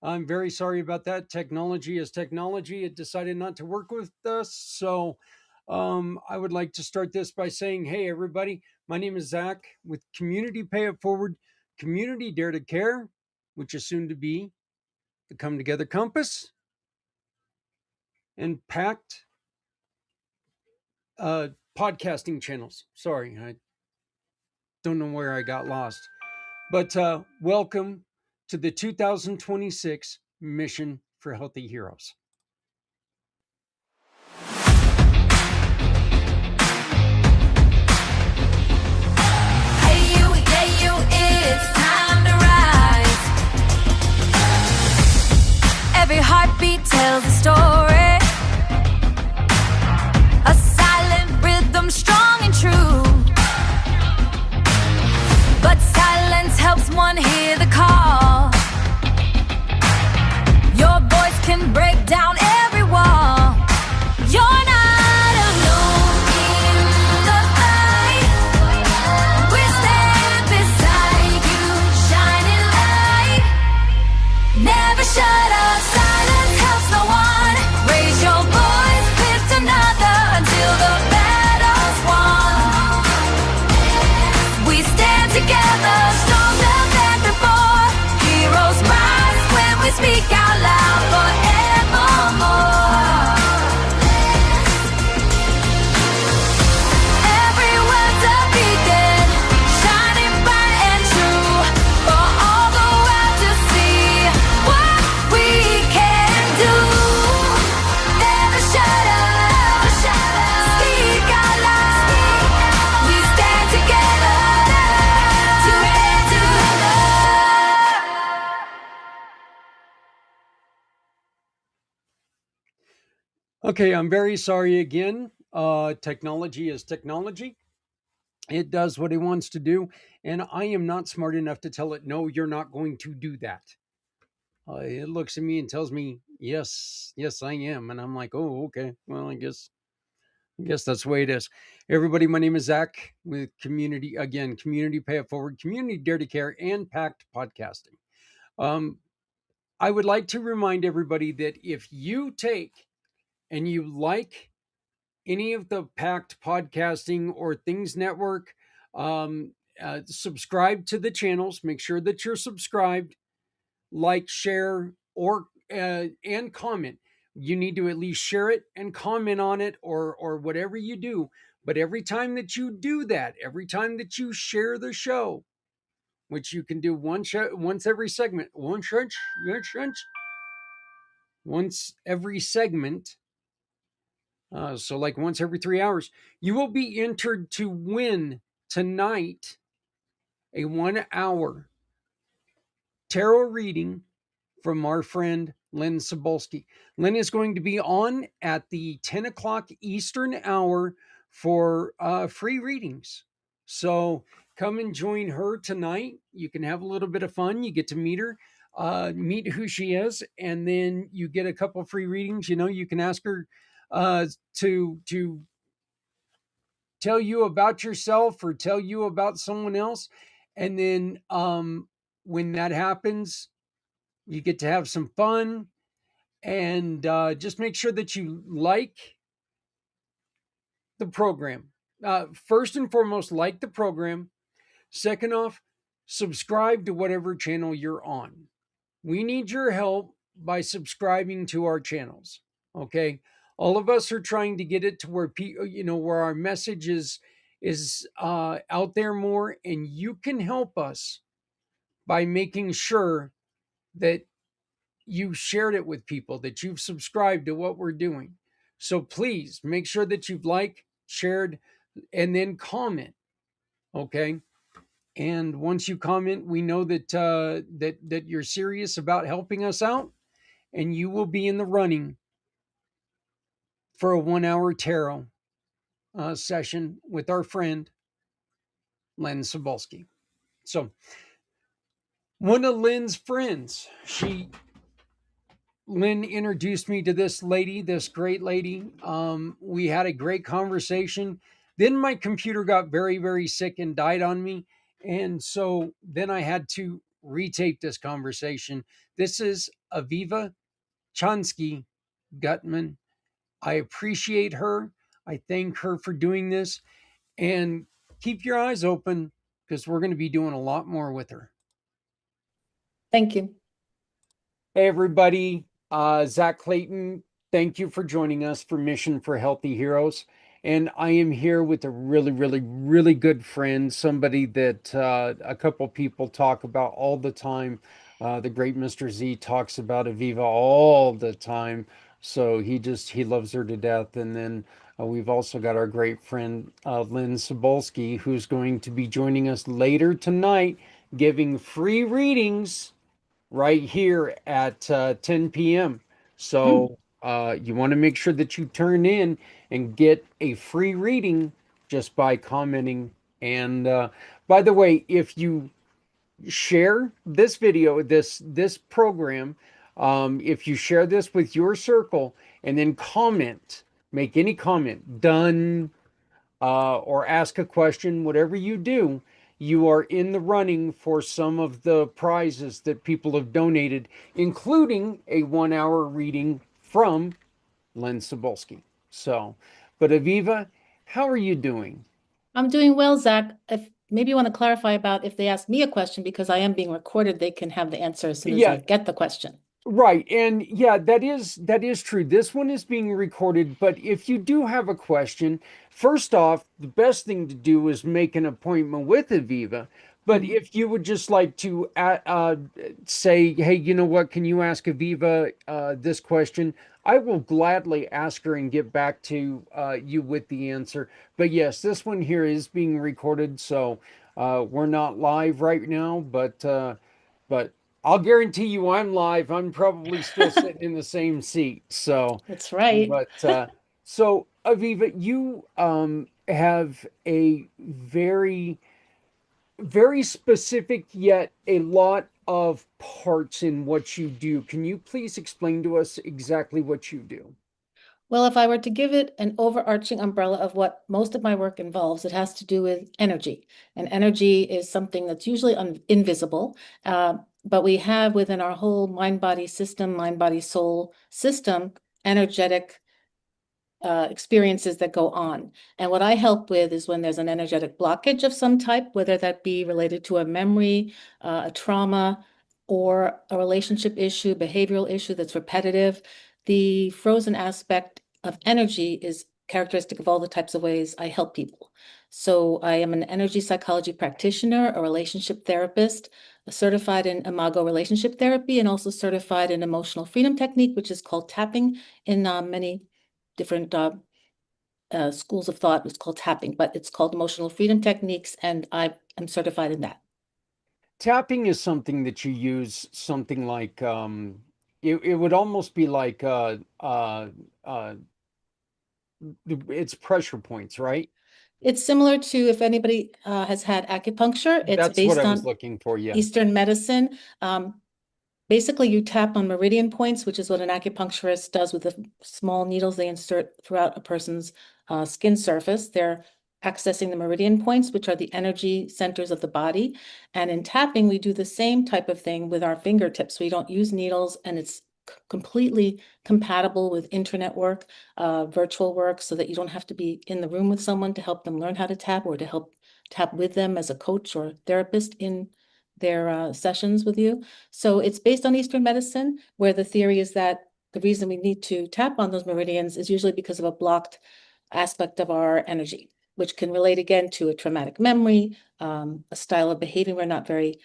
I'm very sorry about that. Technology is technology. It decided not to work with us. So I would like to start this by saying, hey, everybody, my name is Zach with Community Pay It Forward, Community Dare to Care, which is soon to be the Come Together Compass, and Pact podcasting channels. Sorry, I don't know where I got lost. But welcome to the 2026 Mission for Healthy Heroes. It's time to rise. Every heartbeat tells a story. A silent rhythm, strong and true. But silence helps one hear the call. Your voice can break down every wall. You're not alone in the fight. We're standing beside you, shining light. Never shut up, silence helps no one. Raise your voice, lift another until the battle's won. We stand together, stronger than before. Heroes rise when we speak out loud forevermore. Every word's a beacon, shining bright and true, for all the world to see what we can do. Never shut up, speak out loud. We stand together, together. Okay, I'm very sorry again. Technology is technology. It does what it wants to do, and I am not smart enough to tell it, no, you're not going to do that. It looks at me and tells me, yes, I am. And I'm like, oh, okay. Well, I guess that's the way it is. Everybody, my name is Zach with Community Pay It Forward, Community Dare to Care, and Pact Podcasting. I would like to remind everybody that if you take and you like any of the Pact Podcasting or Things Network, subscribe to the channels. Make sure that you're subscribed, like, share, or and comment. You need to at least share it and comment on it, or whatever you do. But every time that you do that, every time that you share the show, which you can do once every segment, once every segment. So like once every 3 hours, you will be entered to win tonight a 1 hour tarot reading from our friend Lynn Sobolski. Lynn is going to be on at the 10 o'clock Eastern hour for free readings. So come and join her tonight. You can have a little bit of fun. You get to meet her, meet who she is, and then you get a couple of free readings. You know, you can ask her to tell you about yourself or tell you about someone else. And then when that happens, you get to have some fun. And just make sure that you like the program. First and foremost, like the program. Second off, subscribe to whatever channel you're on. We need your help by subscribing to our channels. Okay. All of us are trying to get it to where people, where our message is out there more, and you can help us by making sure that you shared it with people, that you've subscribed to what we're doing. So please make sure that you've liked, shared, and then comment. Okay. And once you comment, we know that that you're serious about helping us out, and you will be in the running for a 1 hour tarot session with our friend Lynn Sobolski. So one of Lynn's friends, Lynn introduced me to this lady, this great lady. We had a great conversation. Then my computer got very, very sick and died on me. And so then I had to retape this conversation. This is Aviva Chansky Guttmann. I appreciate her. I thank her for doing this. And keep your eyes open because we're going to be doing a lot more with her. Thank you. Hey, everybody. Zach Clayton, thank you for joining us for Mission for Healthy Heroes. And I am here with a really, really, really good friend, somebody that a couple people talk about all the time. The great Mr. Z talks about Aviva all the time. So he loves her to death. And then we've also got our great friend, Lynn Sobolski, who's going to be joining us later tonight, giving free readings right here at 10 p.m. So you want to make sure that you turn in and get a free reading just by commenting. And by the way, if you share this video, this program, if you share this with your circle and then comment, make any comment, done, or ask a question, whatever you do, you are in the running for some of the prizes that people have donated, including a 1 hour reading from Len Sobolski. So, but Aviva, how are you doing? I'm doing well, Zach. If maybe you want to clarify about if they ask me a question, because I am being recorded, they can have the answer as soon as I Yeah, get the question. right. And yeah, that is true. This one is being recorded, but if you do have a question, first off, the best thing to do is make an appointment with Aviva. But Mhm. if you would just like to say, hey, you know what, can you ask Aviva this question? I will gladly ask her and get back to you with the answer. But yes, this one here is being recorded, so we're not live right now, but I'll guarantee you I'm live. I'm probably still sitting in the same seat. So, That's right. but so Aviva, you have a very, very specific yet a lot of parts in what you do. Can you please explain to us exactly what you do? Well, if I were to give it an overarching umbrella of what most of my work involves, it has to do with energy. And energy is something that's usually invisible, but we have within our whole mind-body system, mind-body soul system, energetic experiences that go on. And what I help with is when there's an energetic blockage of some type, whether that be related to a memory, a trauma, or a relationship issue, behavioral issue that's repetitive. The frozen aspect of energy is characteristic of all the types of ways I help people. So I am an energy psychology practitioner, a relationship therapist, certified in Imago relationship therapy, and also certified in emotional freedom technique, which is called tapping in many different schools of thought. It's called tapping, but it's called emotional freedom techniques, and I am certified in that. Tapping is something that you use something like it would almost be like it's pressure points, right? It's similar to if anybody has had acupuncture. It's That's what I based was on looking for. Yeah. Eastern medicine. Basically, you tap on meridian points, which is what an acupuncturist does with the small needles they insert throughout a person's skin surface. They're accessing the meridian points, which are the energy centers of the body. And in tapping, we do the same type of thing with our fingertips. We don't use needles, and it's completely compatible with internet work, virtual work, so that you don't have to be in the room with someone to help them learn how to tap or to help tap with them as a coach or therapist in their sessions with you. So it's based on Eastern medicine, where the theory is that the reason we need to tap on those meridians is usually because of a blocked aspect of our energy, which can relate again to a traumatic memory, a style of behavior we're not very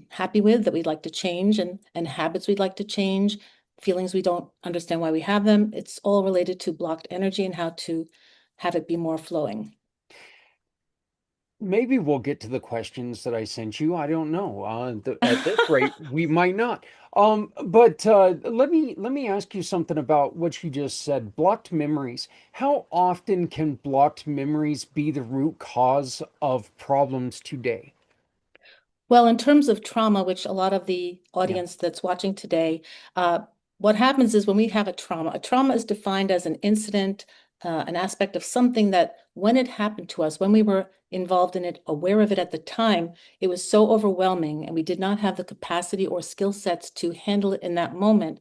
happy with, that we'd like to change, and habits we'd like to change, feelings we don't understand why we have them. It's all related to blocked energy and how to have it be more flowing. Maybe we'll get to the questions that I sent you. I don't know. At this rate, we might not. But let me ask you something about what you just said. Blocked memories. How often can blocked memories be the root cause of problems today? Well, in terms of trauma, which a lot of the Yeah. audience that's watching today, what happens is when we have a trauma is defined as an incident, an aspect of something that when it happened to us, when we were involved in it, aware of it at the time, it was so overwhelming and we did not have the capacity or skill sets to handle it in that moment.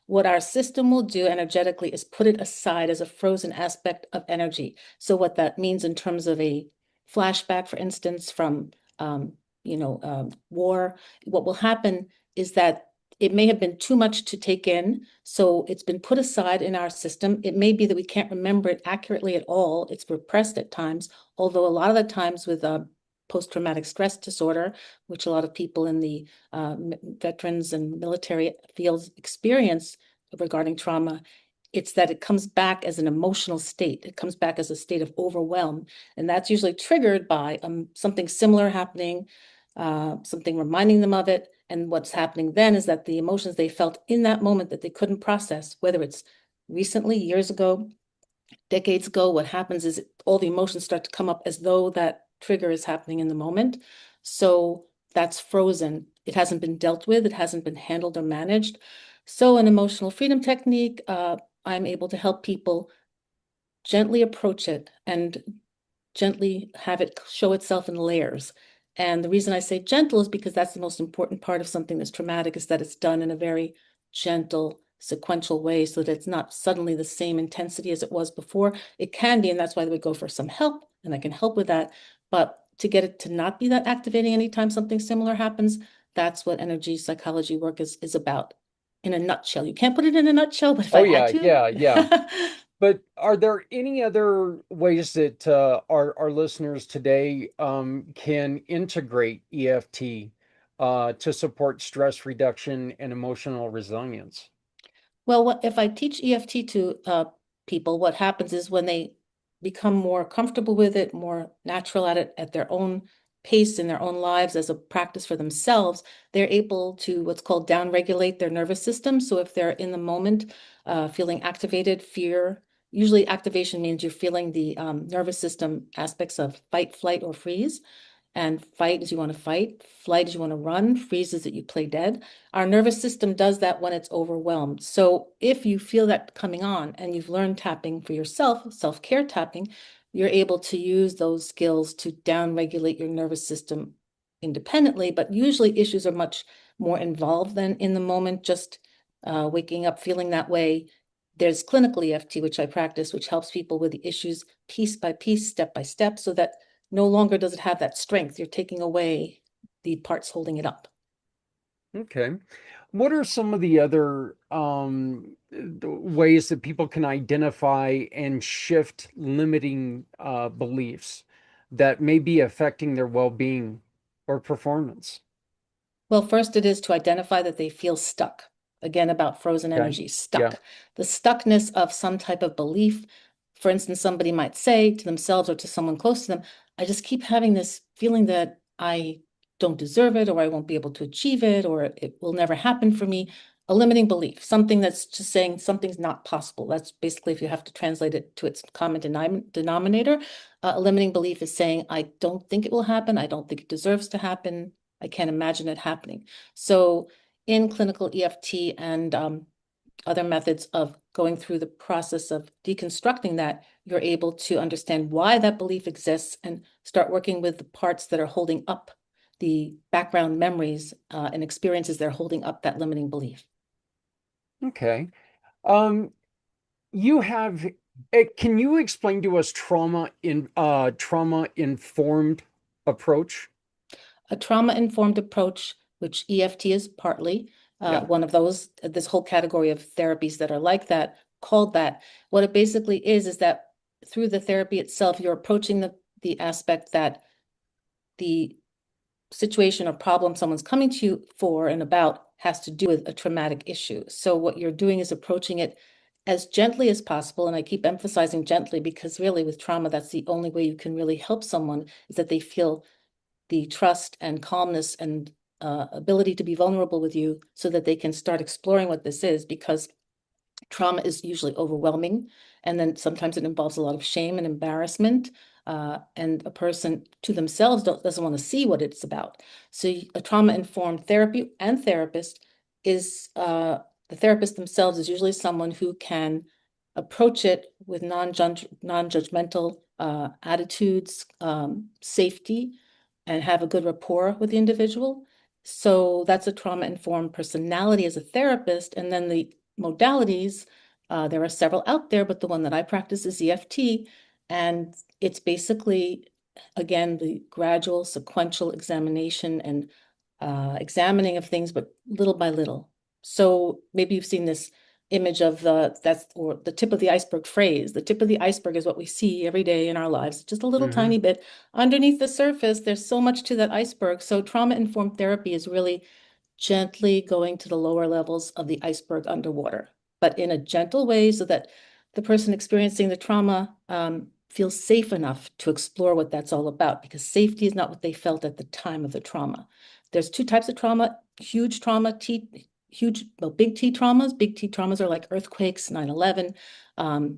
What our system will do energetically is put it aside as a frozen aspect of energy. So what that means in terms of a flashback, for instance, from war, what will happen is that it may have been too much to take in, so it's been put aside in our system. It may be that we can't remember it accurately at all. It's repressed at times, although a lot of the times with post-traumatic stress disorder, which a lot of people in the veterans and military fields experience regarding trauma, it's that it comes back as an emotional state. It comes back as a state of overwhelm. And that's usually triggered by something similar happening, something reminding them of it. And what's happening then is that the emotions they felt in that moment that they couldn't process, whether it's recently, years ago, decades ago, what happens is all the emotions start to come up as though that trigger is happening in the moment. So that's frozen. It hasn't been dealt with. It hasn't been handled or managed. So an emotional freedom technique, I'm able to help people gently approach it and gently have it show itself in layers. And the reason I say gentle is because that's the most important part of something that's traumatic, is that it's done in a very gentle, sequential way so that it's not suddenly the same intensity as it was before. It can be, and that's why we go for some help, and I can help with that. But to get it to not be that activating anytime something similar happens, that's what energy psychology work is about in a nutshell. You can't put it in a nutshell, but if Oh I had yeah, to. yeah. But are there any other ways that our listeners today can integrate EFT to support stress reduction and emotional resilience? Well, if I teach EFT to people, what happens is when they become more comfortable with it, more natural at it at their own pace in their own lives as a practice for themselves, they're able to what's called downregulate their nervous system. So if they're in the moment feeling activated, fear, usually activation means you're feeling the nervous system aspects of fight, flight, or freeze. And fight is you want to fight, flight is you want to run, freeze is that you play dead. Our nervous system does that when it's overwhelmed. So if you feel that coming on and you've learned tapping for yourself, self-care tapping, you're able to use those skills to down-regulate your nervous system independently. But usually issues are much more involved than in the moment, just waking up feeling that way. There's clinical EFT, which I practice, which helps people with the issues piece by piece, step by step, so that no longer does it have that strength. You're taking away the parts holding it up. Okay. What are some of the other ways that people can identify and shift limiting beliefs that may be affecting their well-being or performance? Well, first it is to identify that they feel stuck. Again, about frozen Okay. energy, Yeah. stuck. The stuckness of some type of belief. For instance, somebody might say to themselves or to someone close to them, I just keep having this feeling that I don't deserve it, or I won't be able to achieve it, or it will never happen for me. A limiting belief, something that's just saying something's not possible. That's basically, if you have to translate it to its common denominator, a limiting belief is saying, I don't think it will happen. I don't think it deserves to happen. I can't imagine it happening. So in clinical EFT and other methods of going through the process of deconstructing that, you're able to understand why that belief exists and start working with the parts that are holding up the background memories and experiences that are holding up that limiting belief. Okay. Um, you have, can you explain to us trauma informed approach? A trauma-informed approach, which EFT is partly Yeah. one of those, this whole category of therapies that are like that, called that. What it basically is that through the therapy itself, you're approaching the aspect that the situation or problem someone's coming to you for and about has to do with a traumatic issue. So what you're doing is approaching it as gently as possible. And I keep emphasizing gently because really with trauma, that's the only way you can really help someone, is that they feel the trust and calmness and ability to be vulnerable with you so that they can start exploring what this is, because trauma is usually overwhelming. And then sometimes it involves a lot of shame and embarrassment. And a person to themselves doesn't want to see what it's about. So a trauma-informed therapy and therapist is, the therapist themselves is usually someone who can approach it with non-judgmental attitudes, safety, and have a good rapport with the individual. So that's a trauma-informed personality as a therapist. And then the modalities, there are several out there, but the one that I practice is EFT. And it's basically, again, the gradual sequential examination and examining of things, but little by little. So maybe you've seen this image of or the tip of the iceberg phrase. The tip of the iceberg is what we see every day in our lives, just a little tiny bit. Underneath the surface, there's so much to that iceberg. So trauma-informed therapy is really gently going to the lower levels of the iceberg underwater, but in a gentle way so that the person experiencing the trauma feels safe enough to explore what that's all about, because safety is not what they felt at the time of the trauma. There's two types of trauma: huge trauma, big T traumas. Big T traumas are like earthquakes, 9/11,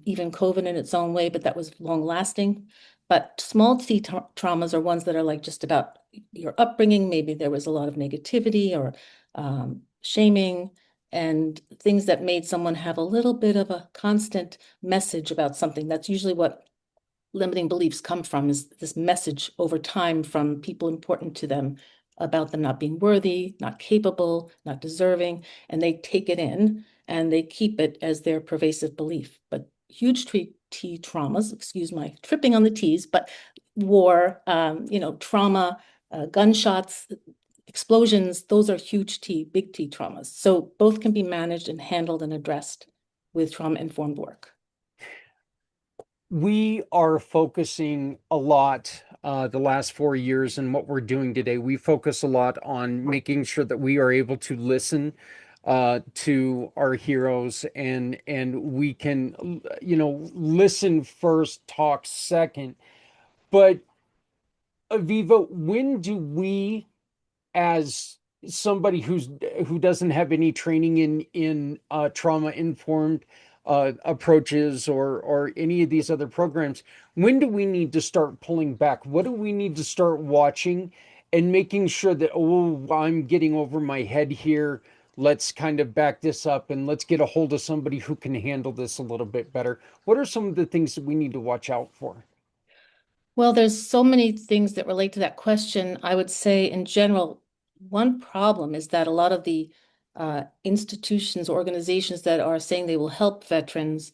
even COVID in its own way, but that was long lasting. But small T traumas are ones that are like just about your upbringing. Maybe there was a lot of negativity or shaming and things that made someone have a little bit of a constant message about something. That's usually what limiting beliefs come from, is this message over time from people important to them about them not being worthy, not capable, not deserving, and they take it in and they keep it as their pervasive belief. But huge T traumas, excuse my tripping on the T's, but war, trauma, gunshots, explosions, those are huge big T traumas. So both can be managed and handled and addressed with trauma-informed work. We are focusing a lot the last 4 years, and what we're doing today, we focus a lot on making sure that we are able to listen to our heroes, and we can, listen first, talk second. But Aviva, when do we, as somebody who doesn't have any training in trauma informed approaches or any of these other programs, when do we need to start pulling back? What do we need to start watching and making sure that, oh, I'm getting over my head here, let's kind of back this up and let's get a hold of somebody who can handle this a little bit better? What are some of the things that we need to watch out for? Well, there's so many things that relate to that question. I would say in general, one problem is that a lot of the institutions, organizations that are saying they will help veterans,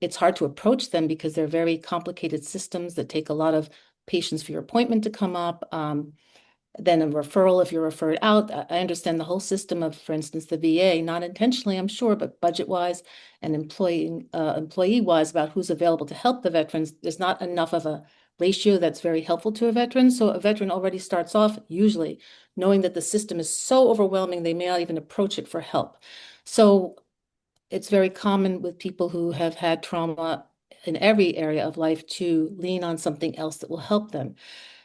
it's hard to approach them because they're very complicated systems that take a lot of patience for your appointment to come up. Then a referral if you're referred out. I understand the whole system of, for instance, the VA, not intentionally, I'm sure, but budget-wise and employee-wise about who's available to help the veterans. There's not enough of a ratio that's very helpful to a veteran. So a veteran already starts off usually knowing that the system is so overwhelming, they may not even approach it for help. So it's very common with people who have had trauma in every area of life to lean on something else that will help them.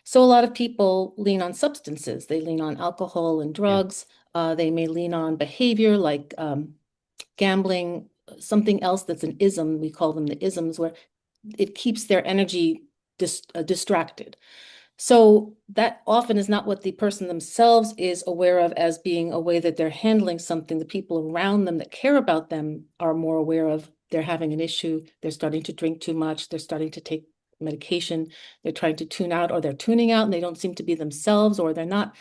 So a lot of people lean on substances. They lean on alcohol and Yeah. drugs. They may lean on behavior like gambling, something else that's an ism. We call them the isms, where it keeps their energy distracted. So that often is not what the person themselves is aware of as being a way that they're handling something. The people around them that care about them are more aware of. They're having an issue. They're starting to drink too much. They're starting to take medication. They're trying to tune out, or they're tuning out and they don't seem to be themselves, or they're not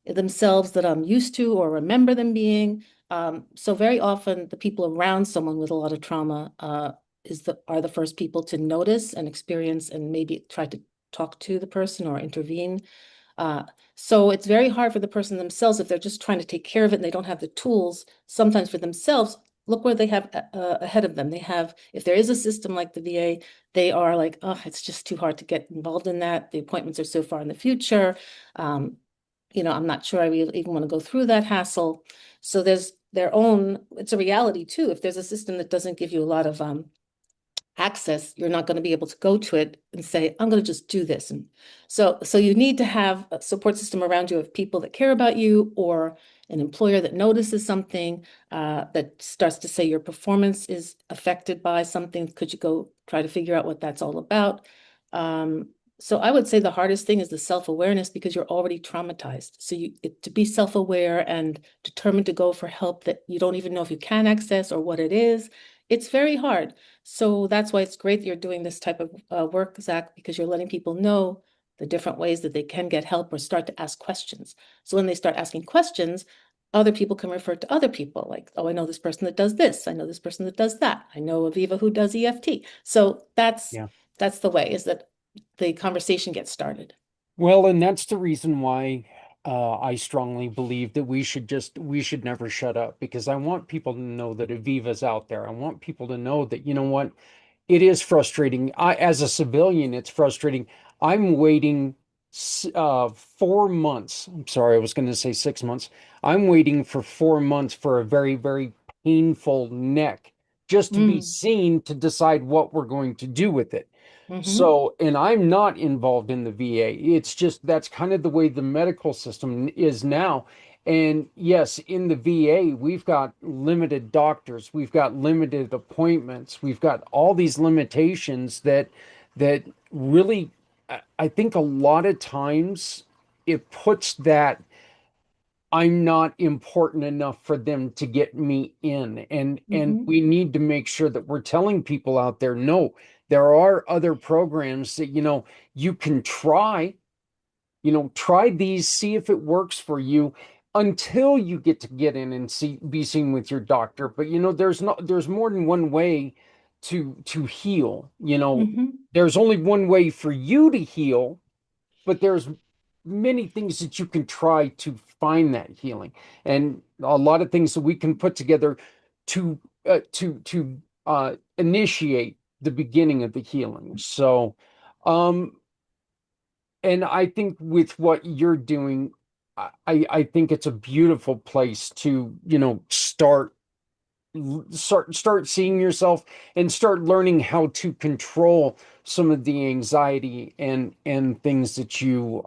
themselves that I'm used to or remember them being. So very often the people around someone with a lot of trauma are the first people to notice and experience and maybe try to talk to the person or intervene. So it's very hard for the person themselves if they're just trying to take care of it and they don't have the tools sometimes for themselves. Look where they have ahead of them. They have, if there is a system like the VA, they are like, oh, it's just too hard to get involved in that. The appointments are so far in the future. I'm not sure I even want to go through that hassle. So there's it's a reality too. If there's a system that doesn't give you a lot of access, you're not going to be able to go to it and say, I'm going to just do this. And so you need to have a support system around you of people that care about you, or an employer that notices something, that starts to say your performance is affected by something. Could you go try to figure out what that's all about? So I would say the hardest thing is the self-awareness, because you're already traumatized. So to be self-aware and determined to go for help that you don't even know if you can access or what it is It's very hard. So that's why it's great that you're doing this type of work, Zach, because you're letting people know the different ways that they can get help or start to ask questions. So when they start asking questions, other people can refer to other people like, oh, I know this person that does this. I know this person that does that. I know Aviva who does EFT. So Yeah. that's the way, is that the conversation gets started. Well, and that's the reason why I strongly believe that we should never shut up, because I want people to know that Aviva's out there. I want people to know that, you know what, it is frustrating. As a civilian, it's frustrating. I'm waiting 4 months. I'm sorry, I was going to say 6 months. I'm waiting for 4 months for a very, very painful neck just to be Mm, seen to decide what we're going to do with it. hmm So, and I'm not involved in the VA. It's just that's kind of the way the medical system is now. And yes, in the VA, we've got limited doctors, we've got limited appointments, we've got all these limitations that really, I think a lot of times it puts that I'm not important enough for them to get me in. And hmm we need to make sure that we're telling people out there, no, there are other programs that, you can try, try these, see if it works for you until you get in and be seen with your doctor. But there's more than one way to heal. hmm There's only one way for you to heal, but there's many things that you can try to find that healing, and a lot of things that we can put together to initiate the beginning of the healing. So, um, and I think with what you're doing, I think it's a beautiful place to, start seeing yourself and start learning how to control some of the anxiety and things that you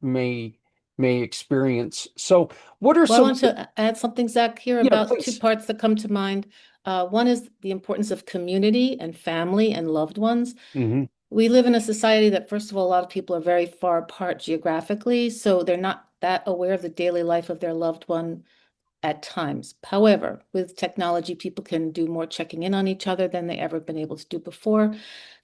may experience. So what are Well, I some want to add something, Zach, here yeah, about two please. parts that come to mind. One is the importance of community and family and loved ones. Hmm. We live in a society that, first of all, a lot of people are very far apart geographically, so they're not that aware of the daily life of their loved one at times. However, with technology, people can do more checking in on each other than they ever been able to do before.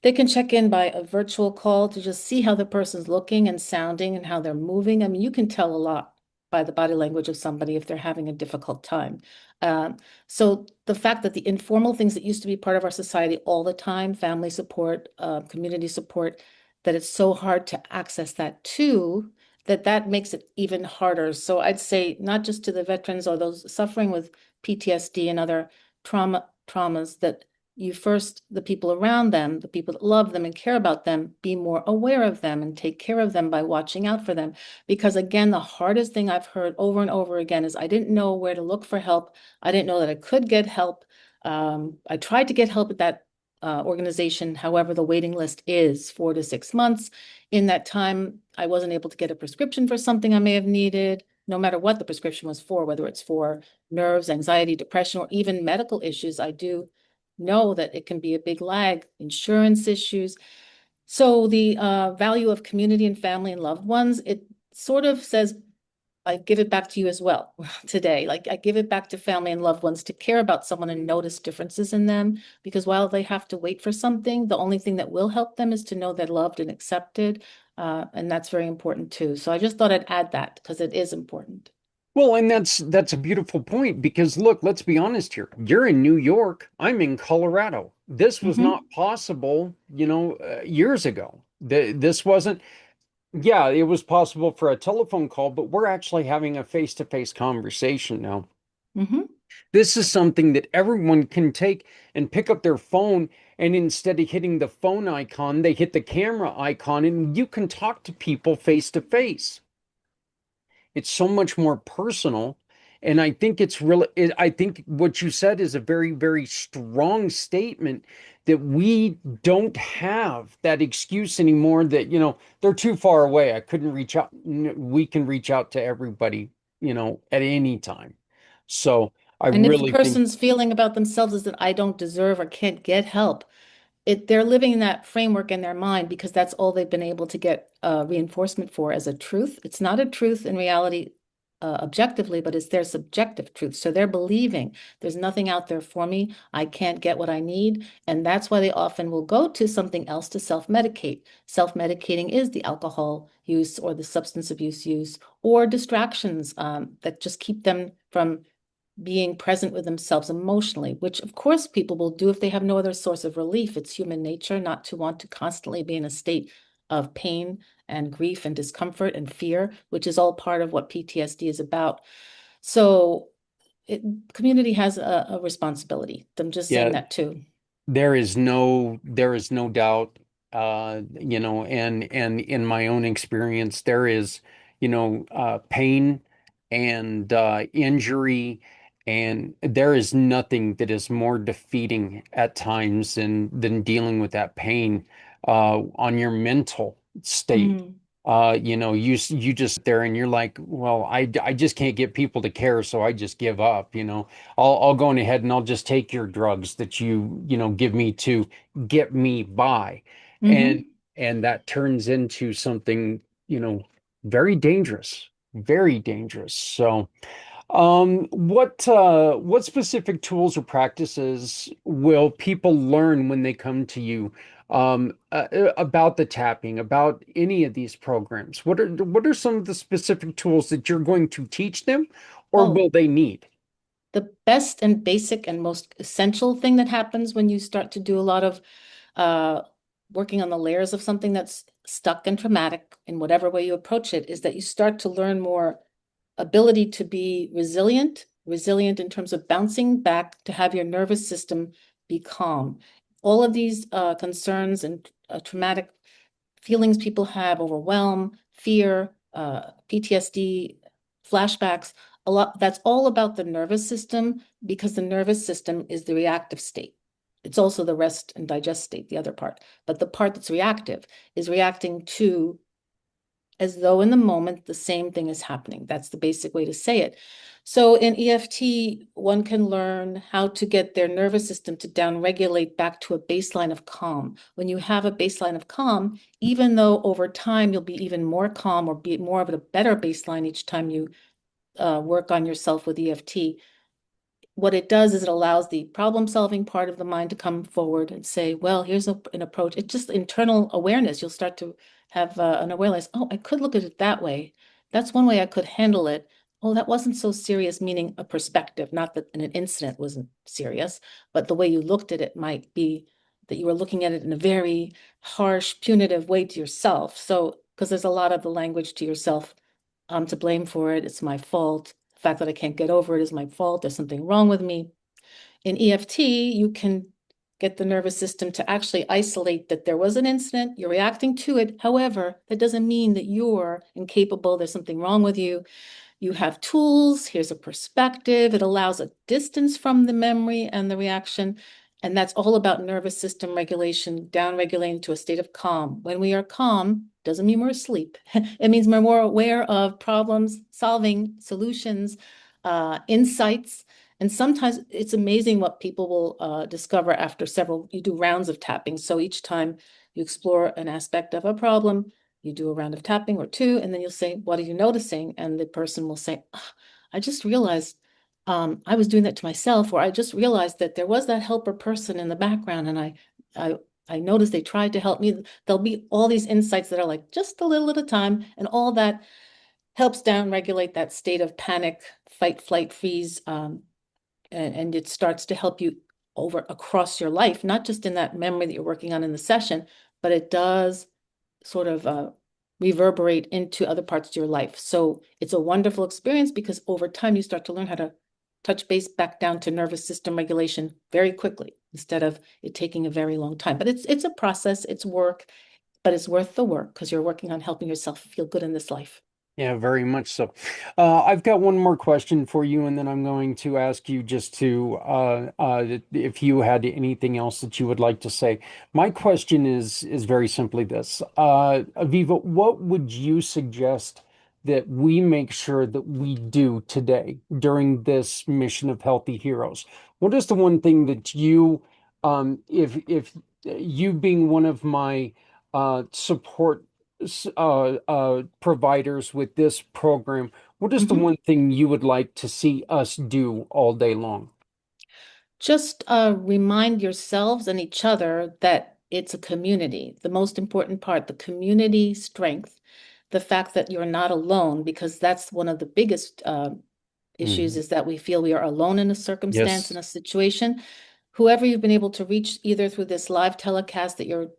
They can check in by a virtual call to just see how the person's looking and sounding and how they're moving. I mean, you can tell a lot by the body language of somebody if they're having a difficult time. Um, so the fact that the informal things that used to be part of our society all the time, family support, community support, that it's so hard to access that too, that makes it even harder. So I'd say not just to the veterans or those suffering with PTSD and other traumas, that you first, the people around them, the people that love them and care about them, be more aware of them and take care of them by watching out for them. Because again, the hardest thing I've heard over and over again is I didn't know where to look for help. I didn't know that I could get help. I tried to get help at that organization. However, the waiting list is 4 to 6 months. In that time, I wasn't able to get a prescription for something I may have needed, no matter what the prescription was for, whether it's for nerves, anxiety, depression, or even medical issues. I do know that it can be a big lag, insurance issues. So the value of community and family and loved ones, it sort of says, I give it back to you as well today. Like I give it back to family and loved ones to care about someone and notice differences in them. Because while they have to wait for something, the only thing that will help them is to know they're loved and accepted. And that's very important too. So I just thought I'd add that because it is important. Well, and that's a beautiful point, because look, let's be honest here. You're in New York, I'm in Colorado. This was Mhm. not possible, years ago. This wasn't. Yeah, it was possible for a telephone call, but we're actually having a face-to-face conversation now. Mhm. This is something that everyone can take and pick up their phone, and instead of hitting the phone icon, they hit the camera icon, and you can talk to people face to face. It's so much more personal. And I think I think what you said is a very, very strong statement, that we don't have that excuse anymore that, they're too far away. I couldn't reach out. We can reach out to everybody, at any time. So I And if the really think, person's feeling about themselves is that I don't deserve or can't get help, they're living in that framework in their mind because that's all they've been able to get reinforcement for as a truth. It's not a truth in reality. objectively, but it's their subjective truth. So they're believing there's nothing out there for me. I can't get what I need. And that's why they often will go to something else to self-medicate. Self-medicating is the alcohol use or the substance abuse use or distractions that just keep them from being present with themselves emotionally, which of course people will do if they have no other source of relief. It's human nature not to want to constantly be in a state of pain and grief and discomfort and fear, which is all part of what PTSD is about. So community has a responsibility. I'm just saying Yeah, that too. there is no doubt, and in my own experience, there is, pain and injury, and there is nothing that is more defeating at times than dealing with that pain on your mental state. Mm, You just sit there and you're like, well, I just can't get people to care, so I just give up. I'll go on ahead and I'll just take your drugs that give me to get me by. And hmm and that turns into something, very dangerous, very dangerous. So, what specific tools or practices will people learn when they come to you about the tapping, about any of these programs? What are some of the specific tools that you're going to teach them, or Oh, will they need? the best and basic and most essential thing that happens when you start to do a lot of uh, working on the layers of something that's stuck and traumatic in whatever way you approach it is that you start to learn more ability to be resilient in terms of bouncing back to have your nervous system be calm. All of these concerns and traumatic feelings people have, overwhelm, fear, PTSD, flashbacks, a lot, that's all about the nervous system because the nervous system is the reactive state. It's also the rest and digest state, the other part. But the part that's reactive is reacting to as though in the moment the same thing is happening. That's the basic way to say it. So in EFT, one can learn how to get their nervous system to downregulate back to a baseline of calm. When you have a baseline of calm, even though over time you'll be even more calm or be more of a better baseline each time you work on yourself with EFT, what it does is it allows the problem solving part of the mind to come forward and say, well, here's an approach. It's just internal awareness. You'll start to have an awareness. Oh, I could look at it that way. That's one way I could handle it. Oh, that wasn't so serious, meaning a perspective, not that an incident wasn't serious, but the way you looked at it might be that you were looking at it in a very harsh, punitive way to yourself. So, because there's a lot of the language to yourself, I'm to blame for it. It's my fault. The fact that I can't get over it is my fault. There's something wrong with me. In EFT, you can get the nervous system to actually isolate that there was an incident, you're reacting to it. However, that doesn't mean that you're incapable, there's something wrong with you. You have tools, here's a perspective. It allows a distance from the memory and the reaction. And that's all about nervous system regulation, down regulating to a state of calm. When we are calm, doesn't mean we're asleep. It means we're more aware of problems, solving solutions, insights. And sometimes it's amazing what people will discover after you do rounds of tapping. So each time you explore an aspect of a problem, you do a round of tapping or two, and then you'll say, what are you noticing? And the person will say, "Ah, I just realized I was doing that to myself, or I just realized that there was that helper person in the background, and I, I noticed they tried to help me." There'll be all these insights that are like just a little at a time, and all that helps down regulate that state of panic, fight, flight, freeze, and it starts to help you over across your life, not just in that memory that you're working on in the session, but it does sort of reverberate into other parts of your life. So it's a wonderful experience because over time you start to learn how to touch base back down to nervous system regulation very quickly instead of it taking a very long time. But it's a process, it's work, but it's worth the work because you're working on helping yourself feel good in this life. Yeah, very much so. I've got one more question for you, and then I'm going to ask you just to if you had anything else that you would like to say. My question is very simply this. Aviva, what would you suggest that we make sure that we do today during this mission of Healthy Heroes? What is the one thing that if you being one of my support providers with this program, what is the Mhm. one thing you would like to see us do all day long? Just remind yourselves and each other that it's a community. The most important part, the community strength, the fact that you're not alone, because that's one of the biggest issues Mhm. is that we feel we are alone in a circumstance, in Yes. a situation. Whoever you've been able to reach, either through this live telecast that you're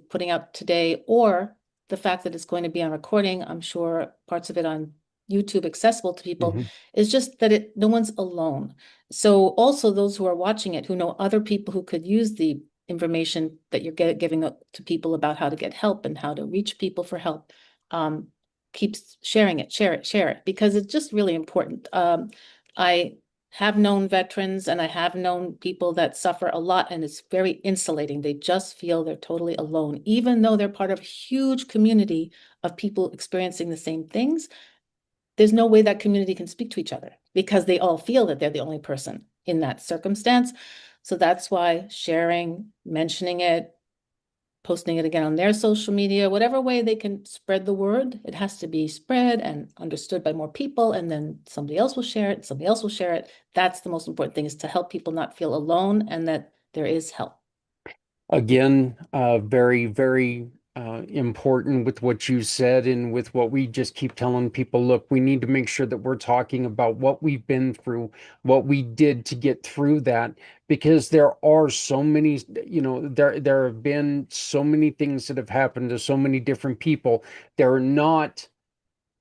putting out today, or the fact that it's going to be on recording, I'm sure parts of it on YouTube accessible to people, Mhm. is just that no one's alone. So also those who are watching it, who know other people who could use the information that you're giving to people about how to get help and how to reach people for help, um, keep sharing it, share it, because it's just really important. I have known veterans and I have known people that suffer a lot, and it's very insulating. They just feel they're totally alone, even though they're part of a huge community of people experiencing the same things. There's no way that community can speak to each other because they all feel that they're the only person in that circumstance. So that's why sharing, mentioning it, posting it again on their social media, whatever way they can spread the word, it has to be spread and understood by more people. And then somebody else will share it, somebody else will share it. That's the most important thing, is to help people not feel alone and that there is help. Again, very, very important with what you said and with what we just keep telling people. Look, we need to make sure that we're talking about what we've been through, what we did to get through that, because there are so many, there have been so many things that have happened to so many different people. They're not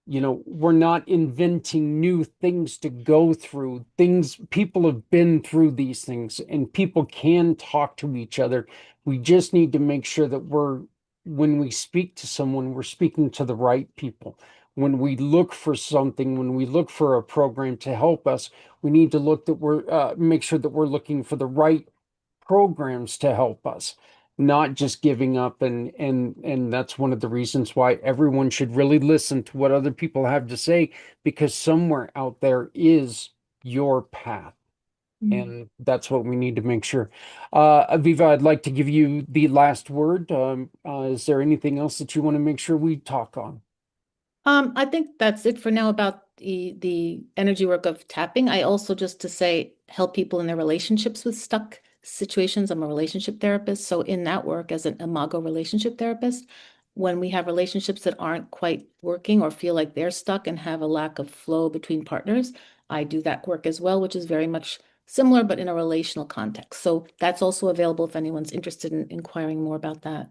we're not inventing new things to go through. Things people have been through these things and people can talk to each other. We just need to make sure that when we speak to someone, we're speaking to the right people. When we look for something, when we look for a program to help us, we need to look that we're make sure that we're looking for the right programs to help us, not just giving up. And that's one of the reasons why everyone should really listen to what other people have to say, because somewhere out there is your path. Mm. And that's what we need to make sure. Aviva, I'd like to give you the last word. Is there anything else that you want to make sure we talk on? I think that's it for now about the energy work of tapping. I also, just to say, help people in their relationships with stuck situations. I'm a relationship therapist, so in that work as an Imago relationship therapist, when we have relationships that aren't quite working or feel like they're stuck and have a lack of flow between partners, I do that work as well, which is very much similar but in a relational context. So that's also available if anyone's interested in inquiring more about that.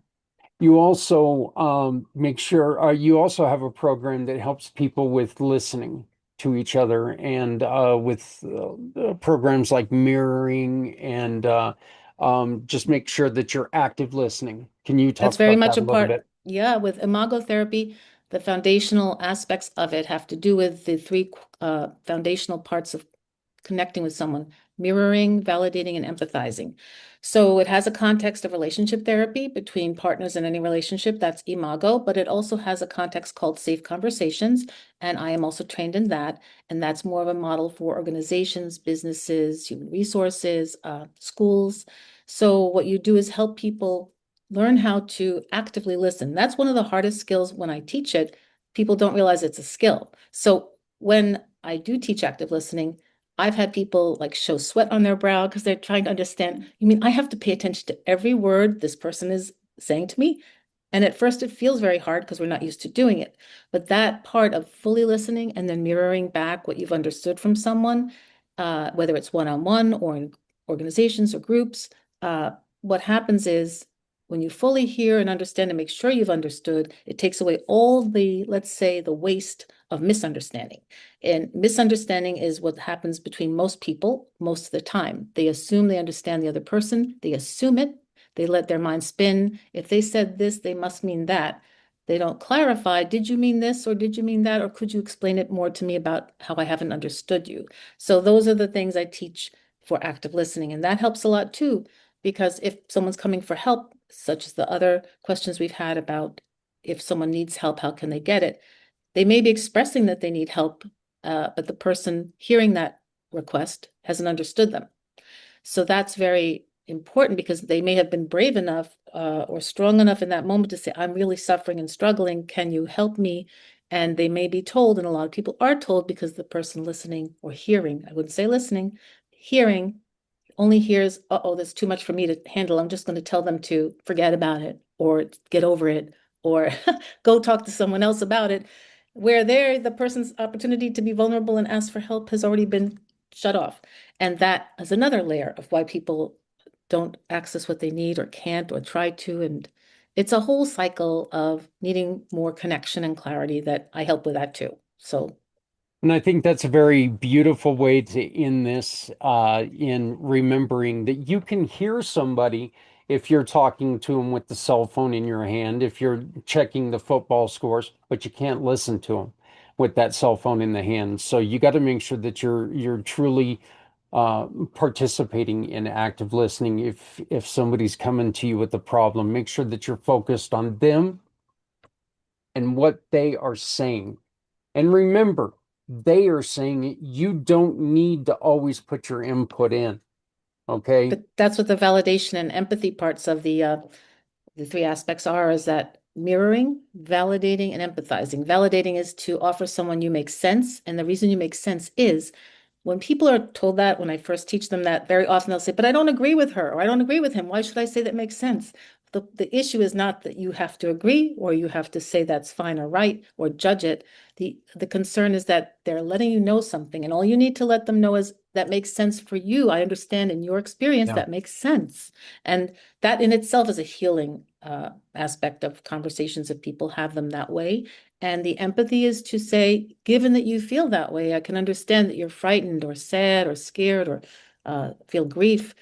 You also make sure you also have a program that helps people with listening to each other, and with programs like mirroring and just make sure that you're active listening. Can you That's talk very about much that a a little part, bit? yeah, with imago therapy, the foundational aspects of it have to do with the three foundational parts of connecting with someone: mirroring, validating, and empathizing. So it has a context of relationship therapy between partners in any relationship. That's imago, but it also has a context called safe conversations. And I am also trained in that. And that's more of a model for organizations, businesses, human resources, schools. So what you do is help people learn how to actively listen. That's one of the hardest skills when I teach it. People don't realize it's a skill. So when I do teach active listening, I've had people like show sweat on their brow because they're trying to understand. You mean I have to pay attention to every word this person is saying to me? And at first it feels very hard because we're not used to doing it. But that part of fully listening and then mirroring back what you've understood from someone, whether it's one-on-one or in organizations or groups, what happens is when you fully hear and understand and make sure you've understood, it takes away all the, let's say, the waste of misunderstanding. And misunderstanding is what happens between most people most of the time. They assume they understand the other person, they assume it, they let their mind spin. If they said this, they must mean that. They don't clarify, did you mean this or did you mean that? Or could you explain it more to me about how I haven't understood you? So those are the things I teach for active listening. And that helps a lot too, because if someone's coming for help, such as the other questions we've had about if someone needs help, how can they get it? They may be expressing that they need help, but the person hearing that request hasn't understood them. So that's very important because they may have been brave enough or strong enough in that moment to say, I'm really suffering and struggling. Can you help me? And they may be told, and a lot of people are told because the person listening or hearing, I wouldn't say listening, hearing only hears, uh-oh, that's too much for me to handle. I'm just going to tell them to forget about it or get over it or go talk to someone else about it. Where there, the person's opportunity to be vulnerable and ask for help has already been shut off. And that is another layer of why people don't access what they need or can't or try to. And it's a whole cycle of needing more connection and clarity that I help with that too. So And I think that's a very beautiful way to end this, in remembering that you can hear somebody if you're talking to them with the cell phone in your hand, if you're checking the football scores, but you can't listen to them with that cell phone in the hand. So you got to make sure that you're truly participating in active listening. If somebody's coming to you with a problem, make sure that you're focused on them and what they are saying. And remember, they are saying it. You don't need to always put your input in. Okay. but that's what the validation and empathy parts of the three aspects are, is that mirroring, validating, and empathizing. Validating is to offer someone you make sense. And the reason you make sense is when people are told that, when I first teach them that, very often they'll say, but I don't agree with her or I don't agree with him. Why should I say that makes sense? The issue is not that you have to agree or you have to say that's fine or right or judge it. The concern is that they're letting you know something, and all you need to let them know is that makes sense for you. I understand in your experience Yeah. that makes sense. And that in itself is a healing aspect of conversations if people have them that way. And the empathy is to say, given that you feel that way, I can understand that you're frightened or sad or scared or feel grief.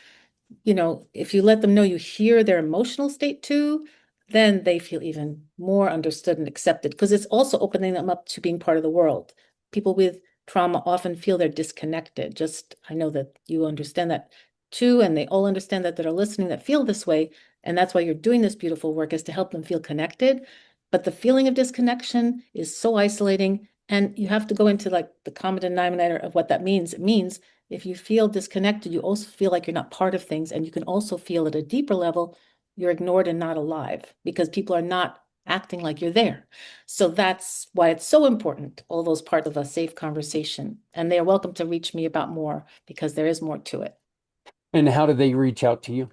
If you let them know you hear their emotional state too, then they feel even more understood and accepted because it's also opening them up to being part of the world. People with trauma often feel they're disconnected. Just, I know that you understand that too, and they all understand that are listening that feel this way. And that's why you're doing this beautiful work, is to help them feel connected. But the feeling of disconnection is so isolating. And you have to go into like the common denominator of what that means. It means if you feel disconnected, you also feel like you're not part of things. And you can also feel at a deeper level, you're ignored and not alive because people are not acting like you're there. So that's why it's so important, all those parts of a safe conversation. And they are welcome to reach me about more because there is more to it. And how do they reach out to you?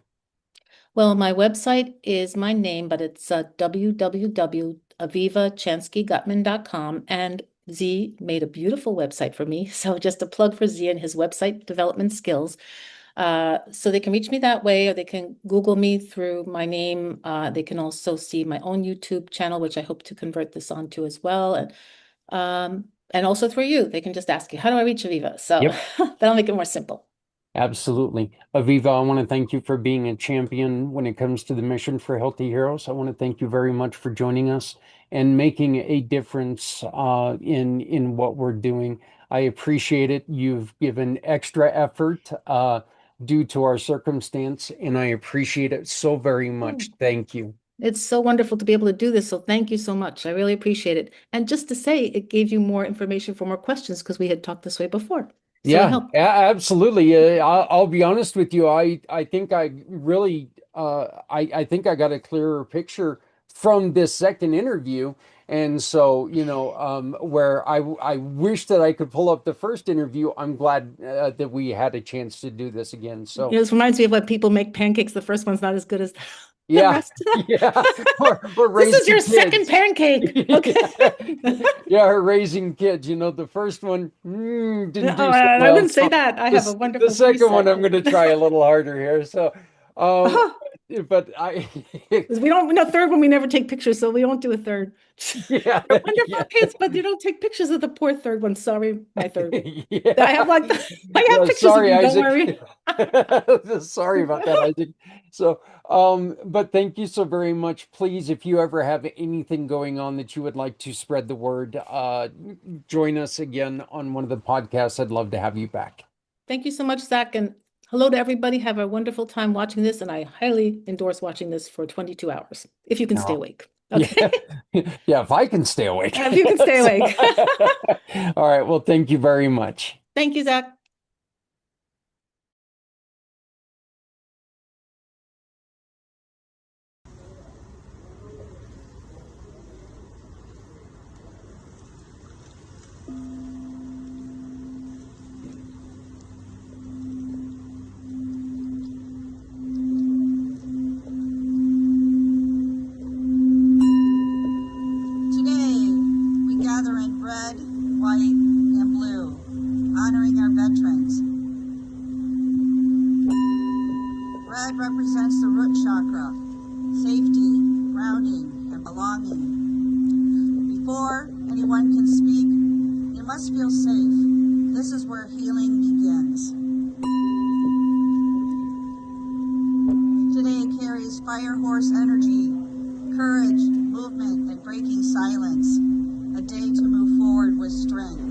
Well, my website is my name, but it's www.avivachanskygutman.com. And Z made a beautiful website for me. So just a plug for Z and his website development skills. So they can reach me that way, or they can Google me through my name. They can also see my own YouTube channel, which I hope to convert this onto as well. And also through you, they can just ask you, how do I reach Aviva? So Yep. that'll make it more simple. Absolutely. Aviva, I want to thank you for being a champion when it comes to the mission for Healthy Heroes. I want to thank you very much for joining us and making a difference in what we're doing. I appreciate it. You've given extra effort due to our circumstance, and I appreciate it so very much. Thank you. It's so wonderful to be able to do this. So thank you so much. I really appreciate it. And just to say, it gave you more information for more questions because we had talked this way before. So it Yeah, helped. absolutely. I'll be honest with you. I think I really I think I got a clearer picture from this second interview. And so, where I wish that I could pull up the first interview, I'm glad that we had a chance to do this again. So, This reminds me of when people make pancakes. The first one's not as good as the yeah, rest. yeah, we're This is raising your second kids. pancake. Yeah, Okay. yeah, we're raising kids. The first one didn't Oh, do so I well. wouldn't say So that. I have a the wonderful second one, preset. I'm going to try a little harder here. So, um, Oh, but I, because we don't, no third one, we never take pictures, so we won't do a third. yeah, They're wonderful yeah, kids, but they don't take pictures of the poor third one. Sorry, my third. I have yeah, like, I have yeah. pictures of Sorry, you, don't Isaac. worry. Sorry about that, Isaac. So, but thank you so very much. Please, if you ever have anything going on that you would like to spread the word, join us again on one of the podcasts. I'd love to have you back. Thank you so much, Zach, and hello to everybody. Have a wonderful time watching this, and I highly endorse watching this for 22 hours, if you can stay Oh, awake. yeah. Okay? Yeah, if I can stay awake. If you can stay awake. All right. Well, thank you very much. Thank you, Zach. Red represents the root chakra, safety, grounding, and belonging. Before anyone can speak, you must feel safe. This is where healing begins. Today carries fire horse energy, courage, movement, and breaking silence. A day to move forward with strength.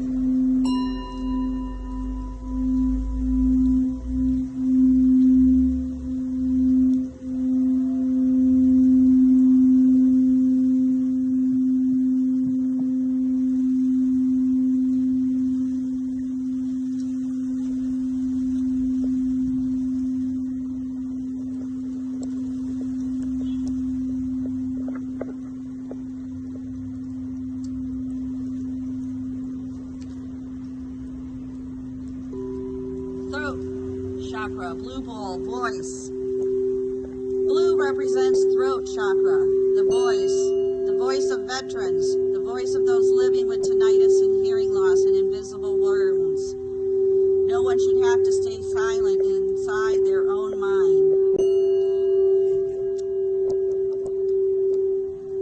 Chakra, blue bowl, voice. Blue represents throat chakra, the voice of veterans, the voice of those living with tinnitus and hearing loss and invisible wounds. No one should have to stay silent inside their own mind.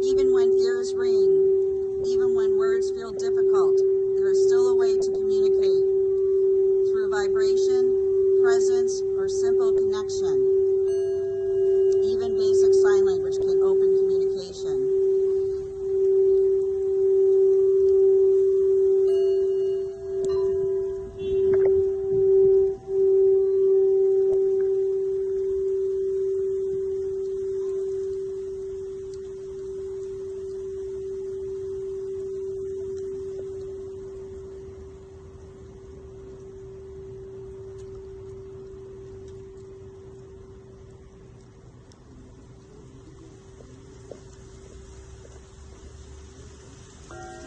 Even when ears ring, even when words feel difficult, there is still a way to communicate through vibration, presence, or simple connection. Even basic sign language can open communication.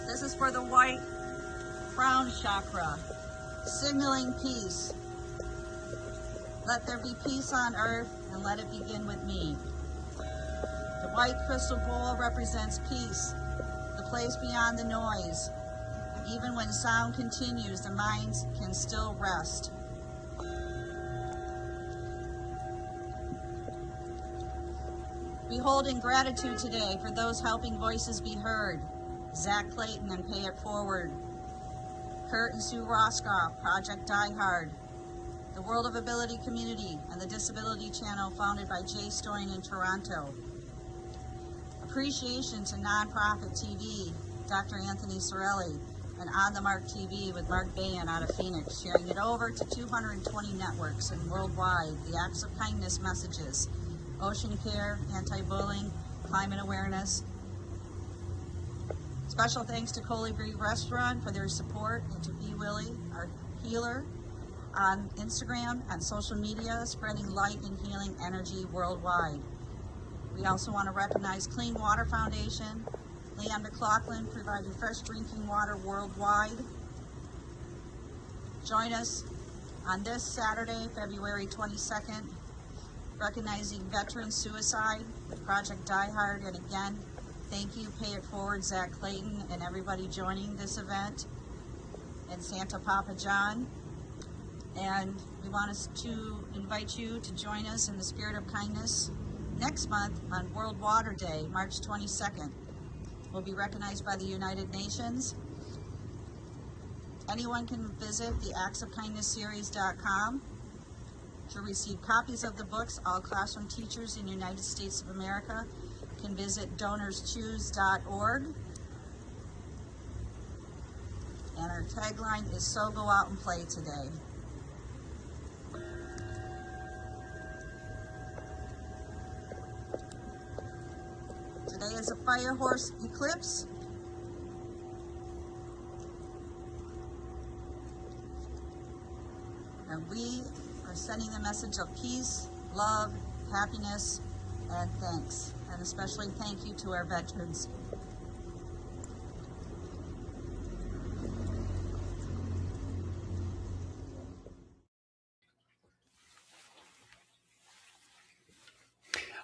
This is for the white crown chakra, signaling peace. Let there be peace on earth and let it begin with me. The white crystal bowl represents peace, the place beyond the noise. Even when sound continues, the mind can still rest. We hold in gratitude today for those helping voices be heard. Zach Clayton and Pay It Forward, Kurt and Sue Roscoff, Project Die Hard, the World of Ability Community, and the Disability Channel founded by Jay Stoyan in Toronto. Appreciation to Nonprofit TV, Dr. Anthony Sorelli, and On the Mark TV with Mark Bayan out of Phoenix, sharing it over to 220 networks and worldwide, the acts of kindness messages, ocean care, anti-bullying, climate awareness. Special thanks to Colibri Restaurant for their support, and to B. Willie, our healer, on Instagram and social media, spreading light and healing energy worldwide. We also want to recognize Clean Water Foundation, Leanne McLaughlin, providing fresh drinking water worldwide. Join us on this Saturday, February 22nd, recognizing veteran suicide with Project Die Hard. And again, thank you, Pay It Forward, Zach Clayton, and everybody joining this event, and Santa Papa John. And we want us to invite you to join us in the spirit of kindness next month on World Water Day, March 22nd. We'll be recognized by the United Nations. Anyone can visit the actsofkindnessseries.com to receive copies of the books. All classroom teachers in the United States of America can visit donorschoose.org. And our tagline is, "So go out and play today." Today is a fire horse eclipse. And we are sending the message of peace, love, happiness, and thanks. And especially thank you to our veterans.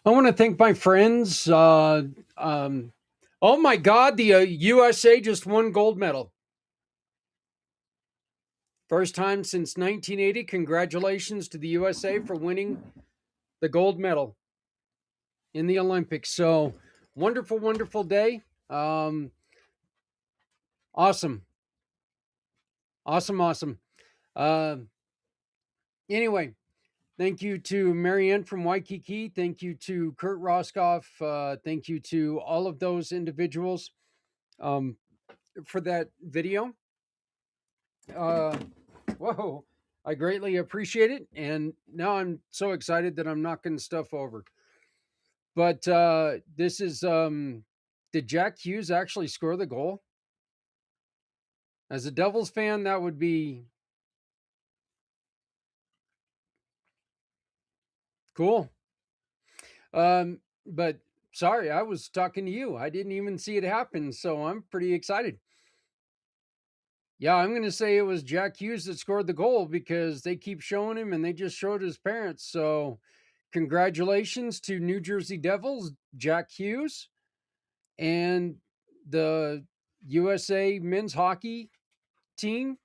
I want to thank my friends. Oh my God, the USA just won gold medal. First time since 1980. Congratulations to the USA for winning the gold medal in the Olympics. So wonderful, wonderful day. Awesome. Awesome, awesome. Anyway, thank you to Marianne from Waikiki. Thank you to Kurt Roscoff. Thank you to all of those individuals for that video. Whoa, I greatly appreciate it. And now I'm so excited that I'm knocking stuff over. But this is, did Jack Hughes actually score the goal? As a Devils fan, that would be cool. But sorry, I was talking to you. I didn't even see it happen, so I'm pretty excited. Yeah, I'm going to say it was Jack Hughes that scored the goal because they keep showing him and they just showed his parents. So congratulations to New Jersey Devils, Jack Hughes, and the USA men's hockey team,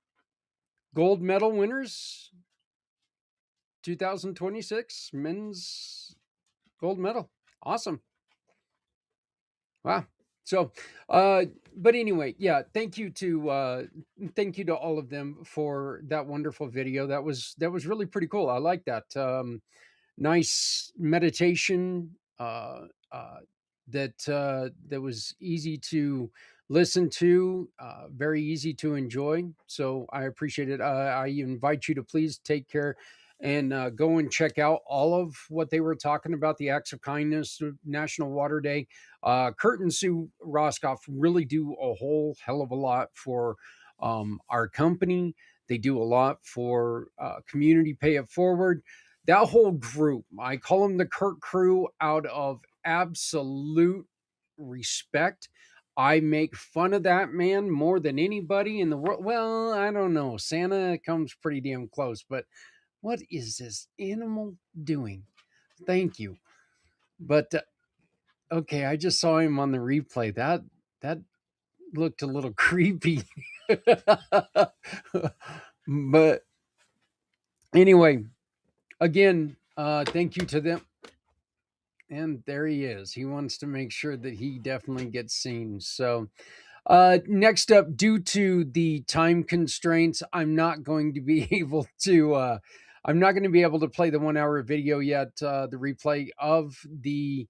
gold medal winners, 2026 men's gold medal. Awesome. Wow. So, but anyway, yeah, thank you to all of them for that wonderful video. That was really pretty cool. I like that. Nice meditation that was easy to listen to, very easy to enjoy. So I appreciate it. I invite you to please take care and go and check out all of what they were talking about, the acts of kindness, National Water Day. Kurt and Sue Roscoff really do a whole hell of a lot for our company. They do a lot for Community Pay It Forward. That whole group, I call them the Kurt crew out of absolute respect. I make fun of that man more than anybody in the world. Well, I don't know. Santa comes pretty damn close, but what is this animal doing? Thank you. But okay, I just saw him on the replay. That looked a little creepy. But anyway, again, thank you to them. And there he is. He wants to make sure that he definitely gets seen. So next up, due to the time constraints, I'm not going to be able to play the 1 hour video yet. The replay of the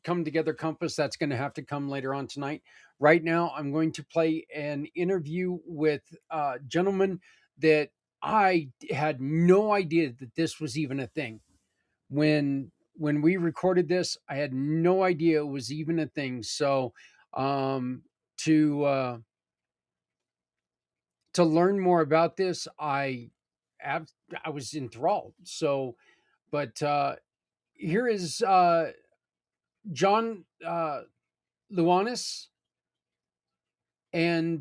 Come Together Compass, that's going to have to come later on tonight. Right now, I'm going to play an interview with a gentleman that I had no idea that this was even a thing. When we recorded this, I had no idea it was even a thing. So to learn more about this, I was enthralled. So, but here is John Luanis, and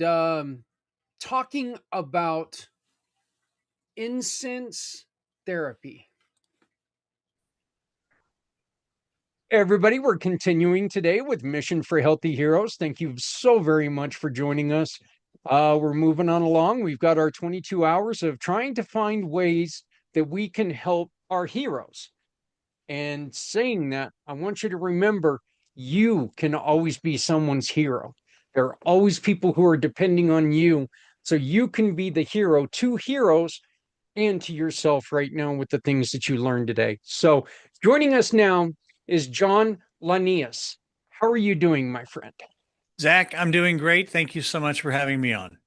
talking about incense therapy. Everybody, we're continuing today with Mission for Healthy Heroes. Thank you so very much for joining us. We're moving on along. We've got our 22 hours of trying to find ways that we can help our heroes. And saying that, I want you to remember, you can always be someone's hero. There are always people who are depending on you. So you can be the hero to heroes and to yourself right now with the things that you learned today. So joining us now is John Lanius. How are you doing, my friend? Zach, I'm doing great. Thank you so much for having me on.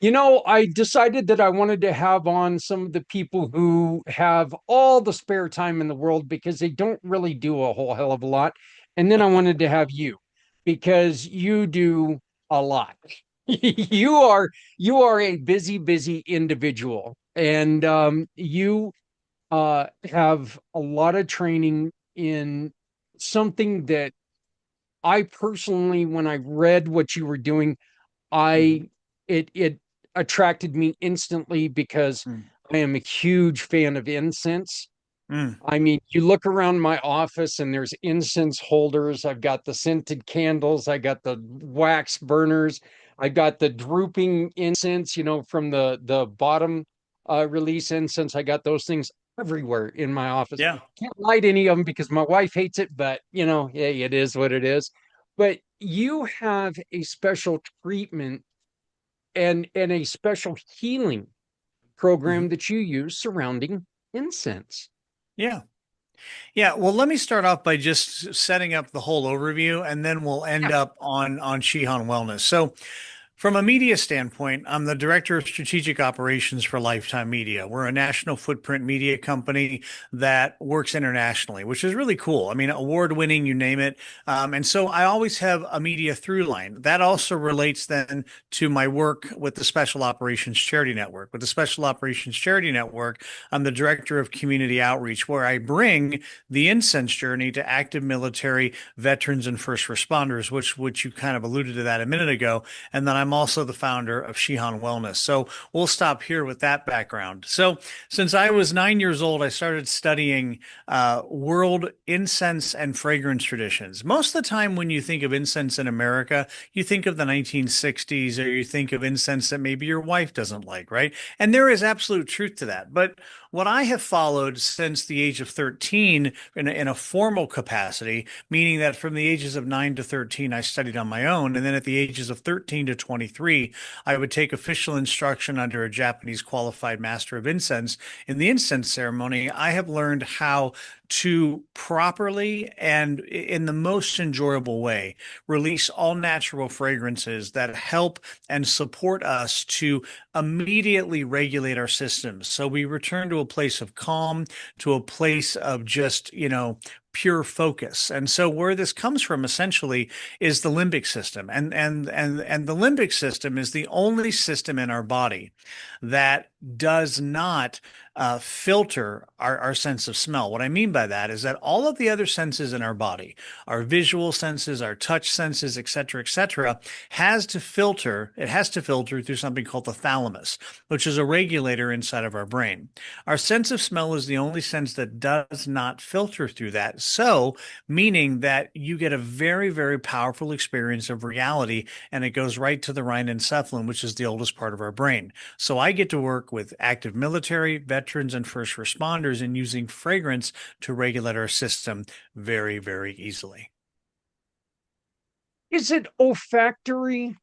You know, I decided that I wanted to have on some of the people who have all the spare time in the world because they don't really do a whole hell of a lot. And then I wanted to have you because you do a lot. you are a busy individual, and you have a lot of training in something that I personally, when I read what you were doing, it attracted me instantly because I am a huge fan of incense. I mean, you look around my office and there's incense holders. I've got the scented candles. I got the wax burners. I got the drooping incense, from the bottom release incense. I got those things everywhere in my office. Yeah. Can't light any of them because my wife hates it, but hey, it is what it is. But you have a special treatment and a special healing program Mhm. that you use surrounding incense. Yeah. Yeah. Well, let me start off by just setting up the whole overview, and then we'll end Yeah. up on Shihan Wellness. So, from a media standpoint, I'm the director of strategic operations for Lifetime Media. We're a national footprint media company that works internationally, which is really cool. I mean, award winning, you name it. And so I always have a media through line. That also relates then to my work with the Special Operations Charity Network. With the Special Operations Charity Network, I'm the director of community outreach, where I bring the incense journey to active military, veterans, and first responders, which you kind of alluded to that a minute ago. And then I'm also the founder of Shihan Wellness. So we'll stop here with that background. So since I was 9 years old, I started studying world incense and fragrance traditions. Most of the time, when you think of incense in America, you think of the 1960s, or you think of incense that maybe your wife doesn't like, right? And there is absolute truth to that. But what I have followed since the age of 13 in a formal capacity, meaning that from the ages of 9 to 13, I studied on my own. And then at the ages of 13 to 23, I would take official instruction under a Japanese qualified master of incense. In the incense ceremony, I have learned how to properly and in the most enjoyable way release all natural fragrances that help and support us to immediately regulate our systems. So we return to a place of calm, to a place of just, pure focus. And so where this comes from essentially is the limbic system. And the limbic system is the only system in our body that does not filter our sense of smell. What I mean by that is that all of the other senses in our body, our visual senses, our touch senses, et cetera, it has to filter through something called the thalamus, which is a regulator inside of our brain. Our sense of smell is the only sense that does not filter through that. So, meaning that you get a very, very powerful experience of reality, and it goes right to the rhinencephalon, which is the oldest part of our brain. So I get to work with active military, veterans, and first responders in using fragrance to regulate our system very, very easily. Is it olfactory?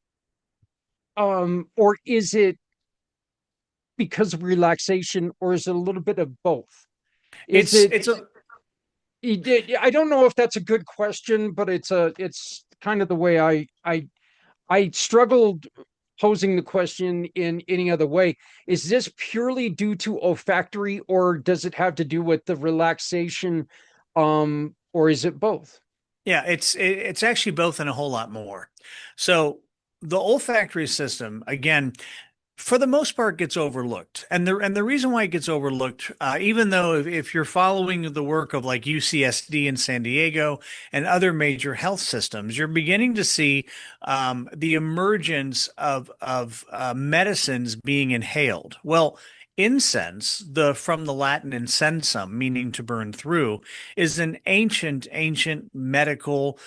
Or is it because of relaxation, or is it a little bit of both? Is It's it, it's a I don't know if that's a good question, but it's kind of the way I struggled posing the question in any other way. Is this purely due to olfactory, or does it have to do with the relaxation? Or is it both? Yeah, it's actually both and a whole lot more. So the olfactory system, again, for the most part, gets overlooked, and the reason why it gets overlooked, even though if you're following the work of like UCSD in San Diego and other major health systems, you're beginning to see the emergence of medicines being inhaled. Well, incense, the from the Latin incensum, meaning to burn through, is an ancient medical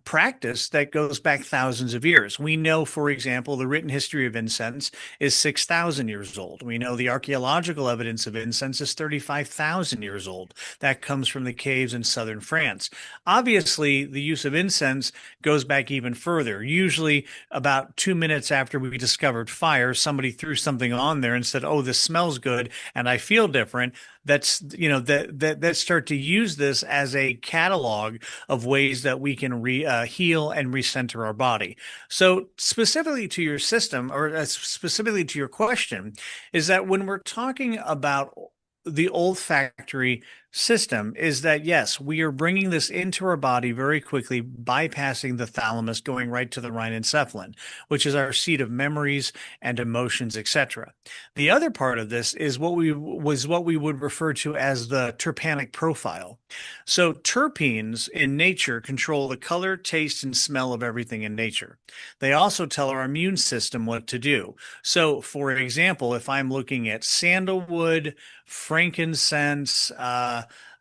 practice that goes back thousands of years. We know, for example, the written history of incense is 6,000 years old. We know the archaeological evidence of incense is 35,000 years old. That comes from the caves in southern France. Obviously, the use of incense goes back even further. Usually, about 2 minutes after we discovered fire, somebody threw something on there and said, "Oh, this smells good and I feel different." That's, that start to use this as a catalog of ways that we can heal and recenter our body. So specifically to your system, or specifically to your question, is that when we're talking about the olfactory system, is that yes, we are bringing this into our body very quickly, bypassing the thalamus, going right to the rhinencephalon, which is our seat of memories and emotions, etc. The other part of this is what we would refer to as the terpenic profile. So terpenes in nature control the color, taste, and smell of everything in nature. They also tell our immune system what to do. So, for example, if I'm looking at sandalwood, frankincense,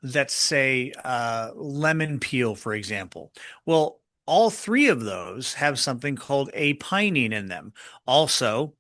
let's say lemon peel, for example. Well, all three of those have something called apinine in them. Also,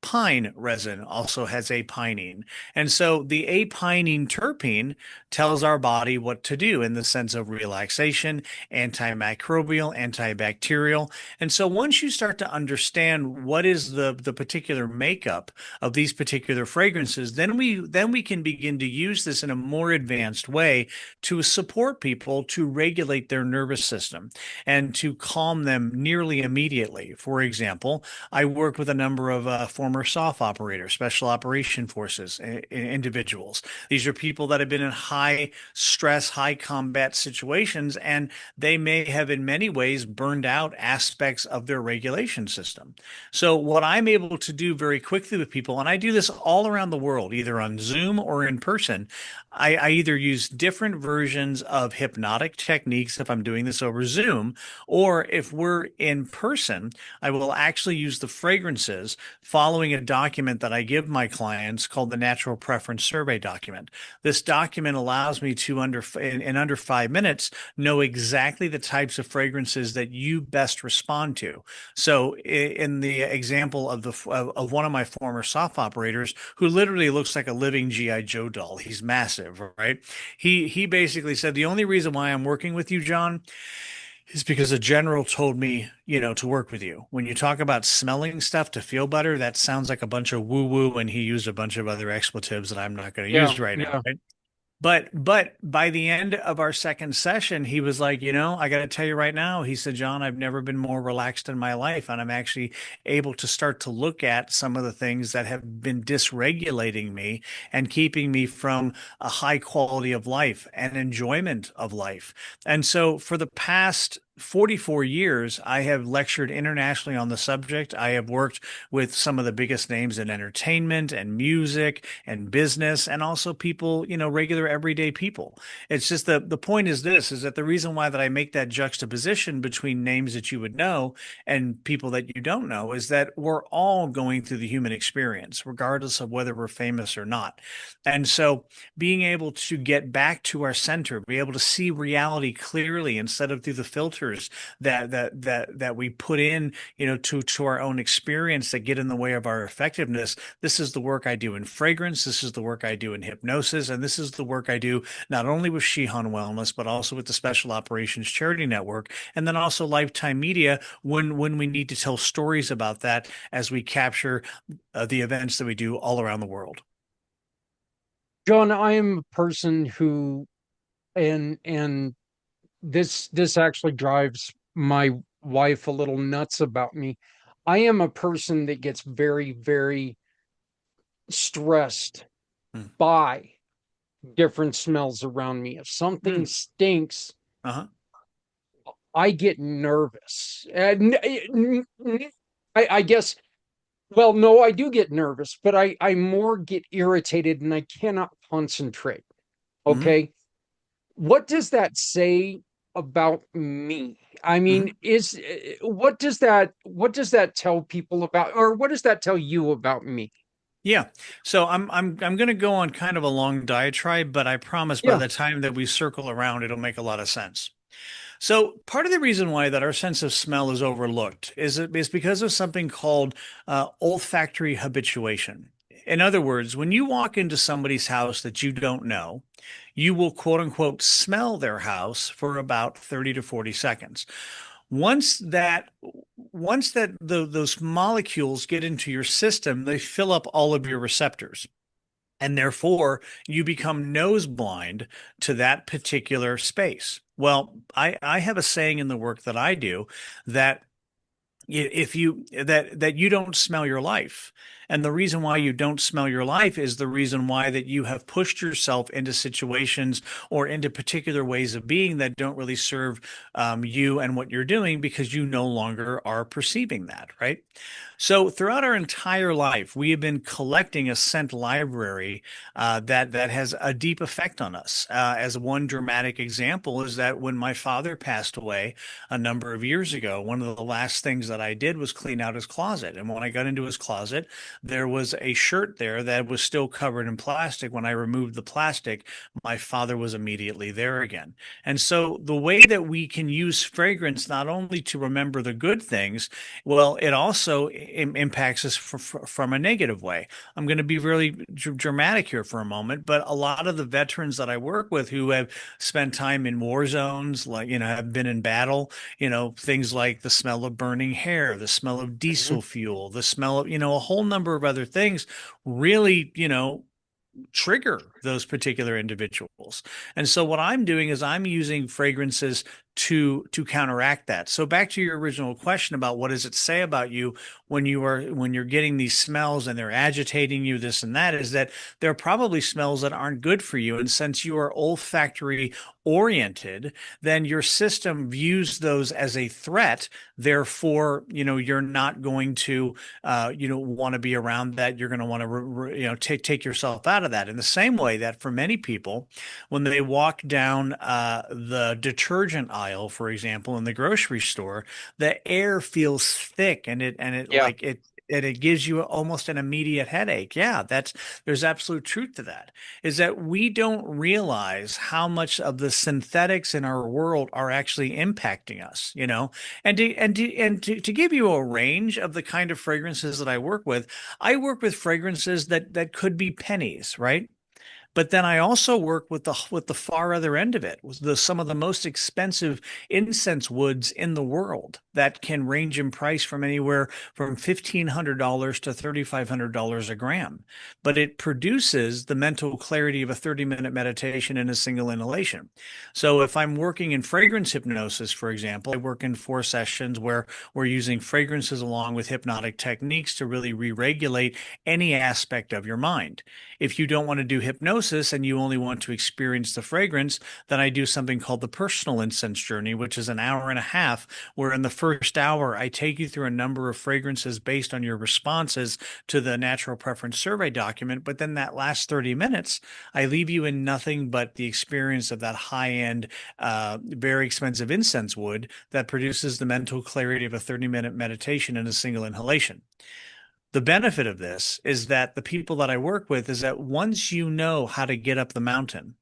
Pine resin also has apinine. And so the apinine terpene tells our body what to do in the sense of relaxation, antimicrobial, antibacterial. And so once you start to understand what is the particular makeup of these particular fragrances, then we can begin to use this in a more advanced way to support people to regulate their nervous system and to calm them nearly immediately. For example, I work with a number of former SOF operators, special operation forces individuals. These are people that have been in high stress, high combat situations, and they may have in many ways burned out aspects of their regulation system. So what I'm able to do very quickly with people, and I do this all around the world, either on Zoom or in person, I either use different versions of hypnotic techniques if I'm doing this over Zoom, or if we're in person, I will actually use the fragrances following a document that I give my clients called the Natural Preference Survey document. This document allows me to, in under 5 minutes, know exactly the types of fragrances that you best respond to. So in the example of one of my former soft operators who literally looks like a living GI Joe doll, he's massive, right? He basically said, the only reason why I'm working with you, John, is because a general told me, to work with you. When you talk about smelling stuff to feel better, that sounds like a bunch of woo woo, and he used a bunch of other expletives that I'm not going to Yeah, use right now, yeah. right? But by the end of our second session, he was like, I got to tell you right now, he said, John, I've never been more relaxed in my life. And I'm actually able to start to look at some of the things that have been dysregulating me and keeping me from a high quality of life and enjoyment of life. And so for the past 44 years, I have lectured internationally on the subject. I have worked with some of the biggest names in entertainment and music and business, and also people, regular everyday people. It's just the point is this, is that the reason why that I make that juxtaposition between names that you would know and people that you don't know is that we're all going through the human experience, regardless of whether we're famous or not. And so being able to get back to our center, be able to see reality clearly instead of through the filters that we put in, to our own experience that get in the way of our effectiveness. This is the work I do in fragrance. This is the work I do in hypnosis. And this is the work I do not only with Shihan Wellness, but also with the Special Operations Charity Network, and then also Lifetime Media when we need to tell stories about that as we capture the events that we do all around the world. John, I am a person who, and this actually drives my wife a little nuts about me. I am a person that gets very, very stressed Hmm. by different smells around me. If something Hmm. stinks, Uh-huh. I get nervous. I guess, well, no, I do get nervous, but I more get irritated and I cannot concentrate. Hmm. Okay. What does that say about me? I mean, Hmm. what does that tell people about, or what does that tell you about me? Yeah. So I'm going to go on kind of a long diatribe, but I promise by Yeah. the time that we circle around, it'll make a lot of sense. So part of the reason why that our sense of smell is overlooked is because of something called olfactory habituation. In other words, when you walk into somebody's house that you don't know, you will quote unquote smell their house for about 30 to 40 seconds. Once that those molecules get into your system, they fill up all of your receptors. And therefore, you become nose blind to that particular space. Well, I have a saying in the work that I do that if you that you don't smell your life, and the reason why you don't smell your life is the reason why that you have pushed yourself into situations or into particular ways of being that don't really serve you and what you're doing, because you no longer are perceiving that, right? So throughout our entire life, we have been collecting a scent library that has a deep effect on us. As one dramatic example is that when my father passed away a number of years ago, one of the last things that that I did was clean out his closet. And when I got into his closet, there was a shirt there that was still covered in plastic. When I removed the plastic, my father was immediately there again. And so the way that we can use fragrance not only to remember the good things, well, it also impacts us from a negative way. I'm going to be really dramatic here for a moment, but a lot of the veterans that I work with who have spent time in war zones, like, have been in battle, things like the smell of burning hair, the smell of Mhm. diesel fuel, the smell of, a whole number of other things really, trigger those particular individuals. And so what I'm doing is I'm using fragrances to counteract that. So back to your original question about what does it say about you when you're getting these smells and they're agitating you, this and that, is that there are probably smells that aren't good for you. And since you are olfactory oriented, then your system views those as a threat. Therefore, you're not going to want to be around that. You're going to want to take yourself out of that. In the same way that for many people, when they walk down the detergent aisle, for example, in the grocery store, the air feels thick and it Yeah. like it and it gives you almost an immediate headache. Yeah, there's absolute truth to that. Is that we don't realize how much of the synthetics in our world are actually impacting us, and to give you a range of the kind of fragrances that I work with fragrances that could be pennies, right? But then I also work with the far other end of it, with some of the most expensive incense woods in the world that can range in price from anywhere from $1,500 to $3,500 a gram. But it produces the mental clarity of a 30-minute meditation in a single inhalation. So if I'm working in fragrance hypnosis, for example, I work in 4 sessions where we're using fragrances along with hypnotic techniques to really re-regulate any aspect of your mind. If you don't want to do hypnosis and you only want to experience the fragrance, then I do something called the personal incense journey, which is an hour and a half, where in the first hour, I take you through a number of fragrances based on your responses to the natural preference survey document. But then that last 30 minutes, I leave you in nothing but the experience of that high-end, very expensive incense wood that produces the mental clarity of a 30-minute meditation in a single inhalation. The benefit of this is that the people that I work with is that once you know how to get up the mountain,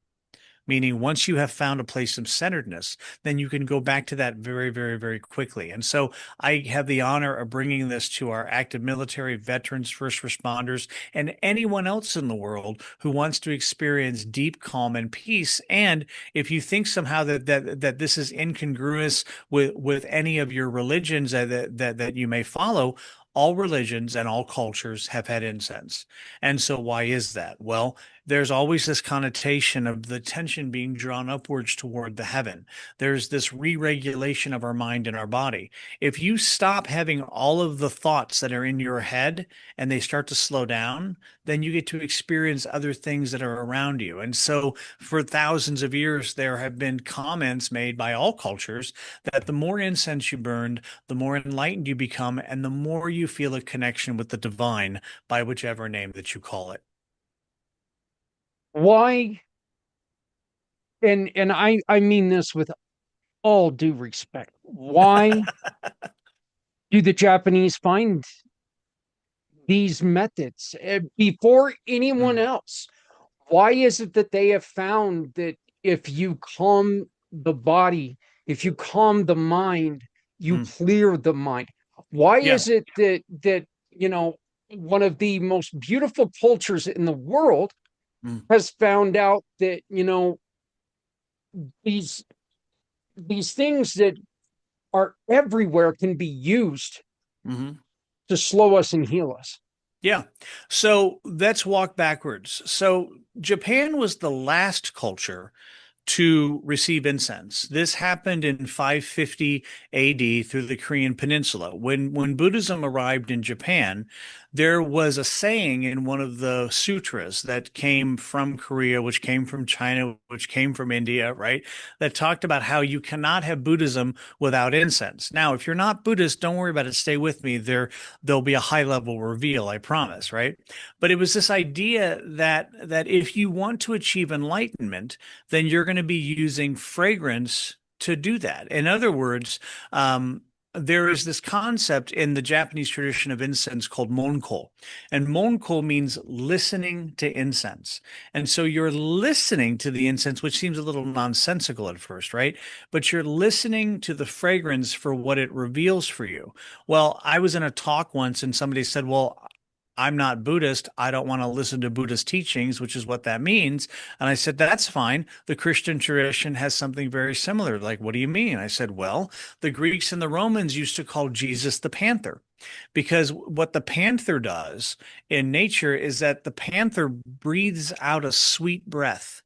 meaning once you have found a place of centeredness, then you can go back to that very, very, very quickly. And so I have the honor of bringing this to our active military, veterans, first responders, and anyone else in the world who wants to experience deep calm and peace. And if you think somehow that this is incongruous with any of your religions that you may follow, all religions and all cultures have had incense. And so why is that? Well, there's always this connotation of the tension being drawn upwards toward the heaven. There's this re-regulation of our mind and our body. If you stop having all of the thoughts that are in your head and they start to slow down, then you get to experience other things that are around you. And so for thousands of years, there have been comments made by all cultures that the more incense you burned, the more enlightened you become, and the more you feel a connection with the divine by whichever name that you call it. Why? And I mean this with all due respect. Why do the Japanese find these methods before anyone Mm, else? Why is it that they have found that if you calm the body, if you calm the mind, you mm, clear the mind? Why yeah. is it that one of the most beautiful cultures in the world Mm, has found out that these these things that are everywhere can be used mhm. to slow us and heal us? Yeah. So let's walk backwards. So Japan was the last culture to receive incense. This happened in 550 AD through the Korean Peninsula. When Buddhism arrived in Japan, there was a saying in one of the sutras that came from Korea, which came from China, which came from India, right? That talked about how you cannot have Buddhism without incense. Now, if you're not Buddhist, don't worry about it. Stay with me. There'll be a high level reveal, I promise, right? But it was this idea that if you want to achieve enlightenment, then you're going to be using fragrance to do that. In other words, there is this concept in the Japanese tradition of incense called monko. And monko means listening to incense. And so you're listening to the incense, which seems a little nonsensical at first, right? But you're listening to the fragrance for what it reveals for you. Well, I was in a talk once and somebody said, well, I'm not Buddhist. I don't want to listen to Buddhist teachings, which is what that means. And I said, that's fine. The Christian tradition has something very similar. Like, what do you mean? I said, well, the Greeks and the Romans used to call Jesus the panther because what the panther does in nature is that the panther breathes out a sweet breath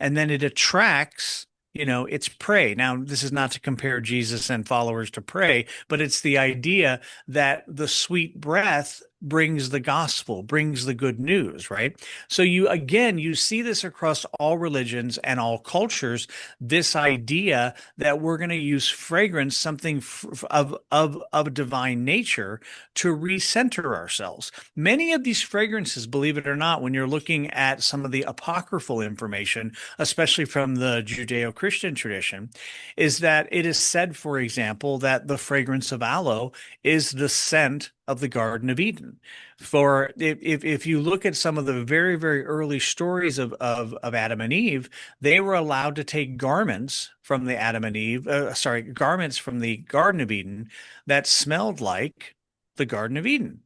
and then it attracts its prey. Now, this is not to compare Jesus and followers to prey, but it's the idea that the sweet breath brings the gospel, brings the good news, right? So you see this across all religions and all cultures, this idea that we're going to use fragrance, something of divine nature, to recenter ourselves. Many of these fragrances, believe it or not, when you're looking at some of the apocryphal information, especially from the Judeo-Christian tradition, is that it is said, for example, that the fragrance of aloe is the scent of the Garden of Eden. For if you look at some of the very, very early stories of Adam and Eve, they were allowed to take garments from the garments from the Garden of Eden that smelled like the Garden of Eden.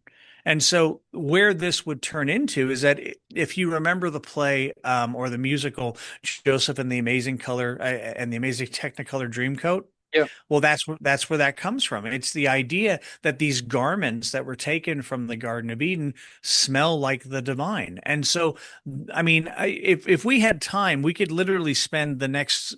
And so where this would turn into is that if you remember the play or the musical Joseph and the Amazing Color and the Amazing Technicolor Dreamcoat, Yeah. well, that's where that comes from. It's the idea that these garments that were taken from the Garden of Eden smell like the divine. And so, I mean, if we had time, we could literally spend the next,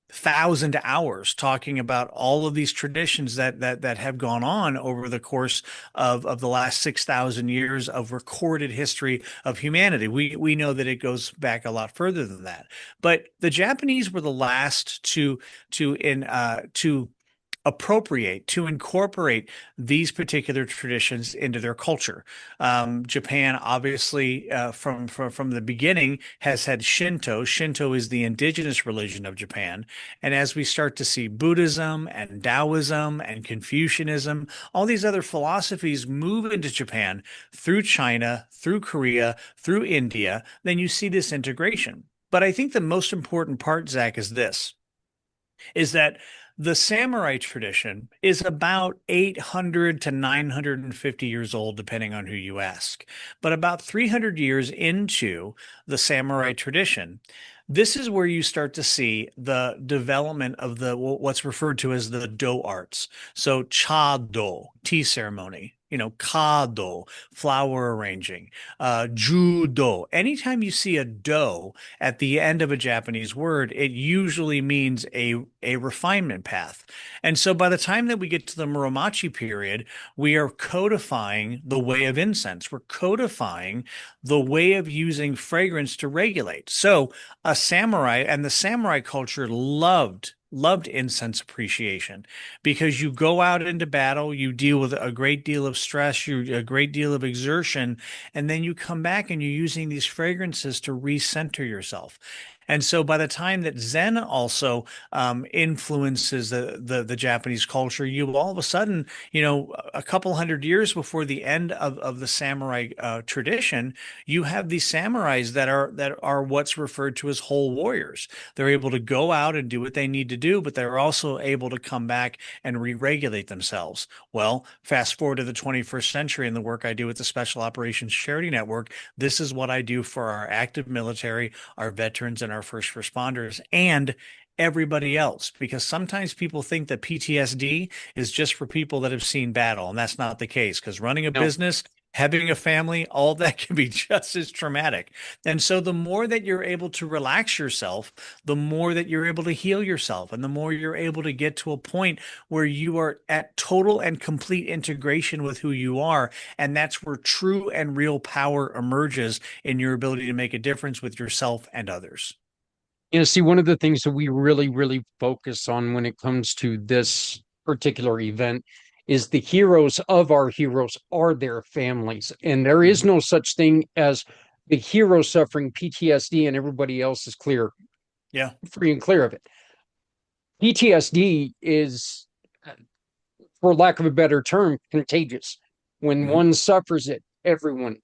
1,000 hours talking about all of these traditions that have gone on over the course of the last 6,000 years of recorded history of humanity. We know that it goes back a lot further than that. But the Japanese were the last to appropriate, to incorporate these particular traditions into their culture. Japan, obviously, from the beginning, has had Shinto. Shinto is the indigenous religion of Japan. And as we start to see Buddhism and Taoism and Confucianism, all these other philosophies move into Japan through China, through Korea, through India, then you see this integration. But I think the most important part, Zach, is this, is that the samurai tradition is about 800 to 950 years old, depending on who you ask. But about 300 years into the samurai tradition, this is where you start to see the development of what's referred to as the do arts. So chado, tea ceremony, kado, flower arranging, judo. Anytime you see a do at the end of a Japanese word, it usually means a refinement path. And so by the time that we get to the Muromachi period, we are codifying the way of incense. We're codifying the way of using fragrance to regulate. So a samurai and the samurai culture loved incense appreciation because you go out into battle, you deal with a great deal of stress, a great deal of exertion, and then you come back and you're using these fragrances to recenter yourself. And so by the time that Zen also influences the Japanese culture, you all of a sudden, a couple hundred years before the end of the samurai tradition, you have these samurais that are what's referred to as whole warriors. They're able to go out and do what they need to do, but they're also able to come back and re-regulate themselves. Well, fast forward to the 21st century and the work I do with the Special Operations Charity Network, this is what I do for our active military, our veterans, and our first responders, and everybody else, because sometimes people think that PTSD is just for people that have seen battle, and that's not the case, because running a business, having a family, all that can be just as traumatic. And so the more that you're able to relax yourself, the more that you're able to heal yourself, and the more you're able to get to a point where you are at total and complete integration with who you are. And that's where true and real power emerges in your ability to make a difference with yourself and others. See, one of the things that we really, really focus on when it comes to this particular event is the heroes of our heroes are their families. And there is no such thing as the hero suffering PTSD and everybody else is clear. Yeah. Free and clear of it. PTSD is for lack of a better term, contagious. When Hmm. one suffers it, everyone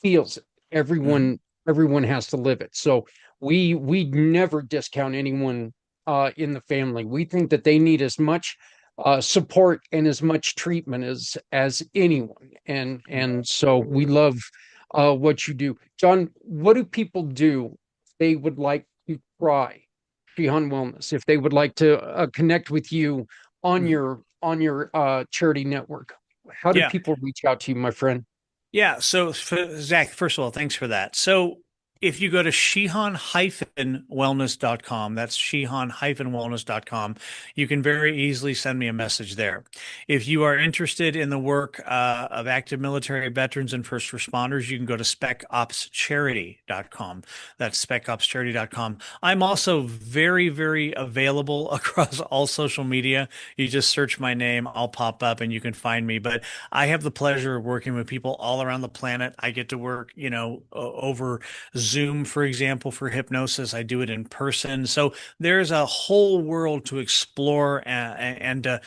feels it. Hmm. Everyone has to live it. So we never discount anyone in the family. We think that they need as much support and as much treatment as anyone. And so we love what you do. John, what do people do if they would like to try Shihan Wellness, if they would like to connect with you Hmm. on your charity network? How do Yeah. people reach out to you, my friend? Yeah. So, Zach, first of all, thanks for that. So, if you go to shihan-wellness.com, that's shihan-wellness.com, you can very easily send me a message there. If you are interested in the work of active military veterans and first responders, you can go to specopscharity.com. That's specopscharity.com. I'm also very, very available across all social media. You just search my name, I'll pop up and you can find me. But I have the pleasure of working with people all around the planet. I get to work, over Zoom, for example, for hypnosis. I do it in person. So there's a whole world to explore and to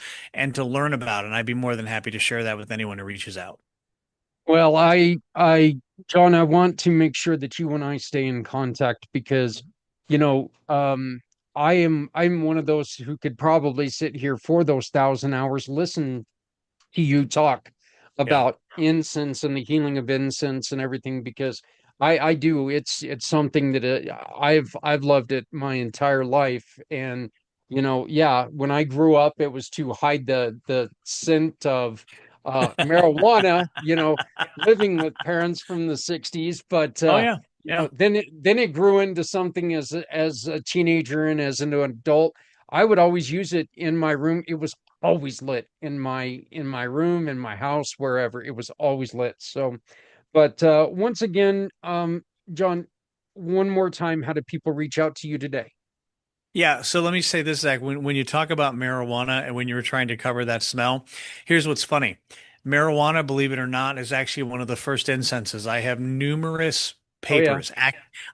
learn about. And I'd be more than happy to share that with anyone who reaches out. Well, John, I want to make sure that you and I stay in contact because, you know, I'm one of those who could probably sit here for those 1,000 hours, listen to you talk Yeah. about incense and the healing of incense and everything because I do it's something that I've loved it my entire life and yeah, when I grew up it was to hide the scent of marijuana, living with parents from the 60s, but Oh, yeah. Yeah. then it grew into something as a teenager and as an adult. I would always use it in my room. It was always lit in my room, in my house, wherever. It was always lit. So, but once again, John, one more time, how do people reach out to you today? Yeah, so let me say this, Zach. When you talk about marijuana and when you were trying to cover that smell, here's what's funny. Marijuana, believe it or not, is actually one of the first incenses. Oh yeah.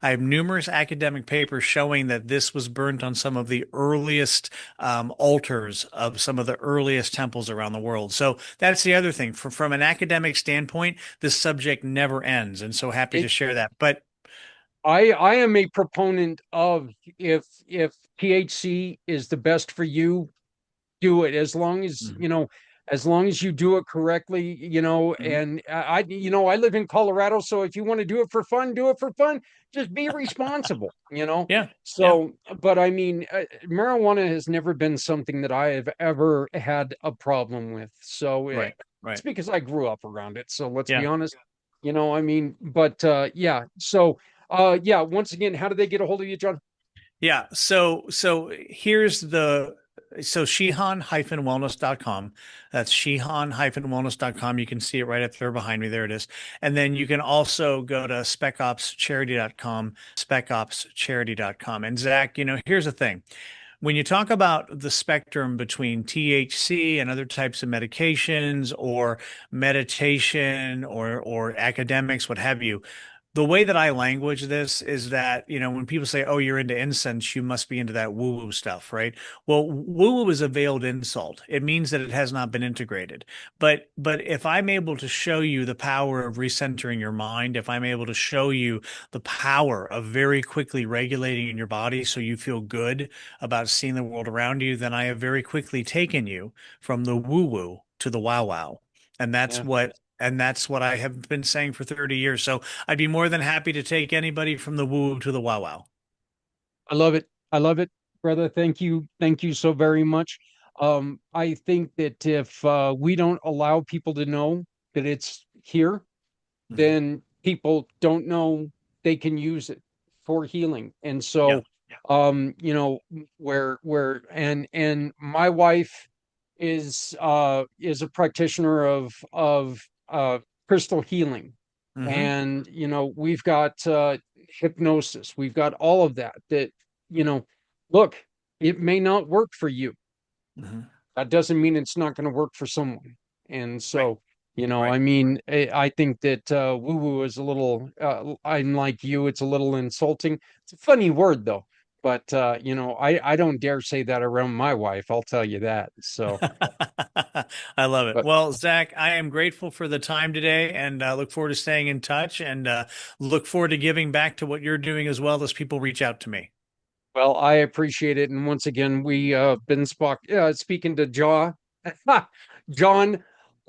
I have numerous academic papers showing that this was burnt on some of the earliest altars of some of the earliest temples around the world. So that's the other thing. From an academic standpoint, this subject never ends, and so happy to It, share that. But I am a proponent of if THC is the best for you, do it as long as Mhm. as long as you do it correctly, Mhm. and I live in Colorado, so if you want to do it for fun, do it for fun. Just be responsible. Yeah, yeah, So but I mean, marijuana has never been something that I have ever had a problem with, so right, it's right. because I grew up around it, so let's be Yeah. honest. I mean, but yeah, so yeah, once again, how do they get a hold of you, John? Yeah. So here's the so Shihan-wellness.com. That's Shihan-wellness.com. You can see it right up there behind me. There it is. And then you can also go to specopscharity.com, specopscharity.com. And Zach, here's the thing. When you talk about the spectrum between THC and other types of medications or meditation or academics, what have you, the way that I language this is that, when people say, oh, you're into incense, you must be into that woo woo stuff, right? Well, woo woo is a veiled insult. It means that it has not been integrated. But if I'm able to show you the power of recentering your mind, if I'm able to show you the power of very quickly regulating in your body so you feel good about seeing the world around you, then I have very quickly taken you from the woo woo to the wow wow. And that's Yeah. what and that's what I have been saying for 30 years. So I'd be more than happy to take anybody from the woo to the wow wow. I love it. I love it, brother. Thank you. Thank you so very much. I think that if we don't allow people to know that it's here, Mhm. then people don't know they can use it for healing. And Yeah. so, and my wife is a practitioner of crystal healing, Hmm. and we've got hypnosis, we've got all of that you know look, it may not work for you. Hmm. That doesn't mean it's not going to work for someone. And Right. so Right. I mean, I think that woo woo is a little I'm like you, it's a little insulting. It's a funny word though. But I don't dare say that around my wife. I'll tell you that. So, I love it. but Well, Zach, I am grateful for the time today and look forward to staying in touch and look forward to giving back to what you're doing as well as people reach out to me. well, I appreciate it. And once again, we been speaking to John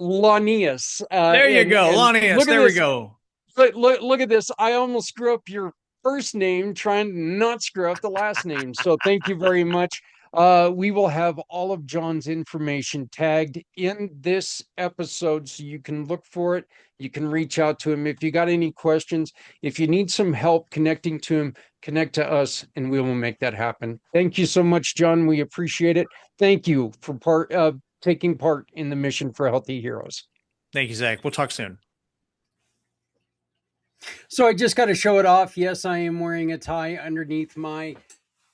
Lanius, There you go. and Lonnius, look at there we this. go. Look at this. I almost screw up your first name trying to not screw up the last name. So thank you very much. We will have all of John's information tagged in this episode so you can look for it. You can reach out to him if you got any questions. If you need some help connecting to him, connect to us and we will make that happen. Thank you so much, John. We appreciate it. Thank you for taking part in the mission for Healthy Heroes. Thank you, Zach. We'll talk soon. So I just got to show it off. Yes, I am wearing a tie underneath my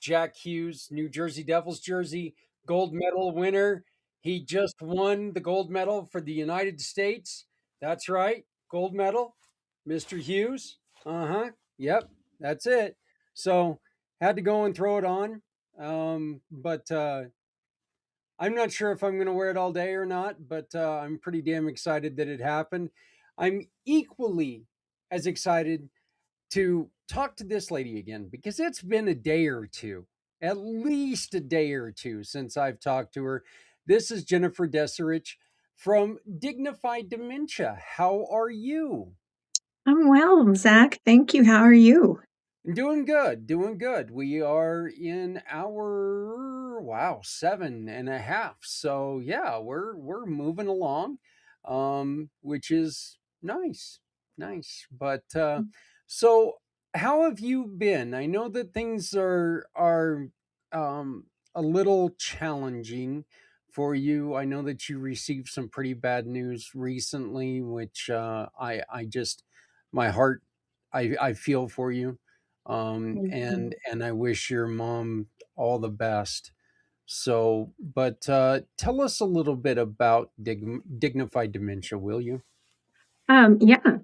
Jack Hughes New Jersey Devils jersey, gold medal winner. He just won the gold medal for the United States. That's right, gold medal, Mr. Hughes. Yep, that's it. So had to go and throw it on. But I'm not sure if I'm going to wear it all day or not, but I'm pretty damn excited that it happened. I'm equally as excited to talk to this lady again because it's been a day or two, at least a day or two since I've talked to her. This is Jennifer Desserrich from Dignified Dementia. How are you? I'm well, Zach. Thank you. How are you? Doing good, doing good. We are in our 7.5. So yeah, we're moving along, which is nice, nice. But so how have you been? I know that things are a little challenging for you. I know that you received some pretty bad news recently, which I just my heart I feel for you, Mhm. and I wish your mom all the best. So, but tell us a little bit about Dignified Dementia, will you? Yeah.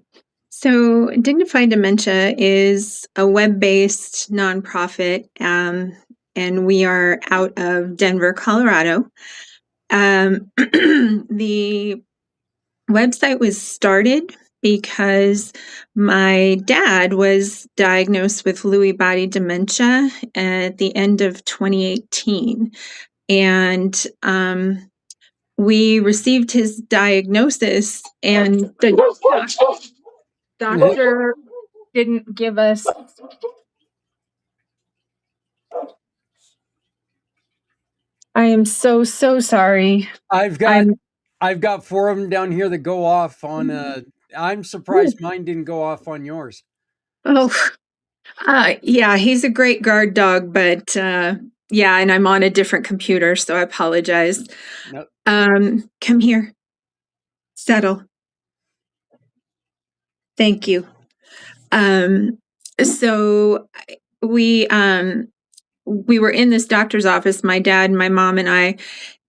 So, Dignified Dementia is a web-based nonprofit, and we are out of Denver, Colorado. The website was started because my dad was diagnosed with Lewy body dementia at the end of 2018. And we received his diagnosis, and the doctor didn't give us. I am so sorry. I've got I'm. I've got four of them down here that go off on. I'm surprised mine didn't go off on yours. Oh, yeah, he's a great guard dog, but yeah, and I'm on a different computer, so I apologize. No, Come here. Settle. Thank you. Um, so we were in this doctor's office, my dad, my mom, and I,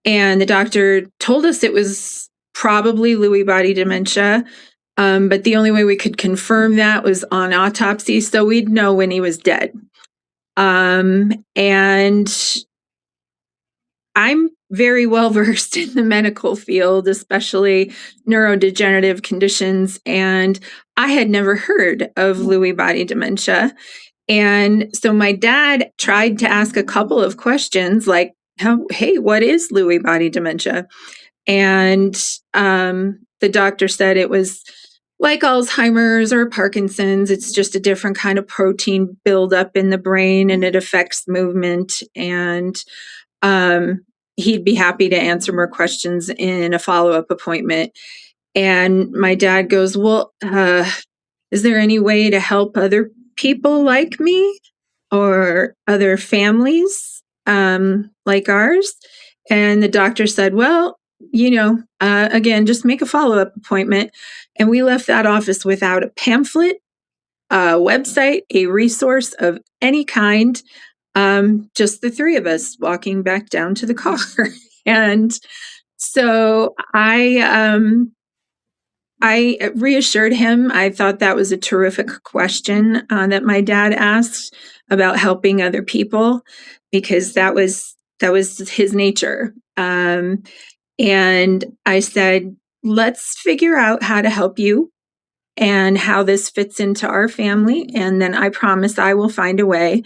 and the doctor told us it was probably Lewy body dementia. But the only way we could confirm that was on autopsy, so we'd know when he was dead. And I'm very well versed in the medical field, especially neurodegenerative conditions, and I had never heard of Lewy body dementia. And so my dad tried to ask a couple of questions like, hey, what is Lewy body dementia? And the doctor said it was like Alzheimer's or Parkinson's. It's just a different kind of protein buildup in the brain and it affects movement. And he'd be happy to answer more questions in a follow-up appointment. And my dad goes, well, is there any way to help other people like me or other families like ours? And the doctor said, well, again, just make a follow-up appointment. And we left that office without a pamphlet, a website, a resource of any kind, just the three of us walking back down to the car. And so I I reassured him. I thought that was a terrific question that my dad asked about helping other people, because that was his nature. And I said, let's figure out how to help you and how this fits into our family. And then I promise I will find a way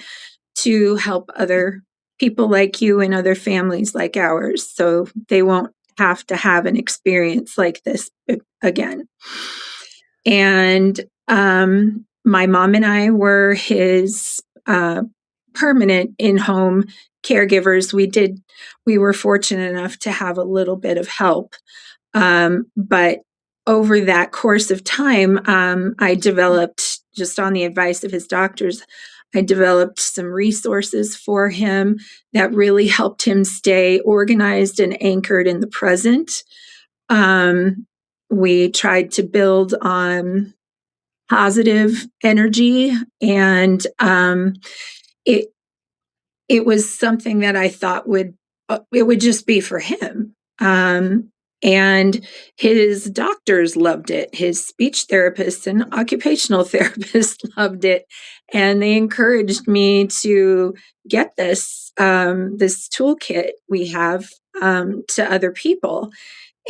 to help other people like you and other families like ours, so they won't have to have an experience like this again. And my mom and I were his permanent in-home caregivers. We were fortunate enough to have a little bit of help. But over that course of time, I developed, just on the advice of his doctors, I developed some resources for him that really helped him stay organized and anchored in the present. We tried to build on positive energy, and it was something that I thought it would just be for him. And his doctors loved it. His speech therapists and occupational therapists loved it. And they encouraged me to get this toolkit we have to other people.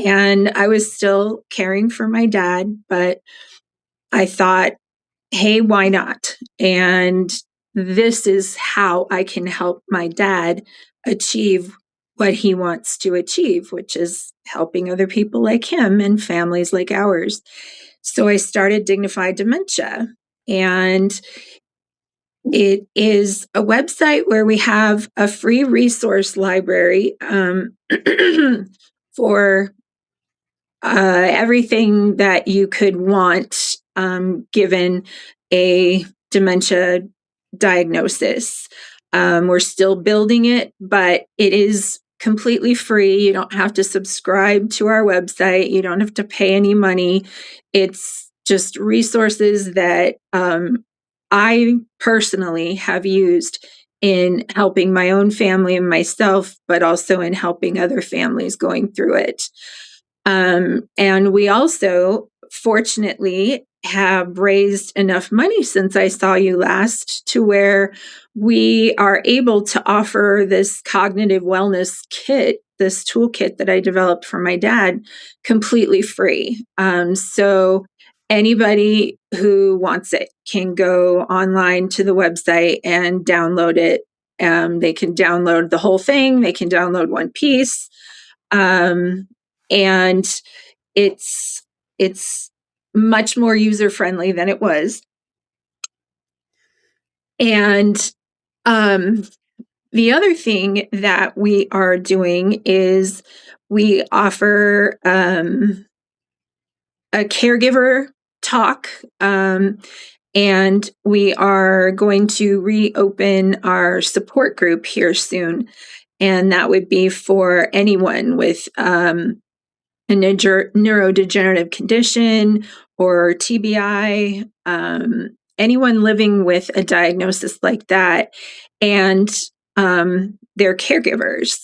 And I was still caring for my dad, but I thought, hey, why not? And this is how I can help my dad achieve what he wants to achieve, which is helping other people like him and families like ours. So I started Dignified Dementia, and it is a website where we have a free resource library for everything that you could want given a dementia diagnosis. We're still building it, but it is completely free. You don't have to subscribe to our website. You don't have to pay any money. It's just resources that I personally have used in helping my own family and myself, but also in helping other families going through it. And we also, fortunately, have raised enough money since I saw you last to where we are able to offer this cognitive wellness kit, this toolkit that I developed for my dad, completely free. So anybody who wants it can go online to the website and download it. They can download the whole thing. They can download one piece. And it's much more user-friendly than it was. And the other thing that we are doing is we offer a caregiver talk, and we are going to reopen our support group here soon. And that would be for anyone with a neurodegenerative condition or TBI, anyone living with a diagnosis like that, and their caregivers,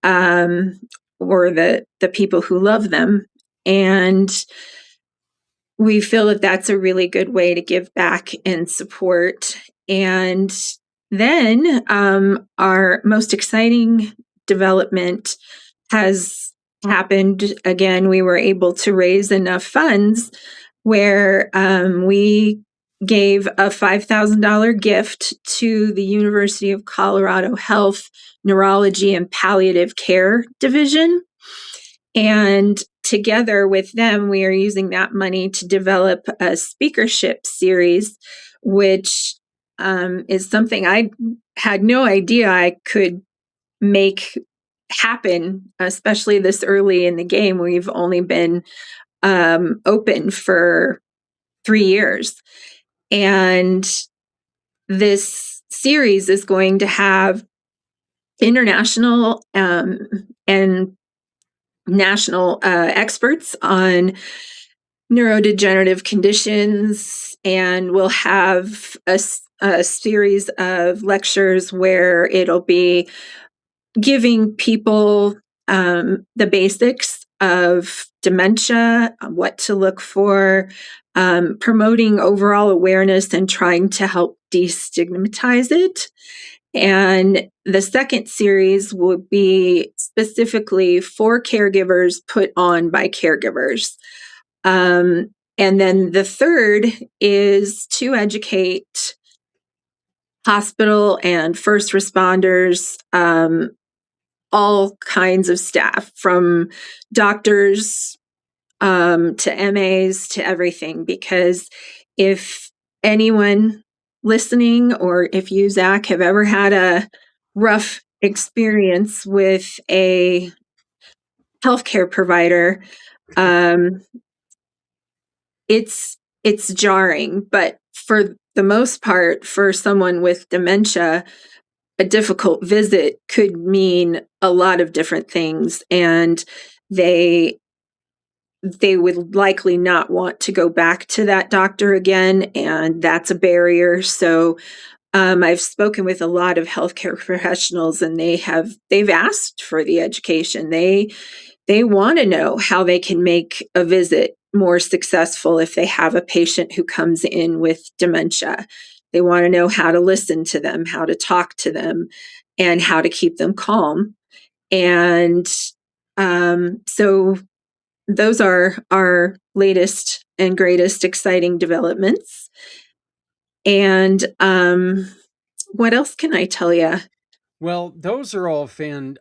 or the people who love them. And we feel that that's a really good way to give back and support. And then our most exciting development has happened. Again, we were able to raise enough funds where we gave a $5,000 gift to the University of Colorado Health Neurology and Palliative Care Division. And together with them, we are using that money to develop a speakership series, which is something I had no idea I could make happen, especially this early in the game. We've only been open for 3 years. And this series is going to have international and national experts on neurodegenerative conditions, and we'll have a series of lectures where it'll be giving people the basics of dementia, what to look for, promoting overall awareness and trying to help destigmatize it. And the second series will be specifically for caregivers put on by caregivers. And then the third is to educate hospital and first responders, all kinds of staff, from doctors to MAs to everything, because if anyone listening, or if you, Zach, have ever had a rough experience with a healthcare provider, it's jarring. But for the most part, for someone with dementia, a difficult visit could mean a lot of different things, and they would likely not want to go back to that doctor again, and that's a barrier. So I've spoken with a lot of healthcare professionals, and they've asked for the education. They want to know how they can make a visit more successful if they have a patient who comes in with dementia. They want to know how to listen to them, how to talk to them, and how to keep them calm. And so those are our latest and greatest exciting developments. And what else can I tell you? Well, those are all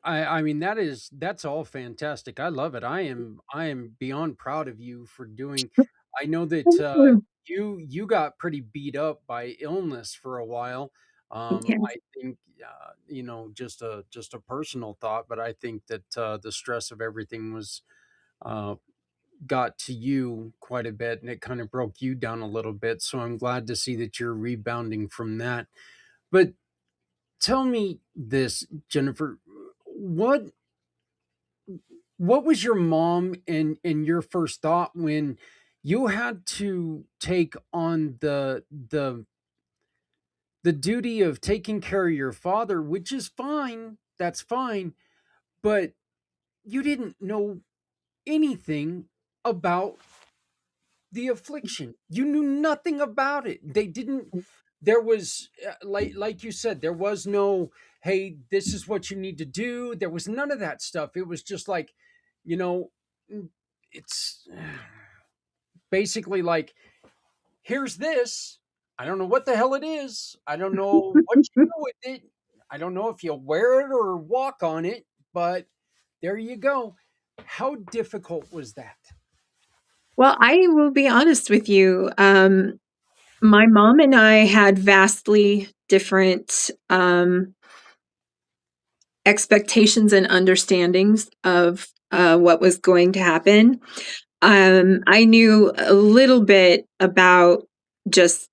I mean, that's all fantastic. I love it. I am beyond proud of you for doing. I know that you got pretty beat up by illness for a while. Okay. I think just a personal thought, but I think that the stress of everything was got to you quite a bit, and it kind of broke you down a little bit. So I'm glad to see that you're rebounding from that. But tell me this, Jennifer, what was your mom and your first thought when you had to take on the duty of taking care of your father, which is fine, that's fine, but you didn't know anything about the affliction. You knew nothing about it. They didn't there was like you said, there was no, hey, this is what you need to do. There was none of that stuff. It was just like, you know, it's basically like, here's this. I don't know what the hell it is. I don't know what you do with it. I don't know if you'll wear it or walk on it, but there you go. How difficult was that? Well, I will be honest with you. My mom and I had vastly different expectations and understandings of what was going to happen. I knew a little bit about just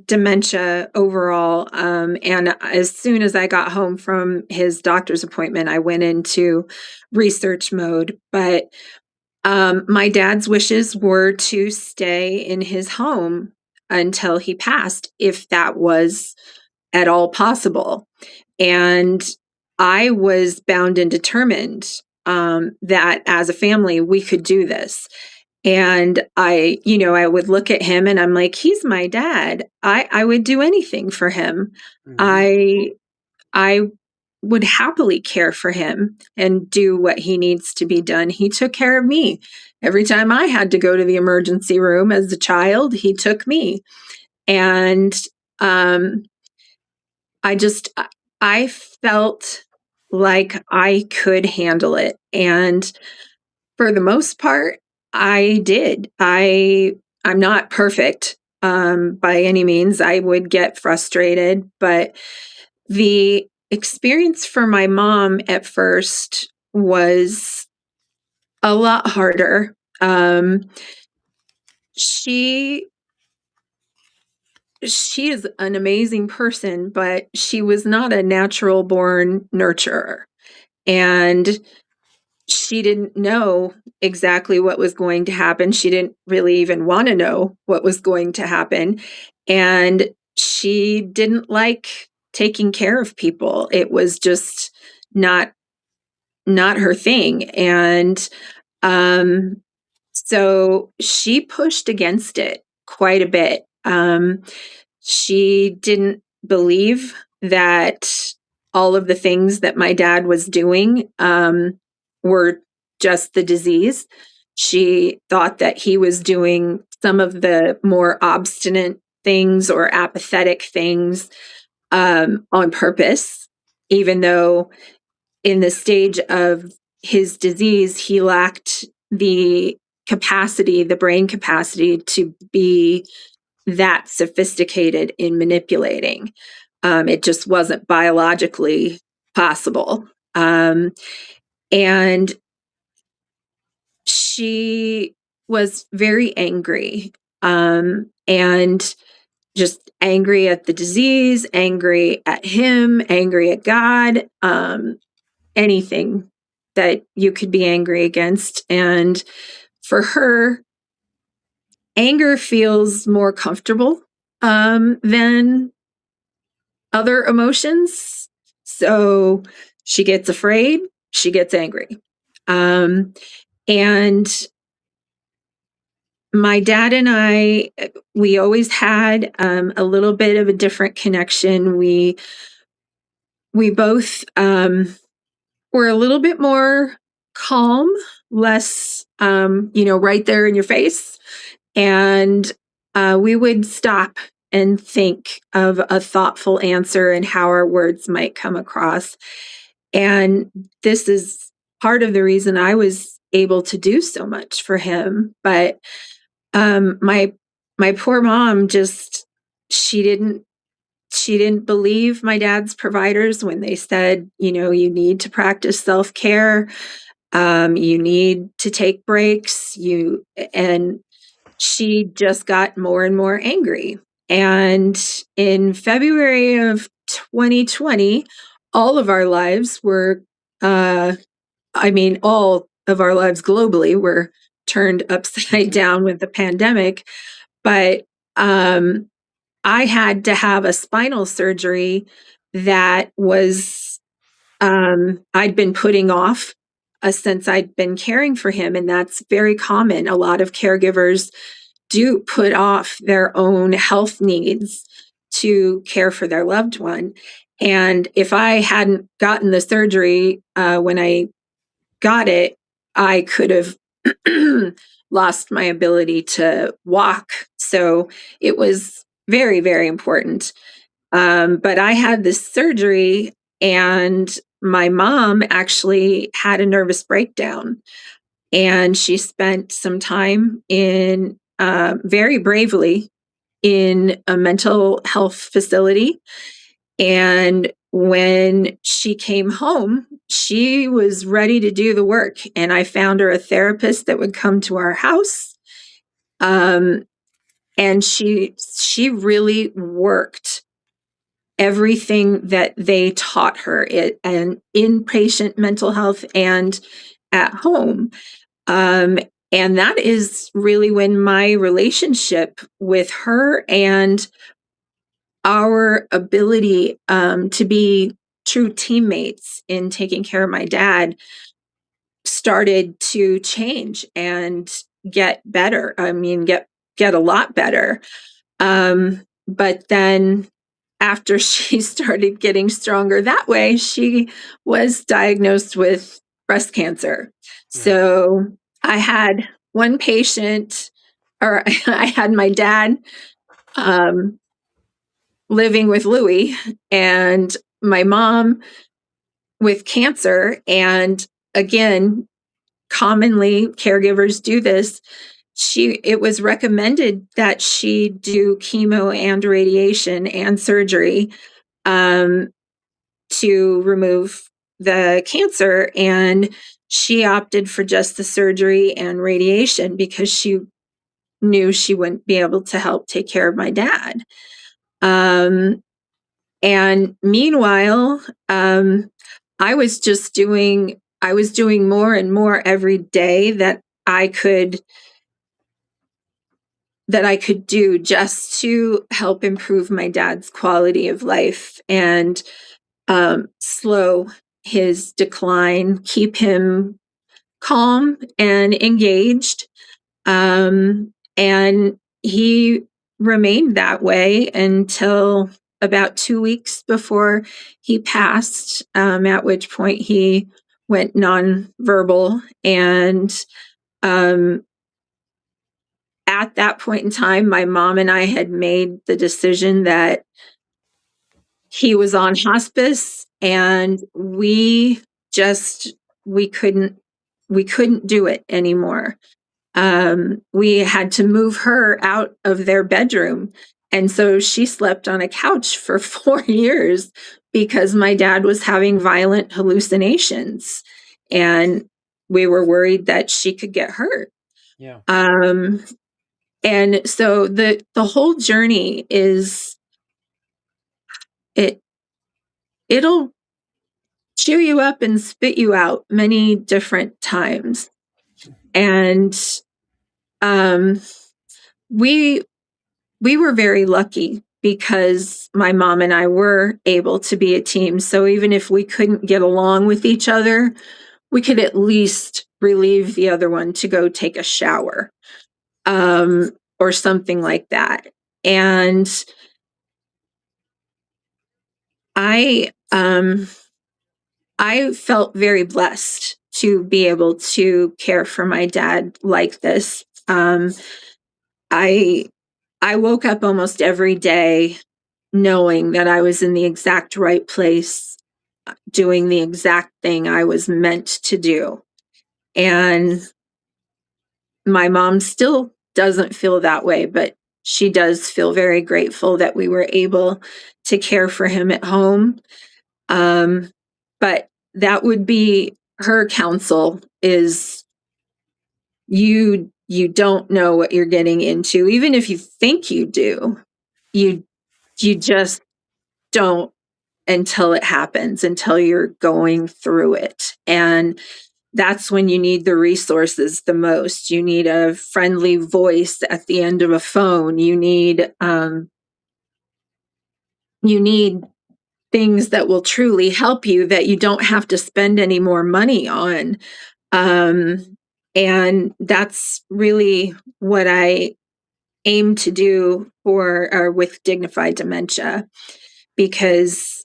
dementia overall. And as soon as I got home from his doctor's appointment, I went into research mode. But my dad's wishes were to stay in his home until he passed, if that was at all possible. And I was bound and determined that as a family, we could do this. And I would look at him and I'm like, he's my dad. I would do anything for him. Mhm. I would happily care for him and do what he needs to be done. He took care of me. Every time I had to go to the emergency room as a child, he took me. And I felt like I could handle it. And for the most part, I did. I'm not perfect by any means. I would get frustrated, but the experience for my mom at first was a lot harder. She is an amazing person, but she was not a natural born nurturer. And she didn't know exactly what was going to happen. She didn't really even want to know what was going to happen. And she didn't like taking care of people. It was just not her thing. And So she pushed against it quite a bit. She didn't believe that all of the things that my dad was doing were just the disease. She thought that he was doing some of the more obstinate things or apathetic things on purpose, even though in the stage of his disease, he lacked the capacity, the brain capacity to be that sophisticated in manipulating. It just wasn't biologically possible. And she was very angry, and just angry at the disease, angry at him, angry at God, anything that you could be angry against. And for her, anger feels more comfortable than other emotions. So she gets afraid, she gets angry. And my dad and I, we always had a little bit of a different connection. We both were a little bit more calm, less, right there in your face. And we would stop and think of a thoughtful answer and how our words might come across. And this is part of the reason I was able to do so much for him. But my poor mom just, she didn't believe my dad's providers when they said, you need to practice self-care. You need to take breaks. And she just got more and more angry. And in February of 2020, all of our lives were, all of our lives globally were turned upside down with the pandemic. But I had to have a spinal surgery that was, I'd been putting off since I'd been caring for him. And that's very common. A lot of caregivers do put off their own health needs to care for their loved one. And if I hadn't gotten the surgery when I got it, I could have lost my ability to walk. So it was very, very important. But I had this surgery, and my mom actually had a nervous breakdown, and she spent some time in very bravely in a mental health facility. And when she came home, she was ready to do the work. And I found her a therapist that would come to our house. And she really worked everything that they taught her, and inpatient mental health and at home. And that is really when my relationship with her and our ability to be true teammates in taking care of my dad started to change and get better. Get a lot better. But then after she started getting stronger that way, she was diagnosed with breast cancer. So I had one patient, or I had my dad living with Louie, and my mom with cancer. And again, commonly caregivers do this. It was recommended that she do chemo and radiation and surgery to remove the cancer. And she opted for just the surgery and radiation because she knew she wouldn't be able to help take care of my dad. And meanwhile, I was doing more and more every day that I could do just to help improve my dad's quality of life and slow his decline, keep him calm and engaged. And he remained that way until about 2 weeks before he passed, at which point he went nonverbal. And at that point in time, my mom and I had made the decision that he was on hospice, and we couldn't do it anymore. We had to move her out of their bedroom. And so she slept on a couch for 4 years because my dad was having violent hallucinations, and we were worried that she could get hurt. Yeah. And so the whole journey is, it'll chew you up and spit you out many different times. And we were very lucky because my mom and I were able to be a team. So even if we couldn't get along with each other, we could at least relieve the other one to go take a shower, or something like that. And I felt very blessed to be able to care for my dad like this. I woke up almost every day knowing that I was in the exact right place, doing the exact thing I was meant to do. And my mom still doesn't feel that way, but she does feel very grateful that we were able to care for him at home. But that would be her counsel, is you don't know what you're getting into. Even if you think you do, you just don't until it happens, until you're going through it. And that's when you need the resources the most. You need a friendly voice at the end of a phone. You need things that will truly help you, that you don't have to spend any more money on. And that's really what I aim to do with Dignified Dementia, because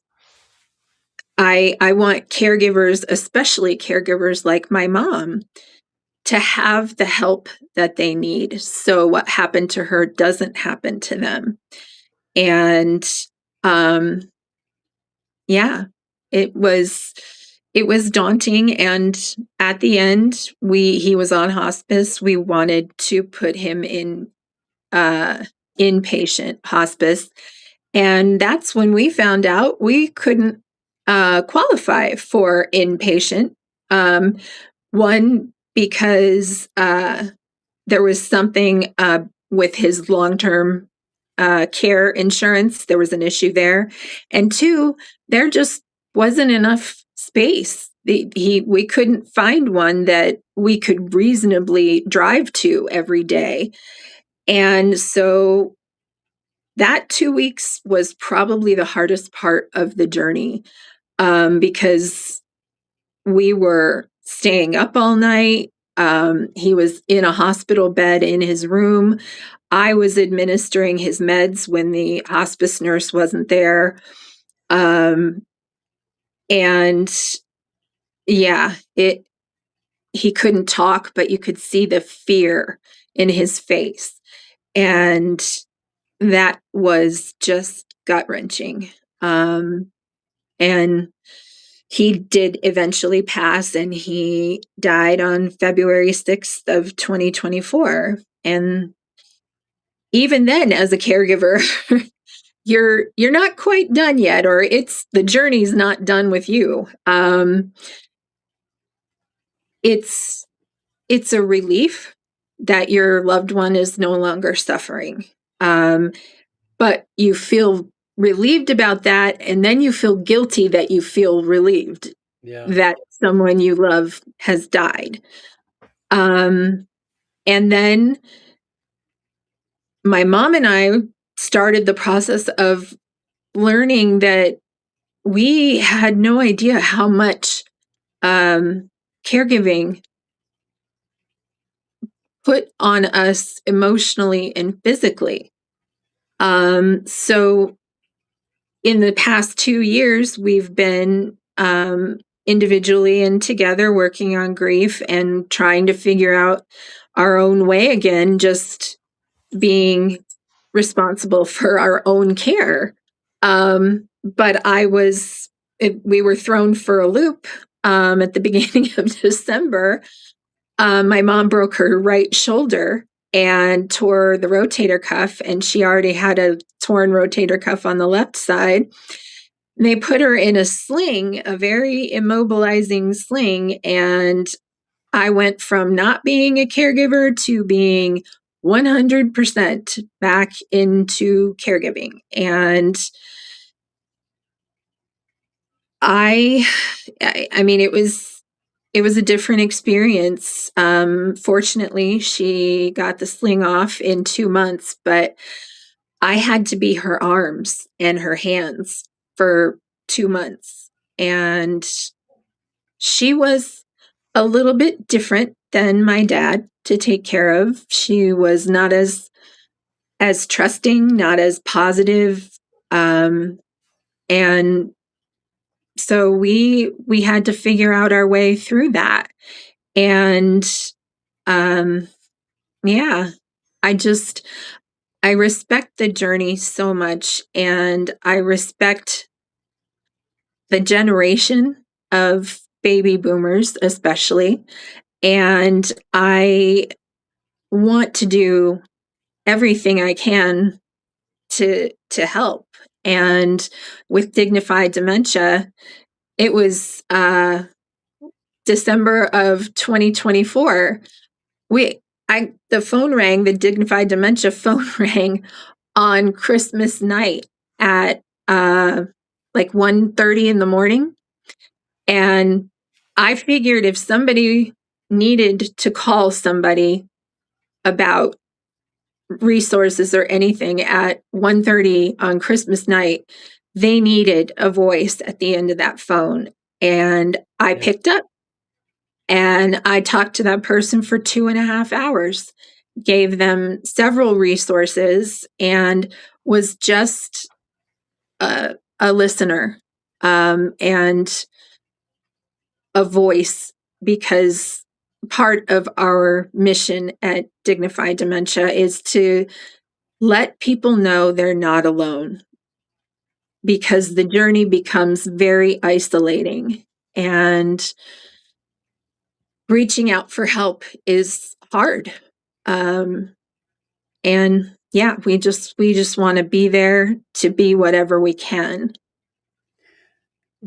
I want caregivers, especially caregivers like my mom, to have the help that they need, so what happened to her doesn't happen to them. And yeah, it was daunting. And at the end, he was on hospice. We wanted to put him in inpatient hospice. And that's when we found out we couldn't qualify for inpatient. One, because there was something with his long-term care insurance. There was an issue there. And two, there just wasn't enough space. We couldn't find one that we could reasonably drive to every day. And so that 2 weeks was probably the hardest part of the journey, because we were staying up all night. He was in a hospital bed in his room. I was administering his meds when the hospice nurse wasn't there. And yeah, he couldn't talk, but you could see the fear in his face. And that was just gut-wrenching. And he did eventually pass, and he died on February 6th of 2024. And even then, as a caregiver, you're not quite done yet, or the journey's not done with you. It's a relief that your loved one is no longer suffering. But you feel relieved about that, and then you feel guilty that you feel relieved that someone you love has died. And then my mom and I started the process of learning that we had no idea how much caregiving put on us emotionally and physically. So in the past 2 years, we've been individually and together working on grief and trying to figure out our own way again, just being responsible for our own care. But we were thrown for a loop at the beginning of December. My mom broke her right shoulder and tore the rotator cuff, and she already had a torn rotator cuff on the left side. And they put her in a sling, a very immobilizing sling, and I went from not being a caregiver to being 100% back into caregiving. And I mean, it was a different experience. Fortunately, she got the sling off in 2 months, but I had to be her arms and her hands for 2 months. And she was a little bit different than my dad to take care of. She was not as trusting, not as positive. And so we had to figure out our way through that. And yeah, I respect the journey so much, and I respect the generation of baby boomers, especially. And I want to do everything I can to help. And with Dignified Dementia, it was December of 2024. The phone rang, the Dignified Dementia phone rang on Christmas night at like 1:30 in the morning. And I figured if somebody needed to call somebody about resources or anything at 1:30 on Christmas night, they needed a voice at the end of that phone. And I picked up and I talked to that person for 2.5 hours, gave them several resources, and was just a listener and a voice, because part of our mission at Dignified Dementia is to let people know they're not alone, because the journey becomes very isolating, and reaching out for help is hard. And yeah, we just want to be there to be whatever we can.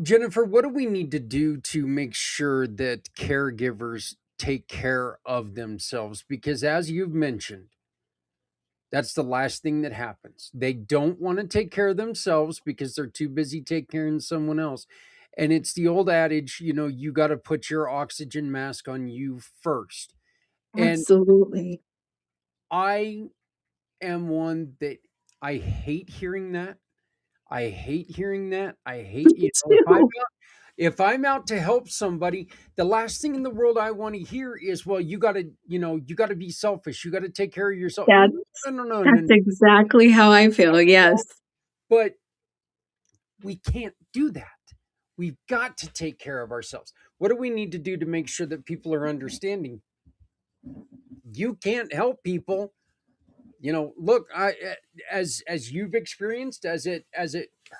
Jennifer, what do we need to do to make sure that caregivers take care of themselves? Because as you've mentioned, that's the last thing that happens. They don't want to take care of themselves because they're too busy taking care of someone else. And it's the old adage, you got to put your oxygen mask on you first. And Absolutely. I am one that I hate hearing that. I hate hearing that. I hate, if I'm out to help somebody, the last thing in the world I want to hear is, well, you got to be selfish. You got to take care of yourself. That's, No. that's exactly how I feel. Yes. But we can't do that. We've got to take care of ourselves. What do we need to do to make sure that people are understanding? You can't help people. Look, as you've experienced, as it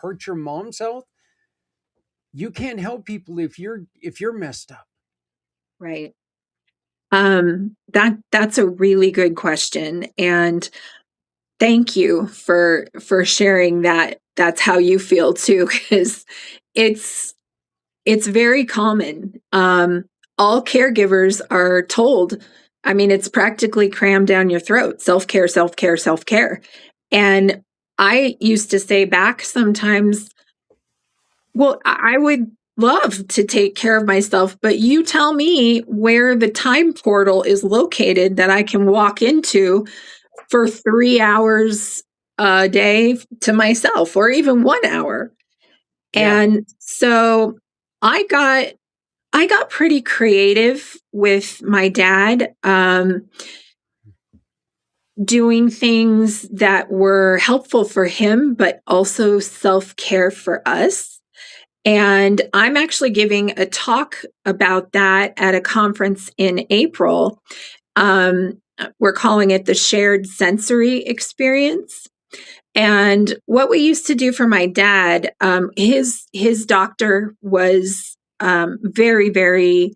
hurt your mom's health, you can't help people if you're messed up. Right. That's a really good question. And thank you for sharing that. That's how you feel too, because it's very common. All caregivers are told, I mean, it's practically crammed down your throat: self-care, self-care, self-care. And I used to say back sometimes, well, I would love to take care of myself, but you tell me where the time portal is located that I can walk into for 3 hours a day to myself, or even 1 hour. Yeah. And so I got pretty creative with my dad. doing things that were helpful for him, but also self-care for us. And I'm actually giving a talk about that at a conference in April. We're calling it the Shared Sensory Experience. And what we used to do for my dad, his doctor was very, very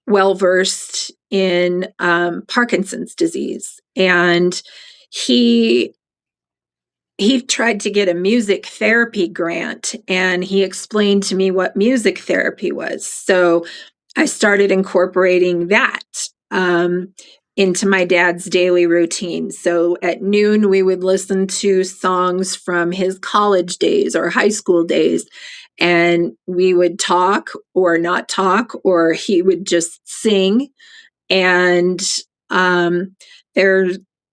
well versed in Parkinson's disease, and he tried to get a music therapy grant, and he explained to me what music therapy was. So I started incorporating that into my dad's daily routine. So at noon, we would listen to songs from his college days or high school days, and we would talk or not talk, or he would just sing. And there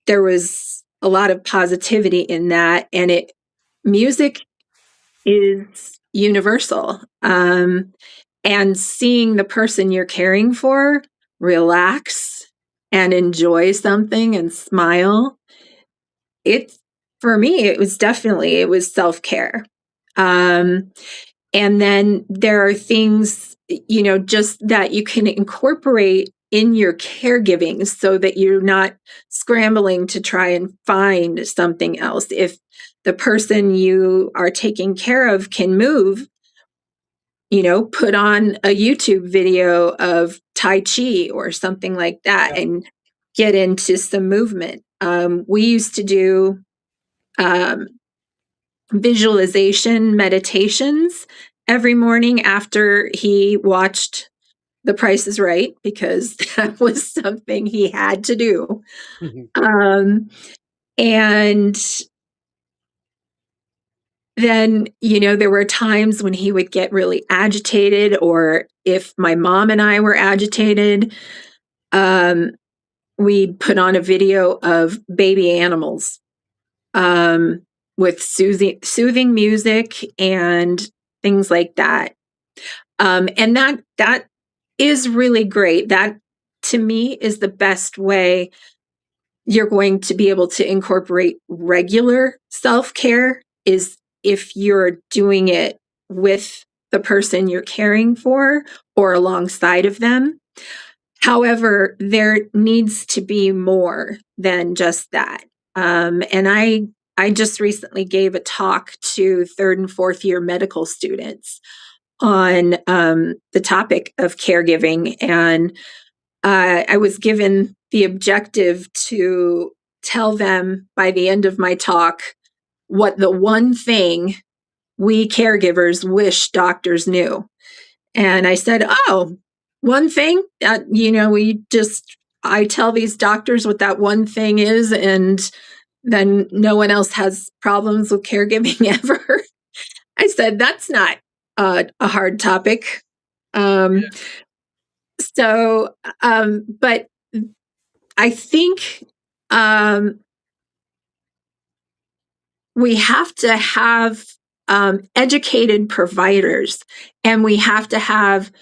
was a lot of positivity in that, and music is universal. And seeing the person you're caring for relax and enjoy something and smile, for me, it was self-care. And then there are things, just that you can incorporate in your caregiving so that you're not scrambling to try and find something else. If the person you are taking care of can move, put on a YouTube video of Tai Chi or something like that, and get into some movement. We used to do visualization meditations every morning after he watched The Price is Right, because that was something he had to do. And then, there were times when he would get really agitated, or if my mom and I were agitated, we'd put on a video of baby animals with soothing music and things like that. And that is really great. That, to me, is the best way you're going to be able to incorporate regular self-care, is if you're doing it with the person you're caring for or alongside of them. However, there needs to be more than just that. And I just recently gave a talk to 3rd and 4th year medical students on the topic of caregiving. And I was given the objective to tell them by the end of my talk what the one thing we caregivers wish doctors knew. And I said, one thing that, I tell these doctors what that one thing is, and then no one else has problems with caregiving ever. I said, that's not a hard topic. So, but I think we have to have educated providers, and we have to have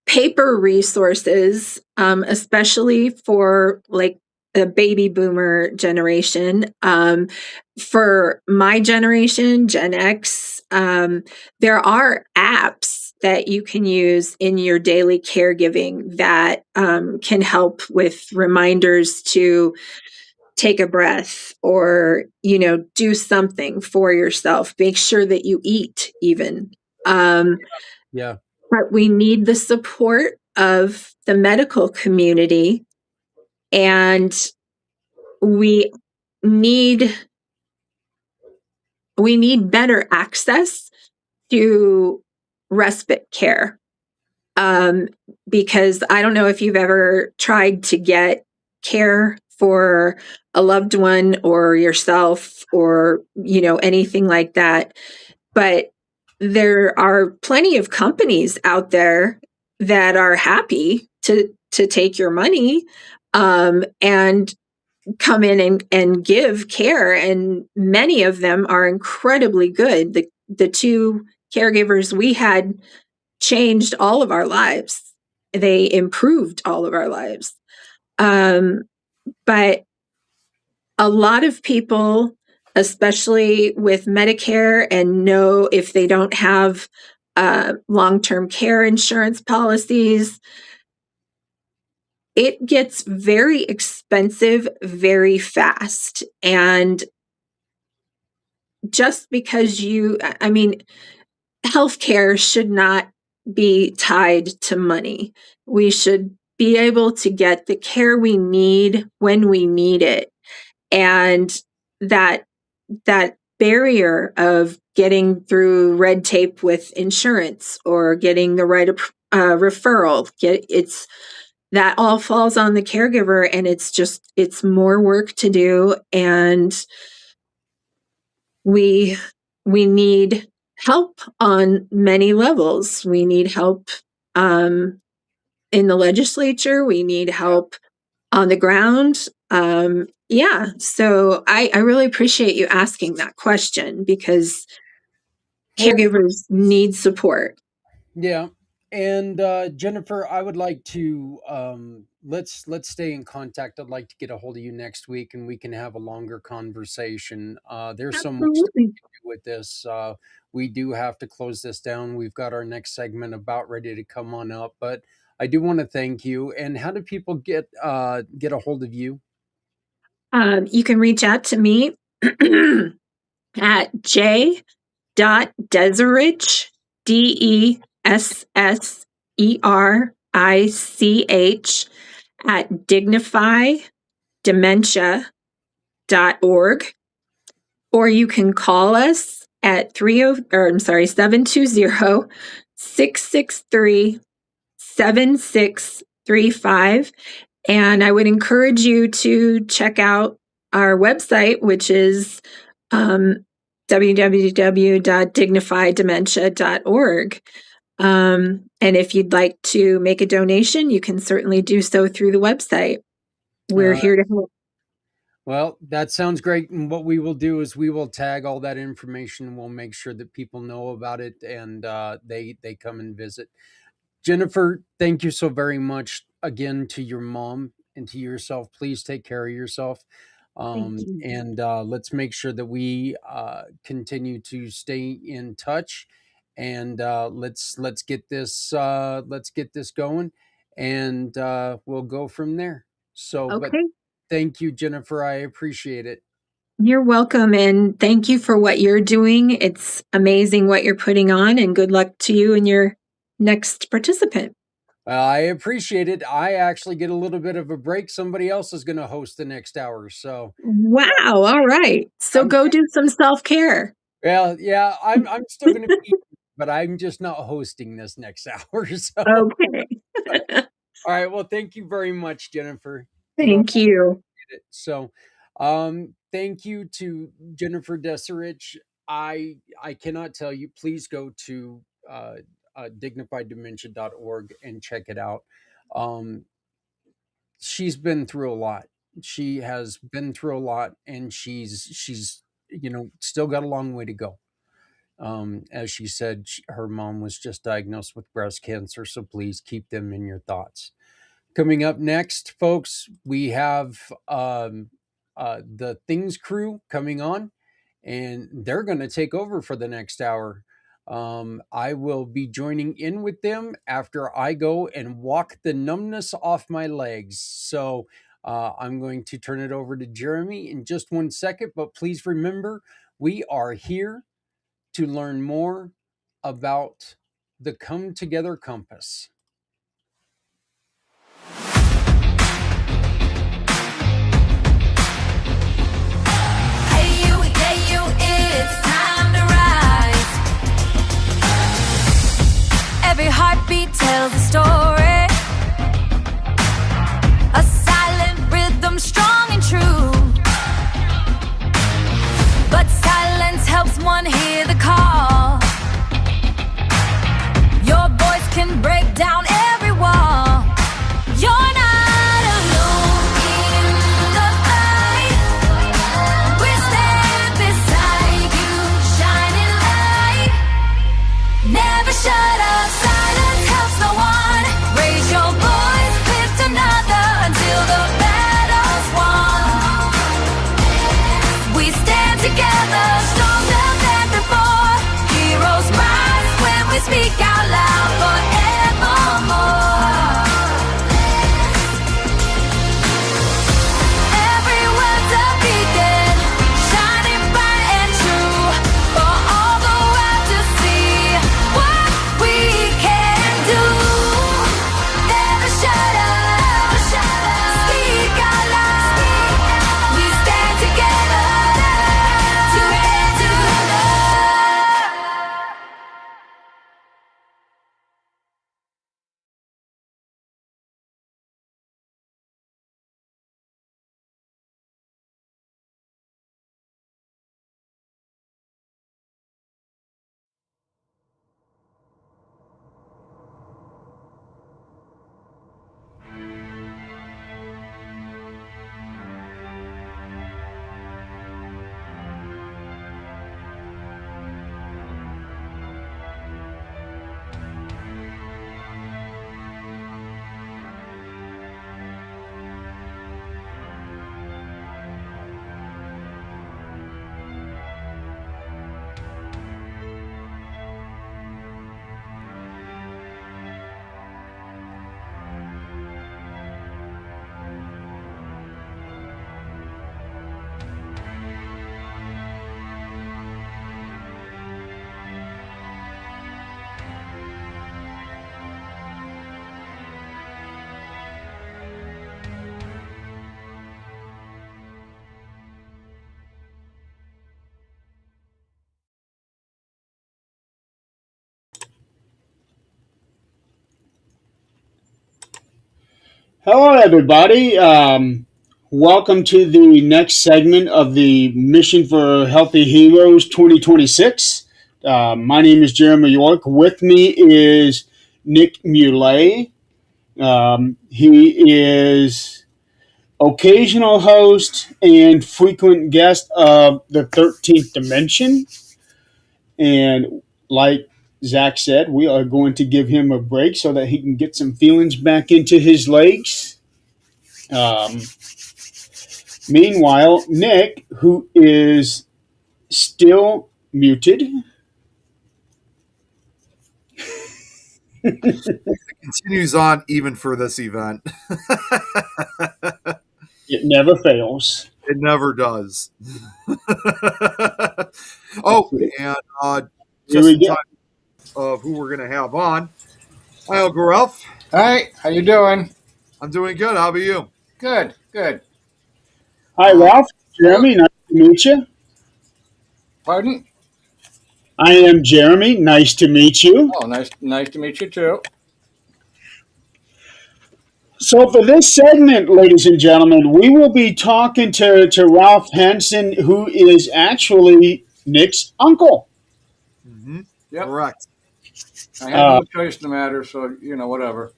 paper resources, especially for like the baby boomer generation. For my generation, Gen X, there are apps that you can use in your daily caregiving that can help with reminders to take a breath, or, do something for yourself. Make sure that you eat even. Yeah. But we need the support of the medical community, and we need better access to respite care. Because I don't know if you've ever tried to get care for a loved one or yourself, or, anything like that. But there are plenty of companies out there that are happy to take your money and come in and give care. And many of them are incredibly good. The 2 caregivers we had changed all of our lives. They improved all of our lives. But a lot of people, especially with Medicare, and know if they don't have long-term care insurance policies, it gets very expensive very fast. And just because healthcare should not be tied to money. We should be able to get the care we need when we need it. And that barrier of getting through red tape with insurance or getting the right referral, that all falls on the caregiver, and it's more work to do. And we need help on many levels. We need help in the legislature. We need help on the ground. So I really appreciate you asking that question, because caregivers need support. Yeah. And Jennifer, I would like to let's stay in contact. I'd like to get a hold of you next week, and we can have a longer conversation. There's so much to Absolutely. do with this. We do have to close this down. We've got our next segment about ready to come on up, but I do want to thank you. And how do people get a hold of you? You can reach out to me at j.desserrich, DESSERICH, at dignifydementia.org, or you can call us at 720-663-7635. And I would encourage you to check out our website, which is www.dignifydementia.org. And if you'd like to make a donation, you can certainly do so through the website. We're here to help. Well, that sounds great. And what we will do is we will tag all that information. We'll make sure that people know about it, and they come and visit. Jennifer, thank you so very much again to your mom and to yourself. Please take care of yourself. Thank you. And let's make sure that we continue to stay in touch, and let's get this going, and we'll go from there. So, Okay. but thank you, Jennifer. I appreciate it. You're welcome. And thank you for what you're doing. It's amazing what you're putting on, and good luck to you and your next participant. I appreciate it. I actually get a little bit of a break. Somebody else is going to host the next hour. So, Wow. All right. So go do some self-care. well, yeah, I'm still going to be, but I'm just not hosting this next hour. So, Okay. all right. Well, thank you very much, Jennifer. Thank you. So, thank you to Jennifer Desserrich. I cannot tell you, please go to dignifydementia.org and check it out. She's been through a lot. She has been through a lot, and she's still got a long way to go. As she said, her mom was just diagnosed with breast cancer, so please keep them in your thoughts. Coming up next, folks, we have the Things crew coming on, and they're going to take over for the next hour. I will be joining in with them after I go and walk the numbness off my legs. So I'm going to turn it over to Jeremy in just 1 second. But please remember, we are here to learn more about the Come Together Compass. Every heartbeat tells a story, a silent rhythm, strong and true. But silence helps one hear the call. Your voice can break down Hello, everybody. Welcome to the next segment of the Mission for Healthy Heroes 2026. My name is Jeremy York. With me is Nick Muley. He is occasional host and frequent guest of the 13th Dimension. And like Zach said, we are going to give him a break so that he can get some feelings back into his legs. Meanwhile, Nick, who is still muted, continues on even for this event. it never fails. It never does. Oh, and Here just we in go. time of who we're going to have on. Hi, Uncle Ralph. Hi, how you doing? I'm doing good. How about you? Good, good. Hi, Ralph. Jeremy, nice to meet you. Pardon? I am Jeremy. Nice to meet you. Oh, nice to meet you too. So, for this segment, ladies and gentlemen, we will be talking to Ralph Henson, who is actually Nick's uncle. Mm-hmm. Yep. Correct. I have no choice in the matter, so whatever.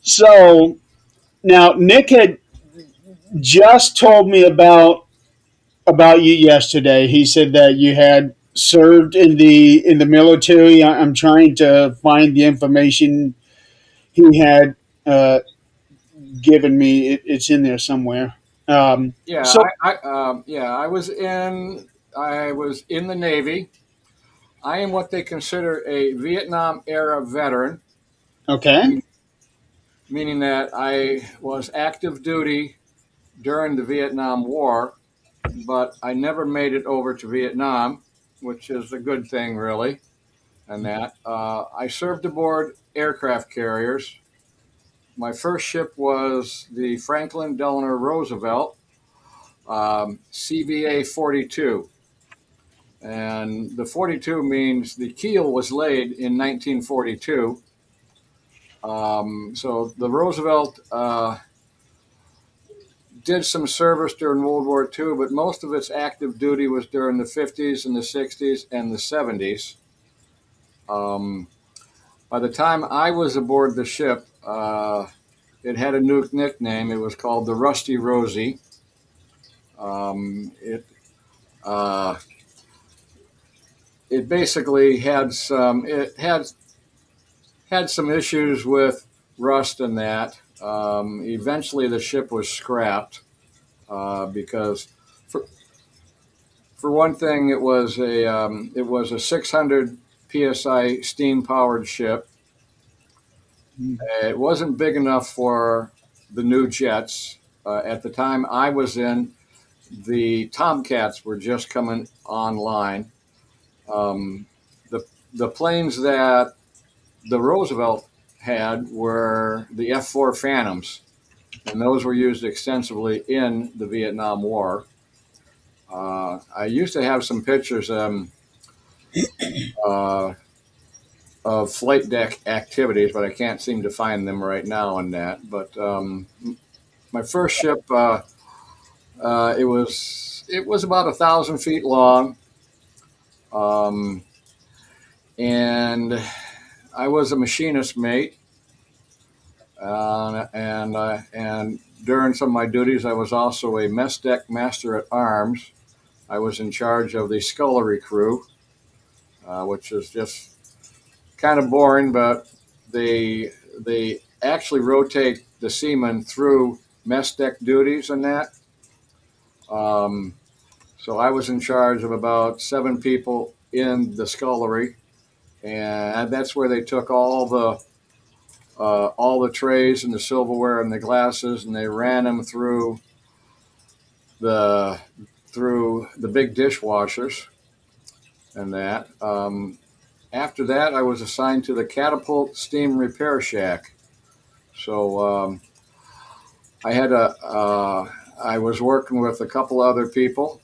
So, now Nick had just told me about you yesterday. He said that you had served in the military. I'm trying to find the information he had given me. It's in there somewhere. Yeah, So I was in the Navy. I am what they consider a Vietnam era veteran, okay, meaning that I was active duty during the Vietnam War, but I never made it over to Vietnam, which is a good thing, really. And that I served aboard aircraft carriers. My first ship was the Franklin Delano Roosevelt, CVA 42. And the 42 means the keel was laid in 1942. So the Roosevelt did some service during World War II, but most of its active duty was during the 50s and the 60s and the 70s. By the time I was aboard the ship, it had a new nickname. It was called the Rusty Rosie. It basically had some issues with rust and that. Eventually, the ship was scrapped because, for one thing, it was a 600 psi steam powered ship. It wasn't big enough for the new jets. At the time I was in, the Tomcats were just coming online. The planes that the Roosevelt had were the F-4 Phantoms, and those were used extensively in the Vietnam War. I used to have some pictures of flight deck activities, but I can't seem to find them right now in that. But my first ship, it was about 1,000 feet long, and I was a machinist mate, and during some of my duties, I was also a mess deck master at arms. I was in charge of the scullery crew, which is just kind of boring, but they actually rotate the seamen through mess deck duties and that. So I was in charge of about 7 people in the scullery, and that's where they took all the trays and the silverware and the glasses, and they ran them through the big dishwashers and that. After that, I was assigned to the catapult steam repair shack. So I was working with a couple other people,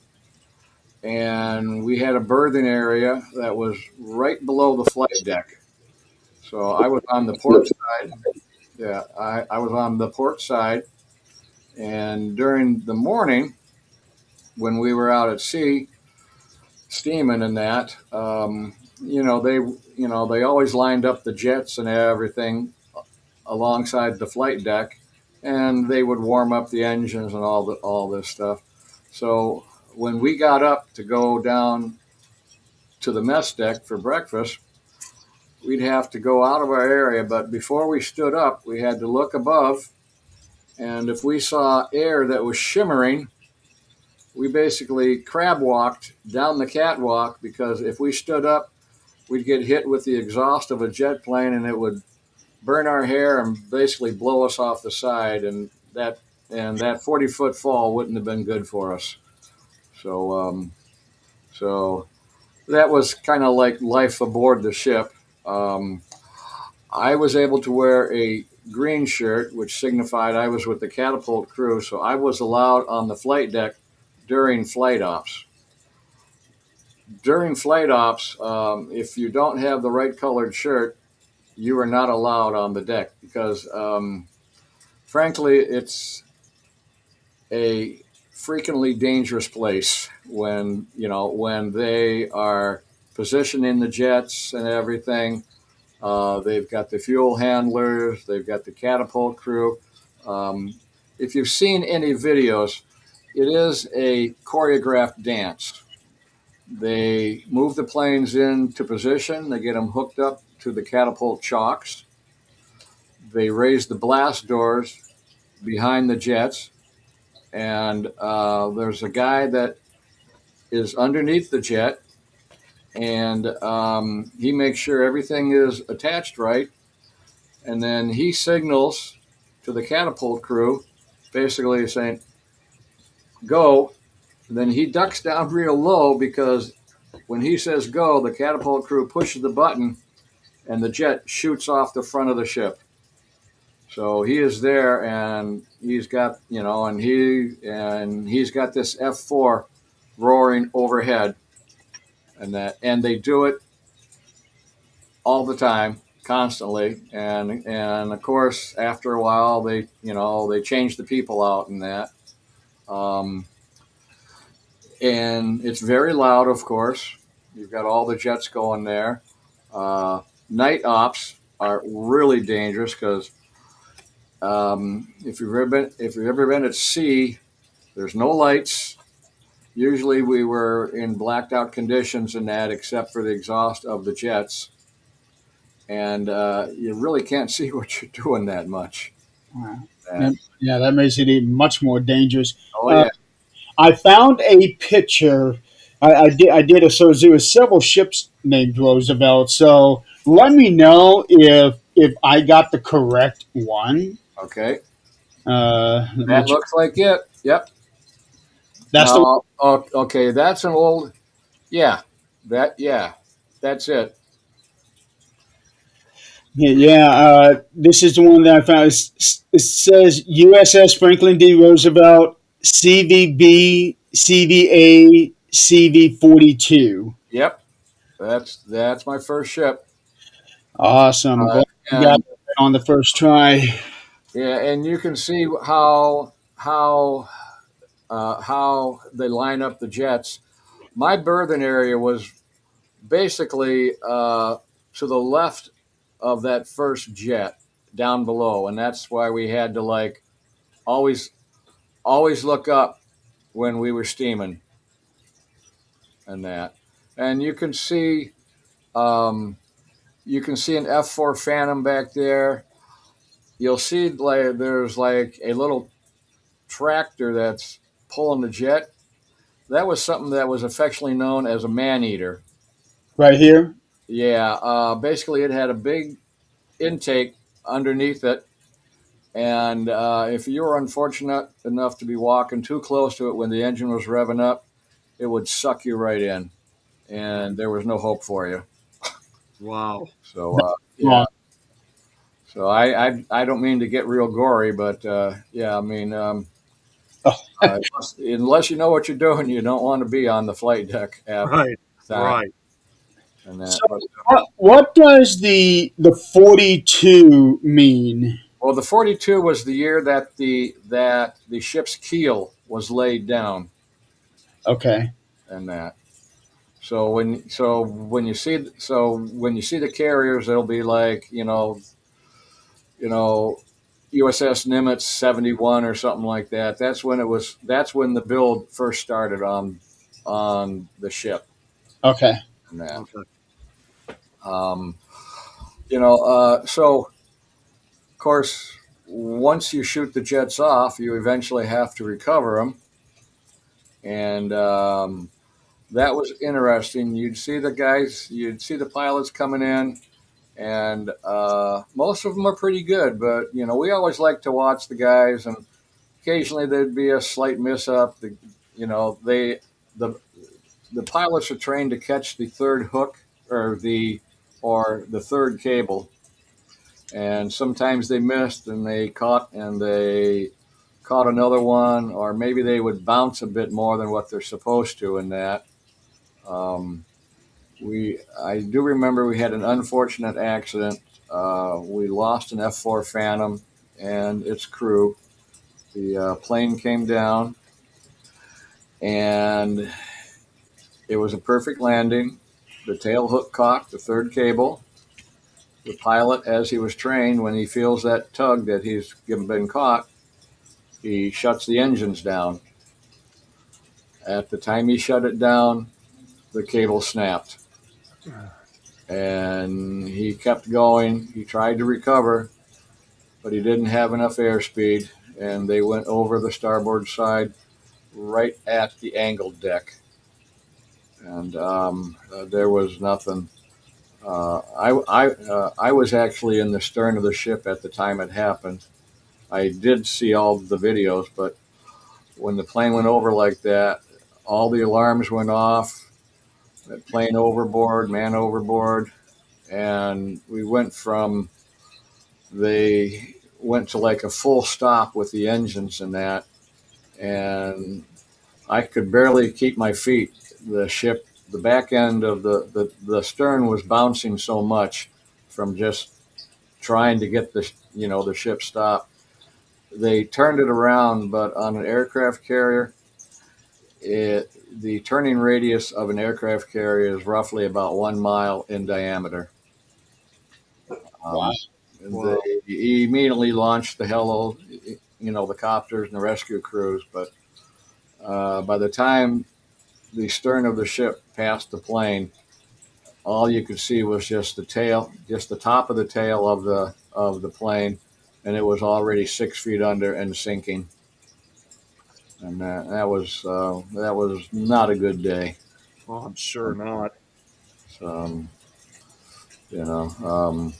and we had a berthing area that was right below the flight deck. So I was on the port side. Yeah, I was on the port side. And during the morning, when we were out at sea, steaming and that, they always lined up the jets and everything alongside the flight deck, and they would warm up the engines and all this stuff. So when we got up to go down to the mess deck for breakfast, we'd have to go out of our area. But before we stood up, we had to look above, and if we saw air that was shimmering, we basically crab walked down the catwalk, because if we stood up, we'd get hit with the exhaust of a jet plane and it would burn our hair and basically blow us off the side. And that 40-foot fall wouldn't have been good for us. So that was kind of like life aboard the ship. I was able to wear a green shirt, which signified I was with the catapult crew. So I was allowed on the flight deck during flight ops. During flight ops, if you don't have the right colored shirt, you are not allowed on the deck, because, frankly, it's a freakingly dangerous place when they are positioning the jets and everything. They've got the fuel handlers, they've got the catapult crew. If you've seen any videos, it is a choreographed dance. They move the planes into position. They get them hooked up to the catapult chocks. They raise the blast doors behind the jets. And there's a guy that is underneath the jet. And he makes sure everything is attached right. And then he signals to the catapult crew, basically saying, go. And then he ducks down real low, because when he says go, the catapult crew pushes the button and the jet shoots off the front of the ship. So he is there, and he's got, he's got this F4 roaring overhead, and they do it all the time, constantly. And of course, after a while, they change the people out and that. And it's very loud, of course. You've got all the jets going there. Night ops are really dangerous, because if you've ever been at sea, there's no lights. Usually we were in blacked out conditions in that, except for the exhaust of the jets, and you really can't see what you're doing that much. Wow. Yeah, that makes it even much more dangerous. Oh yeah. I found a picture. I did a search. There were several ships named Roosevelt. So let me know if I got the correct one. Okay. That looks like it. Yep. That's okay. That's an old. Yeah. That's it. This is the one that I found. It says USS Franklin D. Roosevelt, CVB, CVA, CV-42. Yep. That's my first ship. Awesome. Glad you got it on the first try. Yeah, and you can see how they line up the jets. My berthing area was basically to the left of that first jet, down below, and that's why we had to always look up when we were steaming and that. And you can see an F4 Phantom back there. You'll see there's a little tractor that's pulling the jet. That was something that was affectionately known as a man-eater. Right here? Yeah. Basically, it had a big intake underneath it. And if you were unfortunate enough to be walking too close to it when the engine was revving up, it would suck you right in. And there was no hope for you. Wow. So, yeah. So I don't mean to get real gory, but yeah, I mean, unless you know what you're doing, you don't want to be on the flight deck. Right. and that. So But what does the 42 mean? well, the 42 was the year that the ship's keel was laid down, Okay. and that. When you see the carriers, it'll be like USS Nimitz 71 or something like that. That's when it was. That's when the build first started on the ship, Okay. and that. Okay. Um, so of course, once you shoot the jets off, you eventually have to recover them, and that was interesting. You'd see the pilots coming in, and most of them are pretty good. But we always like to watch the guys, and occasionally there'd be a slight miss up. The the pilots are trained to catch the third hook or the third cable, and sometimes they missed and they caught another one, or maybe they would bounce a bit more than what they're supposed to in that. Um, I do remember we had an unfortunate accident. We lost an F4 Phantom and its crew. The plane came down, and it was a perfect landing. The tail hook caught the third cable. The pilot, as he was trained, when he feels that tug that he's been caught, he shuts the engines down. At the time he shut it down, the cable snapped. And he kept going. He tried to recover, but he didn't have enough airspeed, and they went over the starboard side right at the angled deck. And there was nothing. I was actually in the stern of the ship at the time it happened. I did see all the videos, but when the plane went over like that, all the alarms went off. That plane overboard, man overboard, and they went to like a full stop with the engines and that, and I could barely keep my feet. The back end of the stern was bouncing so much from just trying to get the ship stopped. They turned it around, but on an aircraft carrier, the turning radius of an aircraft carrier is roughly about 1 mile in diameter. Wow. Wow. They immediately launched the copters and the rescue crews, but by the time the stern of the ship passed the plane, all you could see was just the top of the tail of the plane, and it was already 6 feet under and sinking. And that was not a good day. Oh, I'm sure not. So, you know,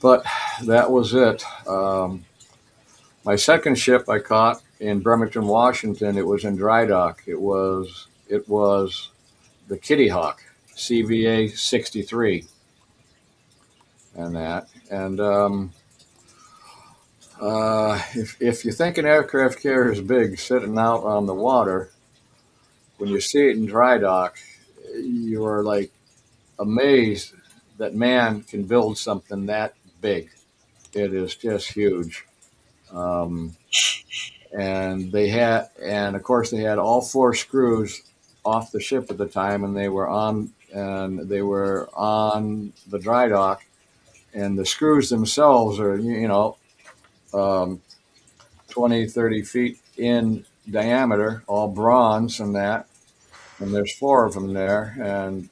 but that was it. My second ship I caught in Bremerton, Washington. It was in dry dock. It was the Kitty Hawk, CVA 63, and that. And if you think an aircraft carrier is big sitting out on the water, when you see it in dry dock, you are like amazed that man can build something that big. It is just huge. Um, and of course they had all four screws off the ship at the time, and they were on the dry dock, and the screws themselves are um, 20, 30 feet in diameter, all bronze and that. And there's four of them there. And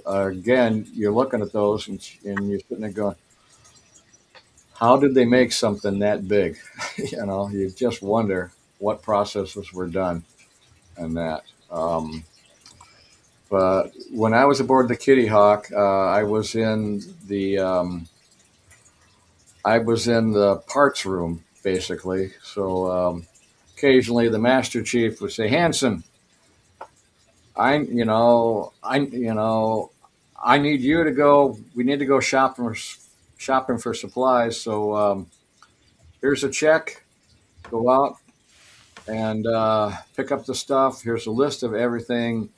again, you're looking at those and you're sitting there going, how did they make something that big? You just wonder what processes were done and that. But when I was aboard the Kitty Hawk, I was in the parts room basically. So occasionally the Master Chief would say, Hanson, I need you to go. We need to go shopping for supplies. So here's a check. Go out and pick up the stuff. Here's a list of everything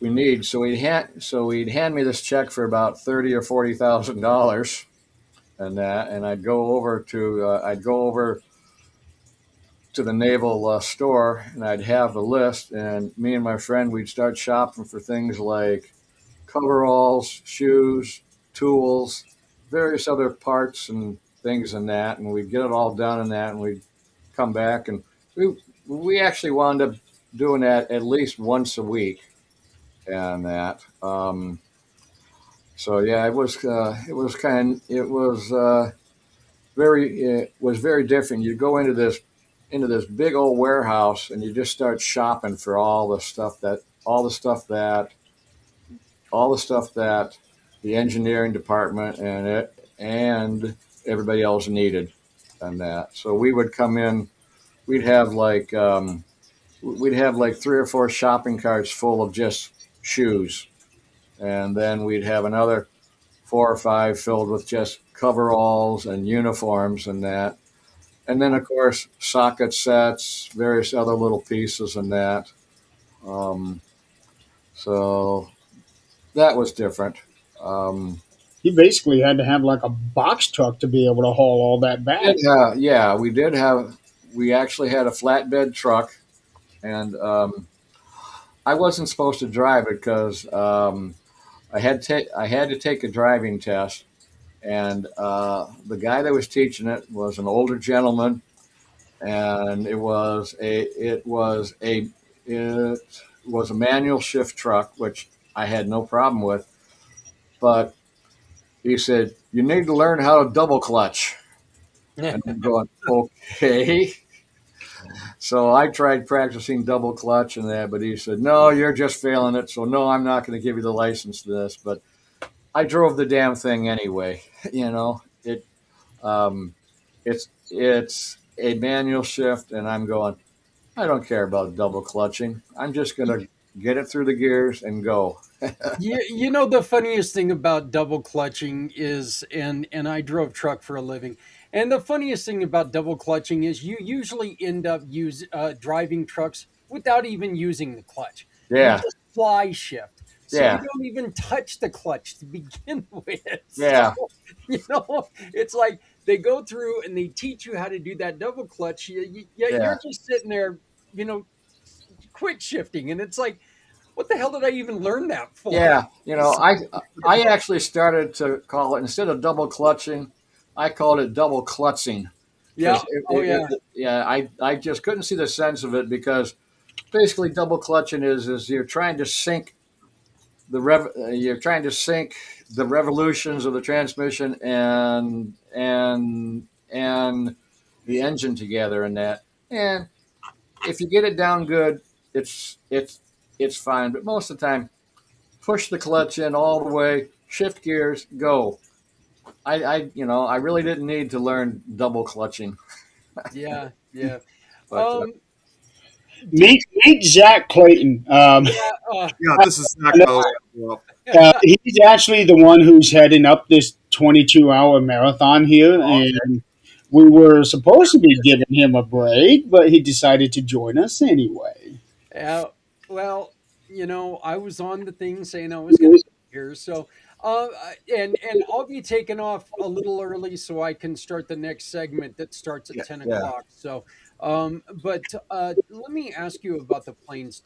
we need. So he'd hand me this check for about $30,000 or $40,000, and I'd go over to the naval store, and I'd have the list, and me and my friend, we'd start shopping for things like coveralls, shoes, tools, various other parts and things and that, and we'd get it all done in that, and we'd come back, and we actually wound up doing that at least once a week, and that. So yeah, it was very different. You go into this big old warehouse, and you just start shopping for all the stuff that the engineering department and everybody else needed, and that. So we would come in, we'd have like 3 or 4 shopping carts full of just shoes, and then we'd have another 4 or 5 filled with just coveralls and uniforms and that. And then, of course, socket sets, various other little pieces and that. So that was different. You basically had to have like a box truck to be able to haul all that back. Yeah, we actually had a flatbed truck, and I wasn't supposed to drive it because I had to take a driving test, and the guy that was teaching it was an older gentleman, and it was a manual shift truck, which I had no problem with, but he said, "You need to learn how to double clutch." And I'm going, okay. So I tried practicing double clutch and that, but he said, "No, you're just failing it. So no, I'm not going to give you the license to this." But I drove the damn thing anyway. It's a manual shift, and I'm going, I don't care about double clutching. I'm just going to get it through the gears and go. You know the funniest thing about double clutching is, and I drove truck for a living, and the funniest thing about double clutching is you usually end up driving trucks without even using the clutch. You Yeah. just fly shift, so you Yeah. don't even touch the clutch to begin with. Yeah. So, it's like they go through and they teach you how to do that double clutch. You're just sitting there, quick shifting, and it's like, what the hell did I even learn that for? Yeah. I actually started to call it, instead of double clutching, I called it double clutzing. Yeah. I just couldn't see the sense of it, because basically double clutching is you're trying to sync you're trying to sync the revolutions of the transmission and the engine together, and that. And if you get it down good, it's fine. But most of the time, push the clutch in all the way, shift gears, go. I really didn't need to learn double clutching. Yeah. But Meet Zach Clayton. Yeah, this is Zach. He's actually the one who's heading up this 22-hour marathon here, and we were supposed to be giving him a break, but he decided to join us anyway. Well, I was on the thing saying I was going to be here, so and I'll be taking off a little early so I can start the next segment that starts at 10 o'clock. So, but let me ask you about the planes.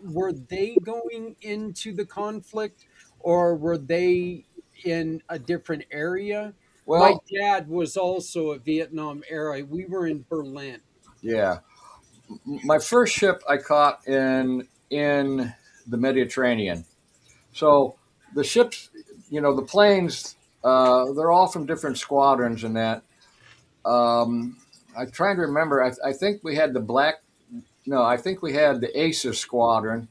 Were they going into the conflict, or were they in a different area? My well, dad was also a Vietnam era. We were in Berlin. yeah. My first ship I caught in the Mediterranean. So the ships, the planes, they're all from different squadrons and that. I'm trying to remember. I think we had I think we had the Aces squadron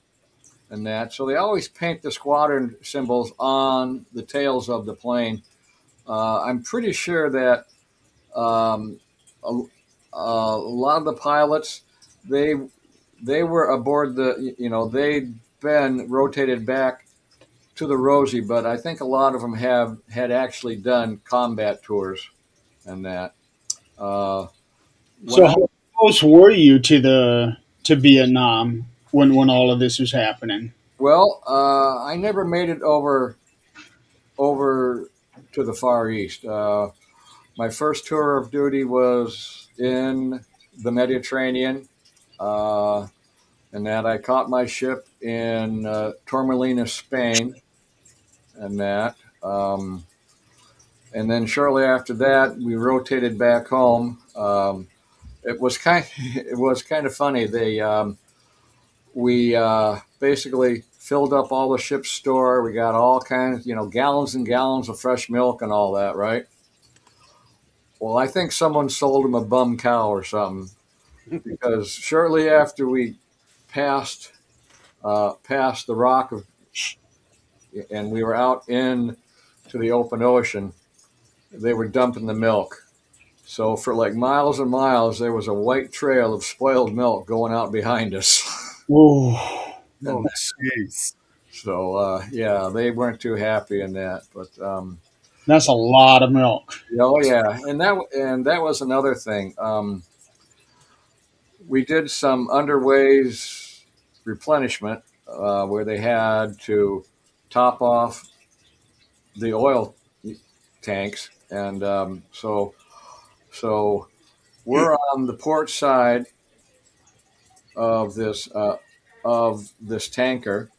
and that. So they always paint the squadron symbols on the tails of the plane. I'm pretty sure that a, a lot of the pilots, they were aboard they'd been rotated back to the Rosie, but I think a lot of them had actually done combat tours and that. So how close were you to Vietnam when all of this was happening? Well, I never made it over to the Far East. My first tour of duty was in the Mediterranean, and that I caught my ship in Torremolinos, Spain, and that. And then shortly after that, we rotated back home. It was kind of funny. We basically filled up all the ship's store. We got all kinds, gallons and gallons of fresh milk and all that, right? Well, I think someone sold them a bum cow or something, because shortly after we passed past the rock of, and we were out in to the open ocean, they were dumping the milk. So for like miles and miles, there was a white trail of spoiled milk going out behind us. Oh, Oh, jeez. So yeah, they weren't too happy in that, but that's a lot of milk. oh yeah, and that was another thing. We did some underways replenishment where they had to top off the oil tanks, and so we're on the port side of this tanker,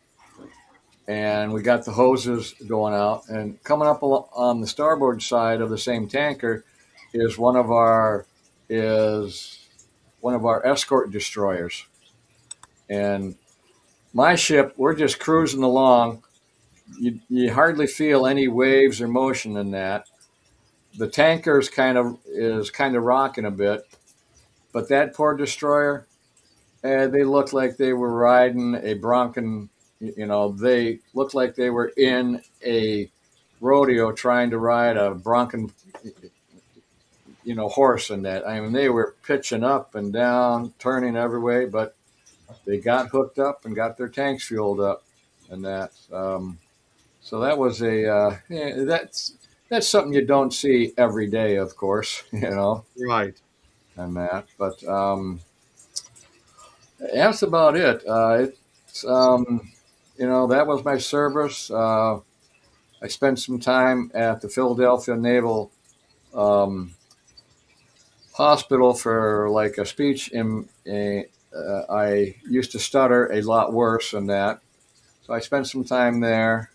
and we got the hoses going out, and coming up on the starboard side of the same tanker is one of our escort destroyers. And my ship, we're just cruising along. You hardly feel any waves or motion in that. The tanker is kind of rocking a bit, but that poor destroyer, they looked like they were riding a bronco. They looked like they were in a rodeo trying to ride a bronco, horse in that. I mean, they were pitching up and down, turning every way, but they got hooked up and got their tanks fueled up, and that. So that was that's something you don't see every day, of course, Right. and that. But that's about it. It's that was my service. I spent some time at the Philadelphia Naval Hospital for like a speech. I used to stutter a lot worse than that, so I spent some time there.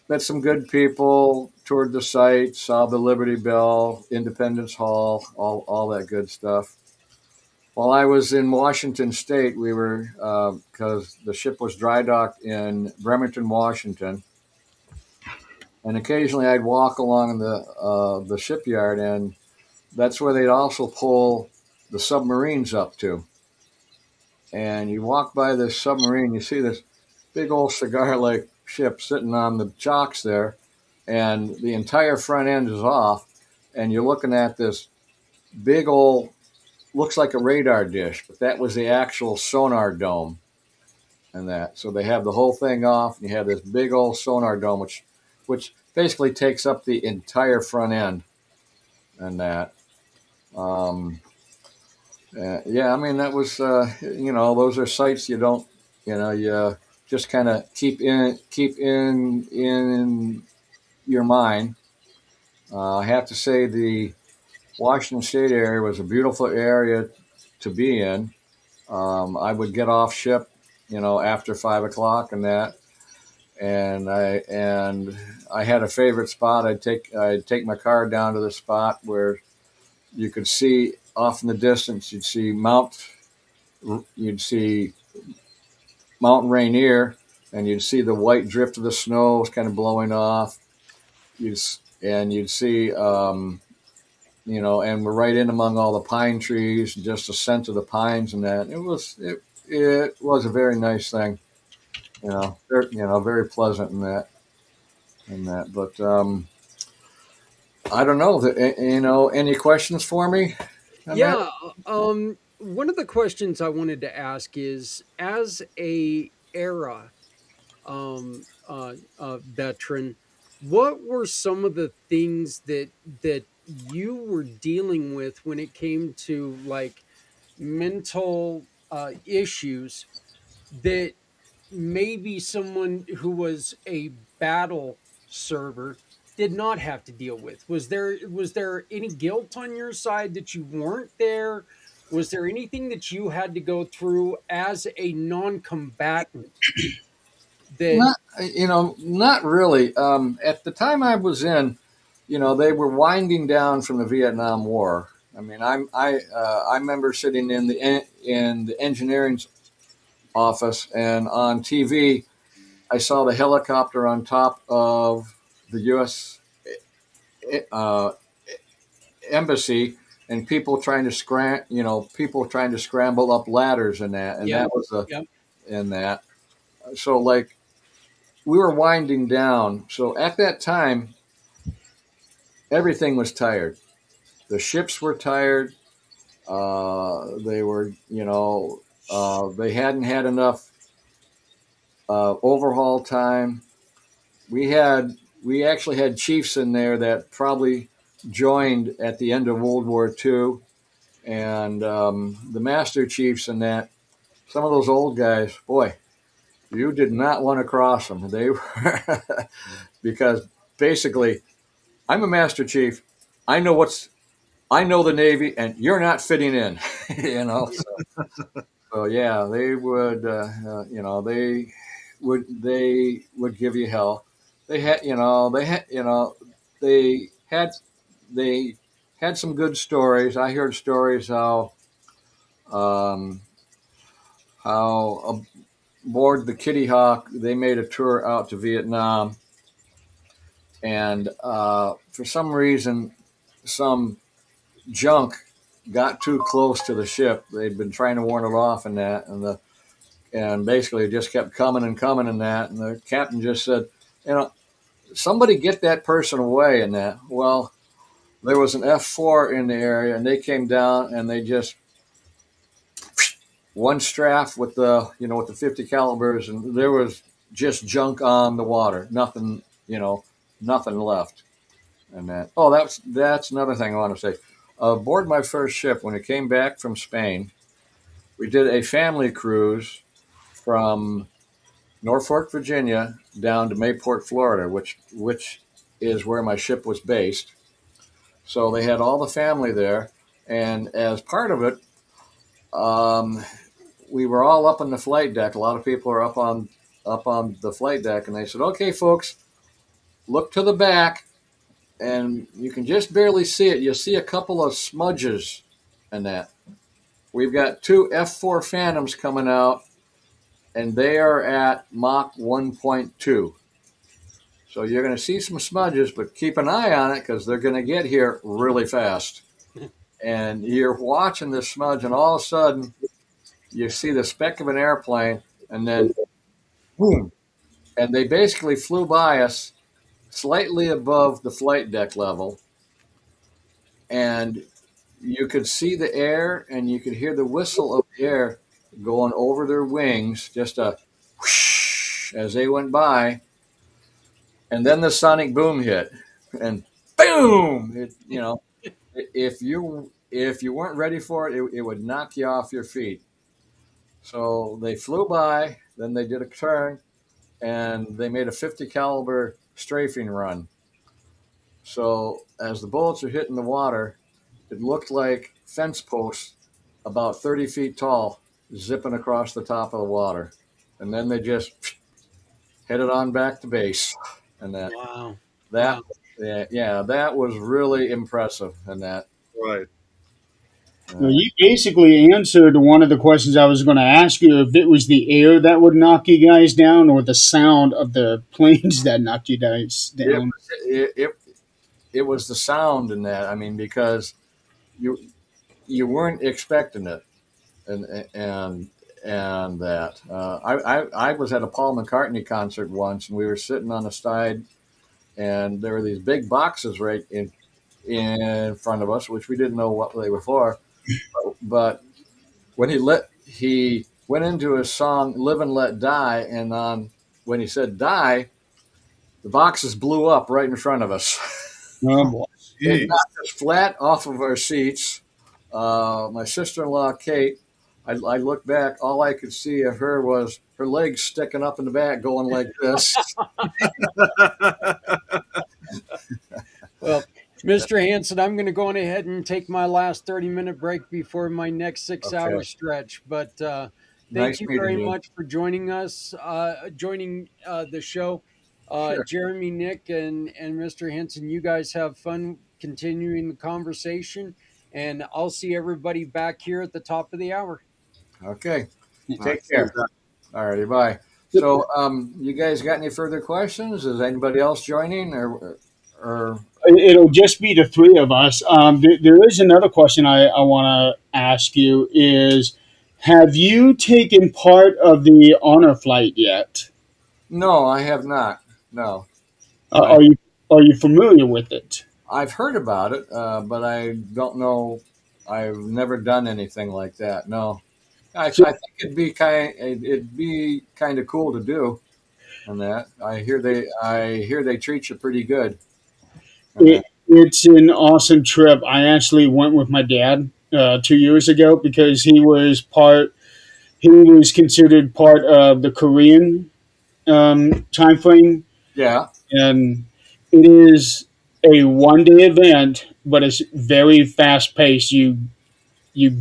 Met some good people, toured the site, saw the Liberty Bell, Independence Hall, all that good stuff. While I was in Washington State, we were because the ship was dry docked in Bremerton, Washington, and occasionally I'd walk along the shipyard, and that's where they'd also pull the submarines up to. And you walk by this submarine, you see this big old cigar-like ship sitting on the chocks there, and the entire front end is off, and you're looking at this big old, looks like a radar dish, but that was the actual sonar dome, and that. So they have the whole thing off, and you have this big old sonar dome, which basically takes up the entire front end, and that. Yeah, I mean that was those are sites you don't you just kind of keep in your mind. I have to say the Washington State area was a beautiful area to be in. I would get off ship, after 5 o'clock and that, and I had a favorite spot. I'd take my car down to the spot where you could see off in the distance. You'd see Mount Rainier, and you'd see the white drift of the snow kind of blowing off. You'd see, and we're right in among all the pine trees, just the scent of the pines and that. It was a very nice thing, very pleasant in that, But I don't know, any questions for me? Yeah. One of the questions I wanted to ask is, as a era veteran, what were some of the things that you were dealing with when it came to like mental issues that maybe someone who was a battle server did not have to deal with? Was there any guilt on your side that you weren't there? Was there anything that you had to go through as a non-combatant that Not really. At the time I was in, they were winding down from the Vietnam War. I mean, I remember sitting in the engineering office, and on TV, I saw the helicopter on top of the U.S. Uh, embassy, and people trying to scramble up ladders and that, and yeah, that was yeah, in that. So like we were winding down. So at that time, everything was tired. The ships were tired. They were, they hadn't had enough overhaul time. We actually had chiefs in there that probably joined at the end of World War II, and the master chiefs and that. Some of those old guys, boy, you did not want to cross them. They were because basically, I'm a master chief. I know I know the Navy, and you're not fitting in. So yeah, they would, they would give you hell. They had, they had, they had some good stories. I heard stories um, how aboard the Kitty Hawk they made a tour out to Vietnam, and for some reason, some junk got too close to the ship. They'd been trying to warn it off and that, and basically it just kept coming and coming and that. And the captain just said, somebody get that person away and that. Well, there was an F4 in the area, and they came down and they just one strap with the 50 calibers, and there was just junk on the water. Nothing, nothing left. And that. Oh, that's another thing I want to say. Aboard my first ship, when it came back from Spain, we did a family cruise from Norfolk, Virginia, down to Mayport, Florida, which is where my ship was based. So they had all the family there, and as part of it, we were all up on the flight deck. A lot of people are up on the flight deck, and they said, "Okay, folks, look to the back." And you can just barely see it. You'll see a couple of smudges and that. We've got two F4 Phantoms coming out, and they are at Mach 1.2. So you're going to see some smudges, but keep an eye on it because they're going to get here really fast. And you're watching this smudge, and all of a sudden, you see the speck of an airplane, and then boom. And they basically flew by us slightly above the flight deck level, and you could see the air and you could hear the whistle of the air going over their wings, just a whoosh as they went by, and then the sonic boom hit, and boom! If you weren't ready for it, it would knock you off your feet. So they flew by, then they did a turn, and they made a 50 caliber strafing run. So as the bullets are hitting the water, it looked like fence posts about 30 feet tall zipping across the top of the water. And then they just headed on back to base. And wow. that was really impressive. And that. Right. Well, you basically answered one of the questions I was going to ask you, if it was the air that would knock you guys down or the sound of the planes that knocked you guys down. It was the sound in that. I mean, because you weren't expecting it, and that. I was at a Paul McCartney concert once, and we were sitting on the side, and there were these big boxes right in front of us, which we didn't know what they were for. But when he went into his song "Live and Let Die," and when he said "die," the boxes blew up right in front of us. Oh, boy. It knocked us flat off of our seats. My sister-in-law Kate I looked back. All I could see of her was her legs sticking up in the back, going like this. Well, Mr. Hanson, I'm going to go on ahead and take my last 30-minute break before my next 6-hour Okay. stretch. But thank Nice you meeting very you. much for joining us, joining the show. Sure. Jeremy, Nick, and Mr. Hanson, you guys have fun continuing the conversation. And I'll see everybody back here at the top of the hour. Okay. All right, Take see you, care. Zach. All righty. Bye. So, you guys got any further questions? Is anybody else joining, or It'll just be the three of us. There is another question I want to ask you is, have you taken part of the honor flight yet? no? I have not. No. Uh, I are you are you familiar with it? I've heard about it, but I don't know. I've never done anything like that. No. I So think it'd be kind of cool to do. And that I hear they treat you pretty good. And that. it's an awesome trip. I actually went with my dad 2 years ago because he was considered part of the Korean time frame, Yeah. and it is a 1 day event, but it's very fast paced. You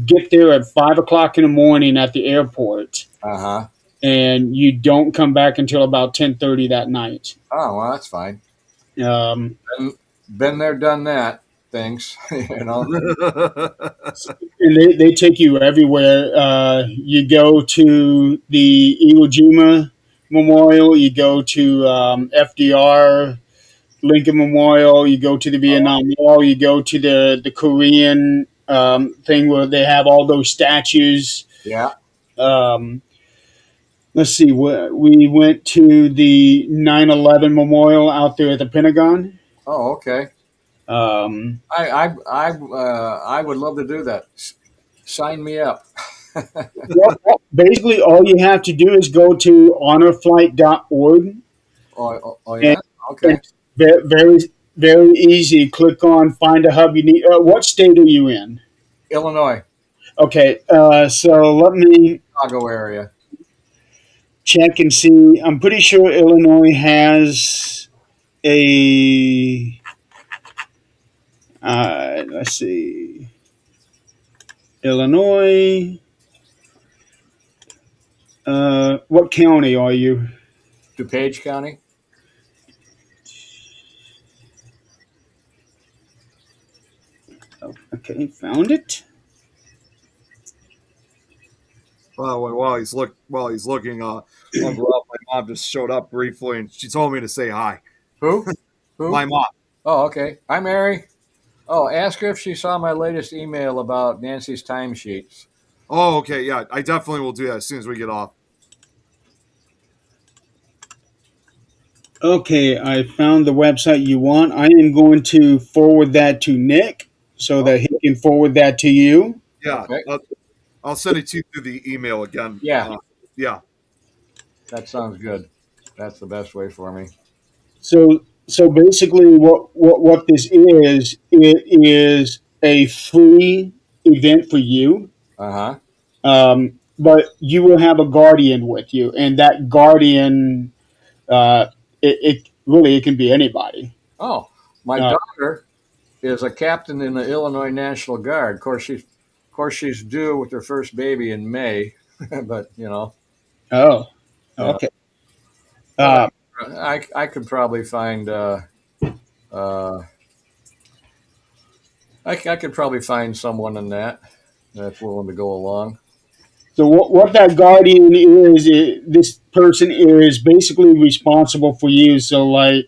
get there at 5 o'clock in the morning at the airport, Uh-huh. and you don't come back until about 10:30 that night. Oh, well, that's fine. Um, Been there, done that. Thanks. You know. and they take you everywhere. You go to the Iwo Jima Memorial. You go to FDR Lincoln Memorial. You go to the Vietnam Wall. You go to the Korean thing where they have all those statues. Yeah. Um, let's see. We went to the 9/11 Memorial out there at the Pentagon. Oh, okay. Um, I would love to do that. Sign me up. basically, all you have to do is go to honorflight.org, Oh and yeah. Okay. it's very, very easy. Click on find a hub you need. What state are you in? Illinois, Okay, so let me Chicago area. check and see. I'm pretty sure Illinois has a. Let's see. Illinois. What county are you? DuPage County. Okay, found it. While he's looking, Uncle Ralph, my mom just showed up briefly, and she told me to say hi. Who? Who? My mom. Oh, okay. Hi, Mary. Oh, ask her if she saw my latest email about Nancy's timesheets. Oh, okay, yeah, I definitely will do that as soon as we get off. Okay, I found the website you want. I am going to forward that to Nick so that he can forward that to you. Yeah, Okay. I'll send it to you through the email again. Yeah. Yeah. That sounds good. That's the best way for me. So basically, what this is, it is a free event for you, Uh-huh. but you will have a guardian with you, and that guardian, uh, it really it can be anybody. Oh, my Uh, daughter is a captain in the Illinois National Guard. Of course she's due with her first baby in May, but oh, yeah. okay. But Uh, I could probably find I could probably find someone in that's willing to go along. So what that guardian is, this person is basically responsible for you. So like,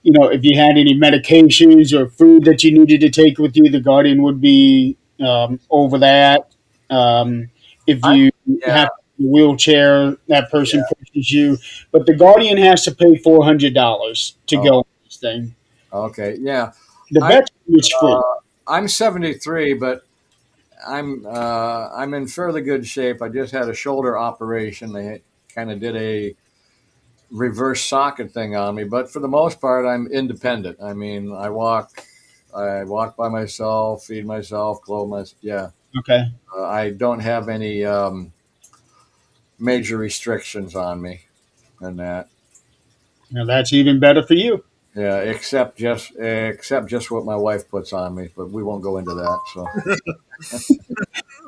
if you had any medications or food that you needed to take with you, the guardian would be over that. If I you Yeah, have a wheelchair, that person yeah. pushes you. But the guardian has to pay $400 to go Oh, on this thing. okay. Yeah. The I veteran is free. I'm 73, but I'm in fairly good shape. I just had a shoulder operation. They kind of did a reverse socket thing on me, but for the most part, I'm independent. I mean, I walk by myself, feed myself, clothe myself. Yeah. Okay. I don't have any major restrictions on me and that. Now that's even better for you. Yeah, except just what my wife puts on me, but we won't go into that. So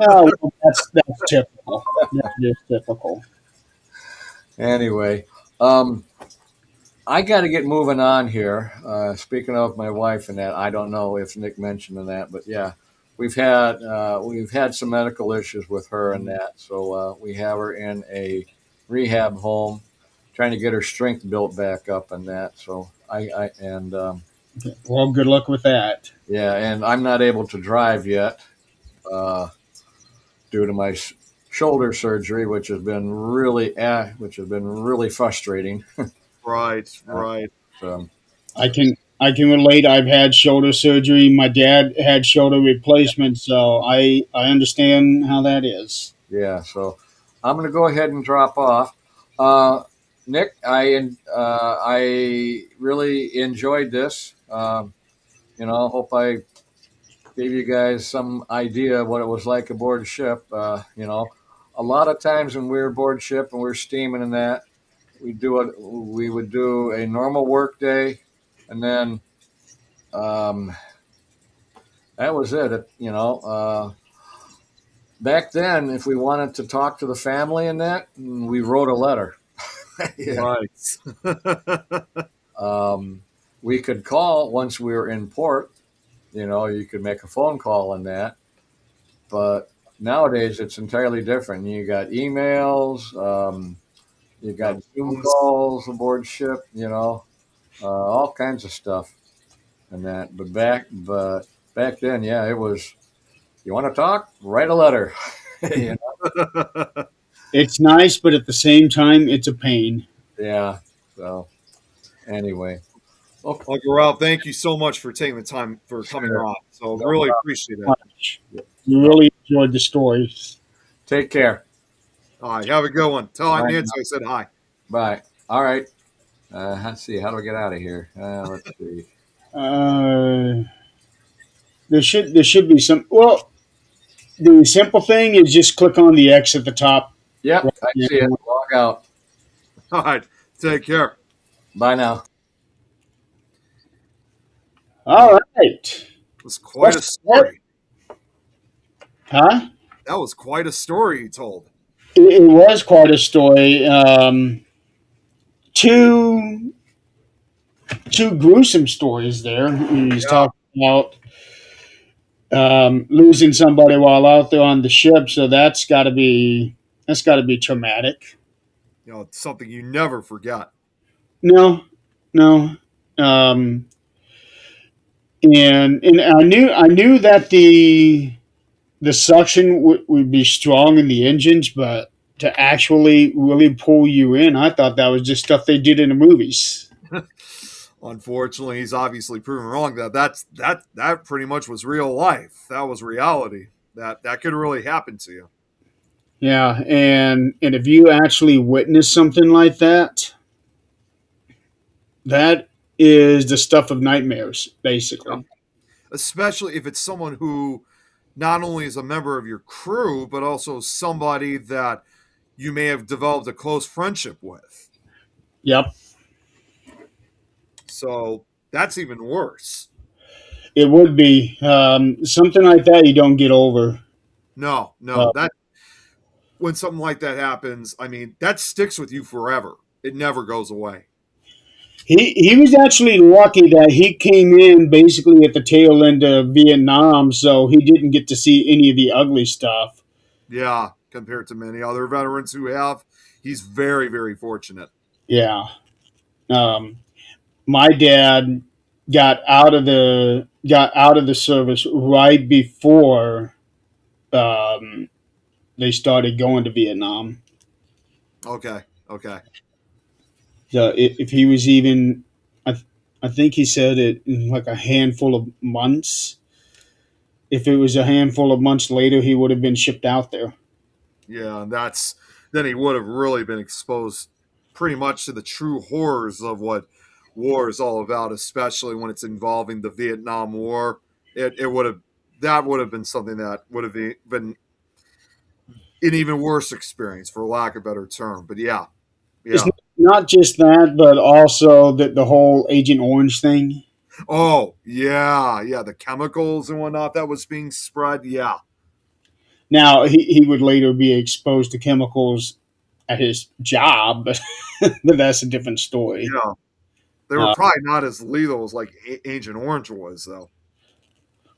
Oh, well, that's typical. That's just typical. anyway, I got to get moving on here. Speaking of my wife and that, I don't know if Nick mentioned that, but yeah, we've had some medical issues with her and that. So we have her in a rehab home, trying to get her strength built back up and that. So I and Okay. Well, good luck with that. yeah, and I'm not able to drive yet uh, due to my shoulder surgery, which has been really frustrating. Right, right. So, I can relate. I've had shoulder surgery. My dad had shoulder replacement, so I understand how that is. yeah, so I'm going to go ahead and drop off. Uh, Nick, I really enjoyed this. Hope I gave you guys some idea of what it was like aboard ship. A lot of times when we're aboard ship and we're steaming and that, we would do a normal work day, and then um, that was it. Back then, if we wanted to talk to the family and that, we wrote a letter. Yeah. Right. We could call once we were in port. You could make a phone call and that. But nowadays, it's entirely different. You got emails, you got Zoom calls aboard ship, all kinds of stuff and that. But back then, yeah, it was. You want to talk? Write a letter. you It's nice, but at the same time, it's a pain. Yeah. So anyway, okay. Uncle Ralph, thank you so much for taking the time for coming Sure. on. So No really problem. appreciate it. Much. You really enjoyed the stories. Take care. All right, have a good one. Tell Aunt Bye. Nancy I said hi. Bye. All right. Let's see. How do I get out of here? Let's see. Uh, there should be some. Well, the simple thing is just click on the X at the top. Yep, Right. I see it. Log out. All right, take care. Bye now. All right. It was quite a story. Huh? That was quite a story you told. It was quite a story. Two gruesome stories there. He's Yeah. talking about losing somebody while out there on the ship, so that's got to be traumatic. It's something you never forget. No, no, um, and I knew that the suction would be strong in the engines, but to actually really pull you in, I thought that was just stuff they did in the movies. Unfortunately, he's obviously proven wrong. That pretty much was real life. That was reality. That could really happen to you. Yeah, and if you actually witness something like that, that is the stuff of nightmares, basically. Especially if it's someone who not only is a member of your crew, but also somebody that you may have developed a close friendship with. Yep, So that's even worse. it would be something like that. You don't get over. No, that when something like that happens, I mean, that sticks with you forever. It never goes away. He was actually lucky that he came in basically at the tail end of Vietnam, so he didn't get to see any of the ugly stuff. Yeah, compared to many other veterans who have, he's very, very fortunate. Yeah. Um, my dad got out of the service right before they started going to Vietnam. Okay. So if he was even, I think he said it in like a handful of months. If it was a handful of months later, he would have been shipped out there. Yeah, and then he would have really been exposed pretty much to the true horrors of what war is all about, especially when it's involving the Vietnam War. It would have that would have been something that would have been an even worse experience, for lack of a better term. But yeah, It's yeah. not just that, but also the whole Agent Orange thing. Oh, yeah, yeah. The chemicals and whatnot that was being spread. Yeah. Now, he would later be exposed to chemicals at his job, but, but that's a different story. Yeah. They were Uh, probably not as lethal as like Agent Orange was, though.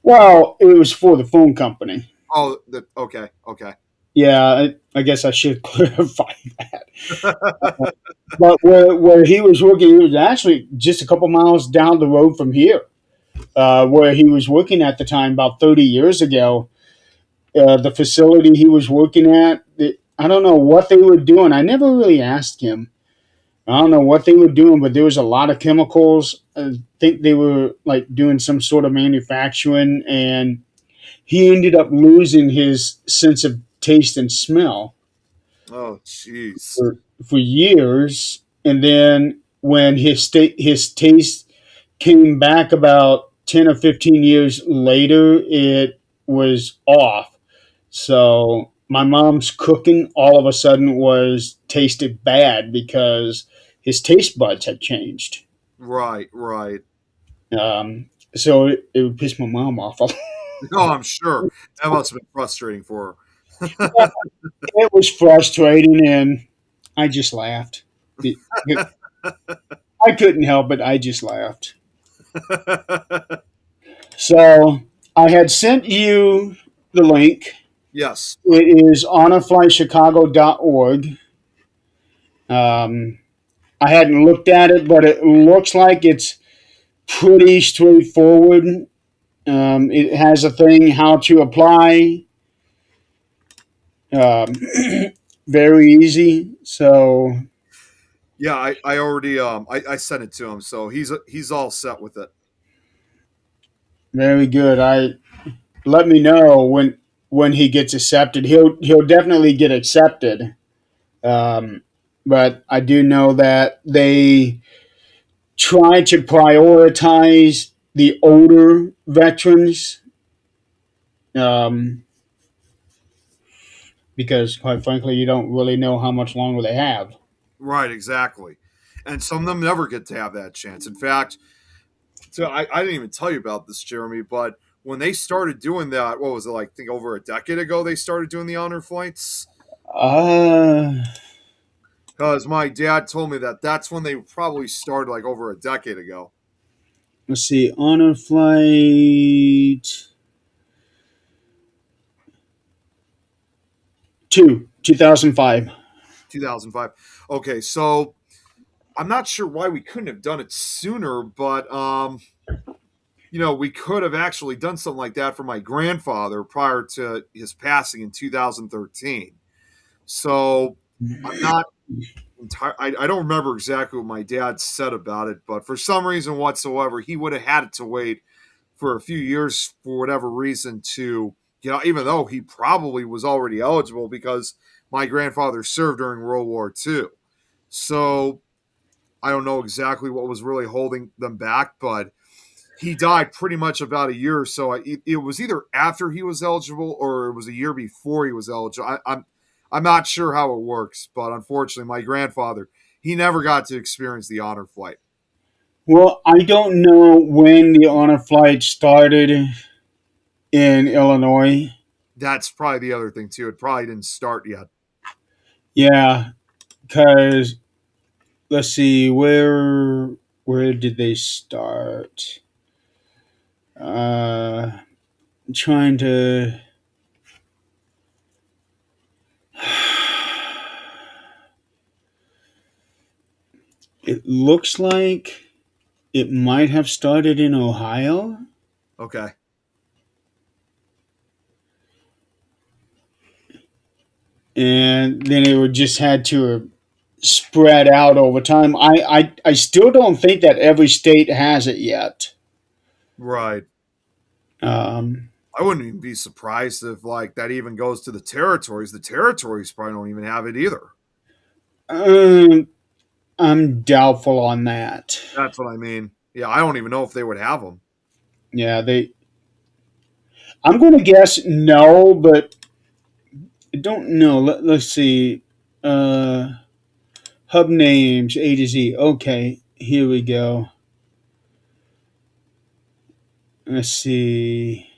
well, it was for the phone company. Oh, okay, okay. Yeah, I guess I should clarify that. But where he was working, he was actually just a couple miles down the road from here, where he was working at the time, about 30 years ago. The facility he was working at, I don't know what they were doing. I never really asked him. I don't know what they were doing, but there was a lot of chemicals. I think they were like doing some sort of manufacturing, and he ended up losing his sense of taste and smell Oh, jeez. for years. And then when his taste came back about 10 or 15 years later, it was off. So my mom's cooking all of a sudden was tasted bad because his taste buds had changed. Right, right. So it would piss my mom off. No, I'm sure that must have been frustrating for It was frustrating, and I just laughed. I couldn't help it. I just laughed. her. So I had sent you the link. Yes. It is honorflightchicago.org. I hadn't looked at it, but it looks like it's pretty straightforward. It has a thing how to apply. Um, very easy. So Yeah, I already I sent it to him, so he's all set with it. very good. I let me know when he gets accepted. He'll definitely get accepted. Um, but I do know that they try to prioritize the older veterans, um, because, quite frankly, you don't really know how much longer they have. Right, exactly. And some of them never get to have that chance. In fact, so I didn't even tell you about this, Jeremy, but when they started doing that, what was it like? I think over a decade ago they started doing the honor flights. Uh, Because my dad told me that that's when they probably started, like over a decade ago. let's see, honor flight 2005. 2005. Okay, so I'm not sure why we couldn't have done it sooner, but we could have actually done something like that for my grandfather prior to his passing in 2013. So I'm not I don't remember exactly what my dad said about it, but for some reason whatsoever, he would have had to wait for a few years for whatever reason to, even though he probably was already eligible because my grandfather served during World War II. So I don't know exactly what was really holding them back, but he died pretty much about a year or so. It was either after he was eligible or it was a year before he was eligible. I'm not sure how it works, but unfortunately, my grandfather, he never got to experience the honor flight. Well, I don't know when the honor flight started in Illinois. That's probably the other thing too. It probably didn't start yet. Yeah, because let's see, where did they start? I'm trying to. It looks like it might have started in Ohio. Okay. And then it would just had to spread out over time. I still don't think that every state has it yet. Right. Um, I wouldn't even be surprised if like that even goes to the territories. The territories probably don't even have it either. um, I'm doubtful on that. That's what I mean. Yeah, I don't even know if they would have them. Yeah, they. I'm going to guess no, but I don't know. Let's see. Hub names A to Z. Okay, here we go. Let's see.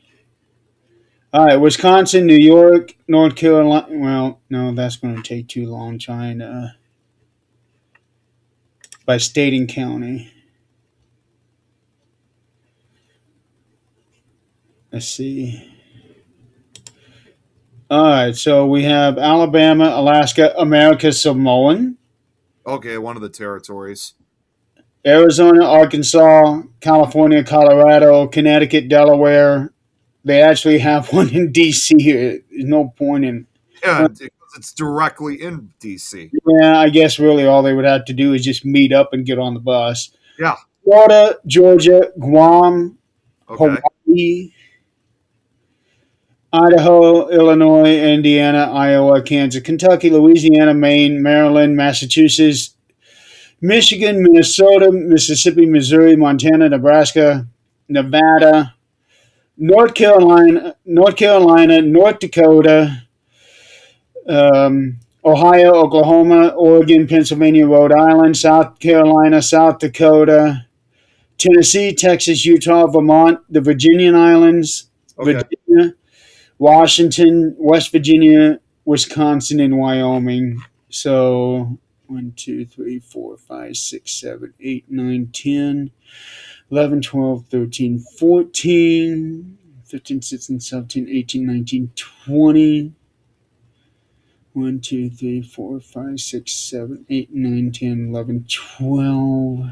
All right, Wisconsin, New York, North Carolina. Well, no, that's going to take too long trying to by state and county. Let's see. All right, so we have Alabama, Alaska, America, Samoan, Okay, one of the territories. Arizona, Arkansas, California, Colorado, Connecticut, Delaware. They actually have one in D.C. There's no point in. Yeah, because it's directly in DC. Yeah, I guess really all they would have to do is just meet up and get on the bus. Yeah. Florida, Georgia, Guam, Okay. Hawaii, Idaho, Illinois, Indiana, Iowa, Kansas, Kentucky, Louisiana, Maine, Maryland, Massachusetts, Michigan, Minnesota, Mississippi, Missouri, Montana, Nebraska, Nevada, North Carolina, North Dakota, Ohio, Oklahoma, Oregon, Pennsylvania, Rhode Island, South Carolina, South Dakota, Tennessee, Texas, Utah, Vermont, the Virginian Islands, Okay. Virginia, Washington, West Virginia, Wisconsin, and Wyoming. So 1, 2, 3, 4, 5, 6, 7, 8, 9, 10, 11, 12, 13, 14, 15, 16, 17, 18, 19, 20. 1, 2, 3, 4, 5, 6, 7, 8, 9, 10, 11, 12,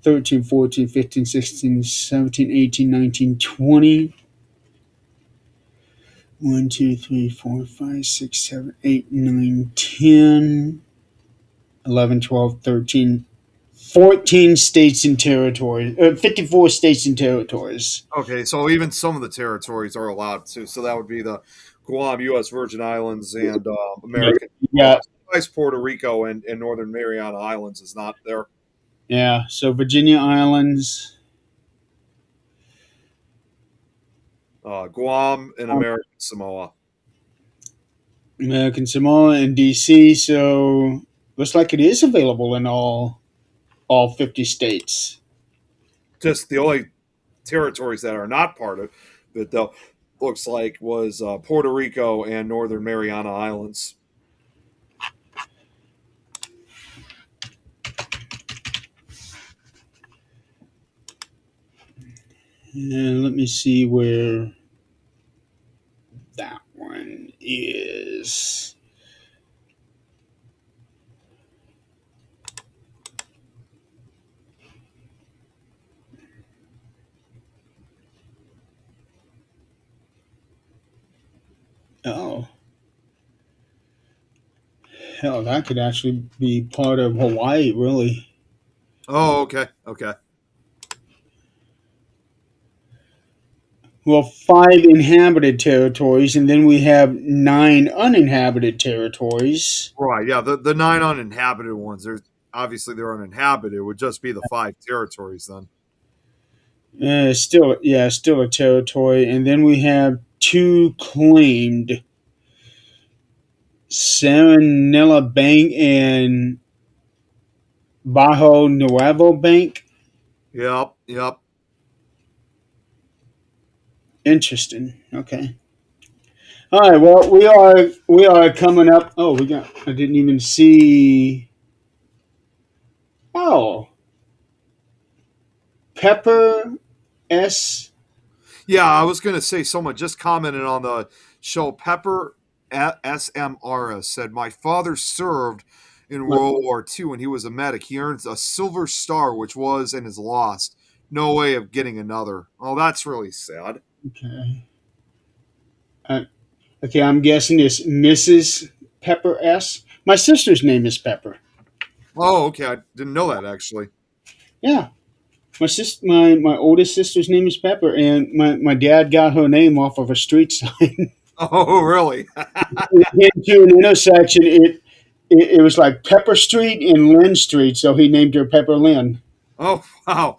13, 14, 15, 16, 17, 18, 19, 20. 1, 2, 3, 4, 5, 6, 7, 8, 9, 10, 11, 12, 13, 14 states and territories, 54 states and territories. Okay, so even some of the territories are allowed to. So that would be the Guam, U.S. Virgin Islands, and American. Yeah. Besides Puerto Rico and Northern Mariana Islands is not there. Yeah, so Virginia Islands. Guam and American Samoa. American Samoa and DC, so looks like it is available in all 50 states. Just the only territories that are not part of it, though, looks like was Puerto Rico and Northern Mariana Islands. And let me see where that one is. Oh. Hell, that could actually be part of Hawaii, really. Oh, okay. Okay. Well, 5 inhabited territories, and then we have 9 uninhabited territories. Right. Yeah. The 9 uninhabited ones, there's obviously they're uninhabited. It would just be the 5 territories then. Still a territory. And then we have 2 claimed. Serenilla Bank and Bajo Nuevo Bank. Yep. Yep. Interesting. Okay. All right. Well, we are coming up. Oh, I didn't even see. Oh, Pepper S. Yeah, I was going to say someone just commented on the show. Pepper SMR said, "My father served in World War II and he was a medic. He earns a Silver Star, which was and is lost. No way of getting another." Oh, that's really sad. Okay. Okay, I'm guessing it's Mrs. Pepper S. My sister's name is Pepper. Oh, okay. I didn't know that actually. Yeah. My oldest sister's name is Pepper, and my dad got her name off of a street sign. Oh, really? Into an intersection, it was like Pepper Street and Lynn Street, so he named her Pepper Lynn. Oh, wow.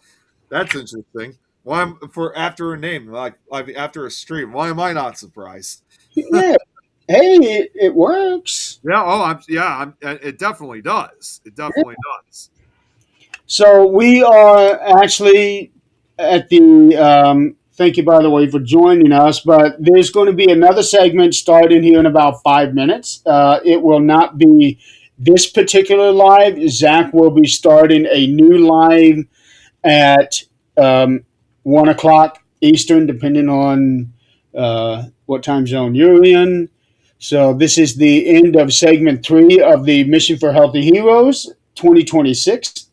That's interesting. Why am for after a name like after a stream? Why am I not surprised? Yeah. Hey, it works. Yeah. Oh, it definitely does. It definitely does. So we are actually at the. Thank you, by the way, for joining us. But there's going to be another segment starting here in about 5 minutes. It will not be this particular live. Zach will be starting a new live at 1 o'clock Eastern, depending on what time zone you're in. So this is the end of segment 3 of the Mission for Healthy Heroes 2026.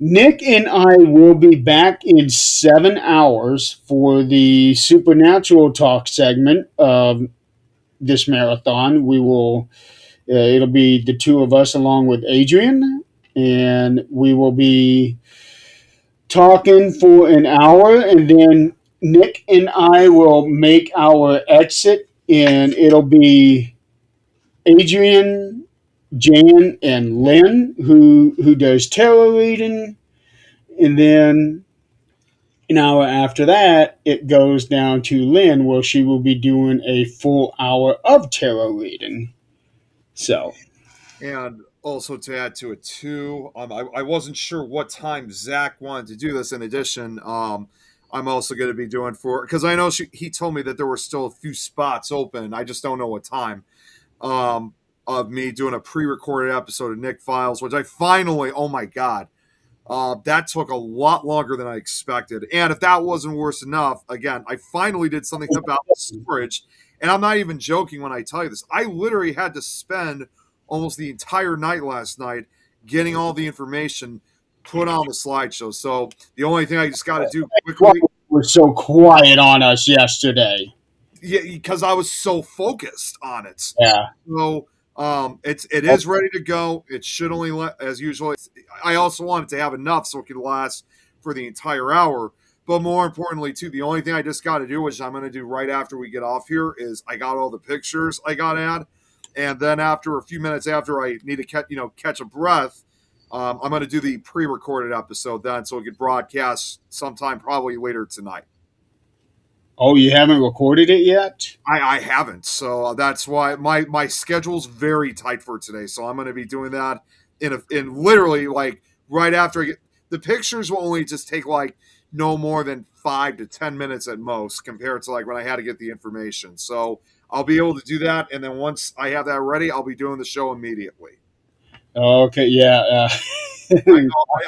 Nick and I will be back in 7 hours for the Supernatural Talk segment of this marathon. We will. It'll be the two of us along with Adrian, and we will be talking for an hour, and then Nick and I will make our exit, and it'll be Adrian, Jan, and Lynn who does tarot reading, and then an hour after that, it goes down to Lynn, where she will be doing a full hour of tarot reading. So, And also to add to it too, I wasn't sure what time Zach wanted to do this. In addition, I'm also going to be doing because I know he told me that there were still a few spots open. I just don't know what time. Of me doing a pre-recorded episode of Nick Files, which I finally, oh my God, that took a lot longer than I expected. And if that wasn't worse enough, again, I finally did something about storage. And I'm not even joking when I tell you this. I literally had to spend almost the entire night last night getting all the information put on the slideshow. So the only thing I just got to do quickly. We're so quiet on us yesterday. Yeah, because I was so focused on it. Yeah. So it is ready to go. It should only as usual. I also wanted to have enough so it could last for the entire hour. But more importantly, too, the only thing I just got to do, which I'm going to do right after we get off here, is I got all the pictures I got to add, and then after a few minutes after I need to catch a breath, I'm going to do the pre-recorded episode then, so it could broadcast sometime probably later tonight. Oh, you haven't recorded it yet? I haven't, so that's why my schedule's very tight for today. So I'm going to be doing that in literally like right after I get the pictures. Will only just take like no more than 5 to 10 minutes at most, compared to like when I had to get the information. So I'll be able to do that, and then once I have that ready, I'll be doing the show immediately. Okay, yeah.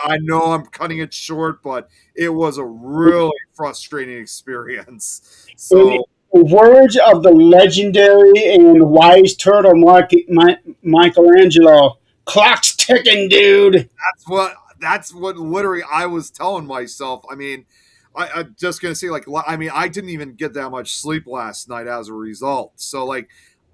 I know I'm cutting it short, but it was a really frustrating experience. So, words of the legendary and wise turtle Michelangelo, clock's ticking, dude. That's what literally I was telling myself. I mean, I'm just gonna say, like, I mean, I didn't even get that much sleep last night as a result. So, like,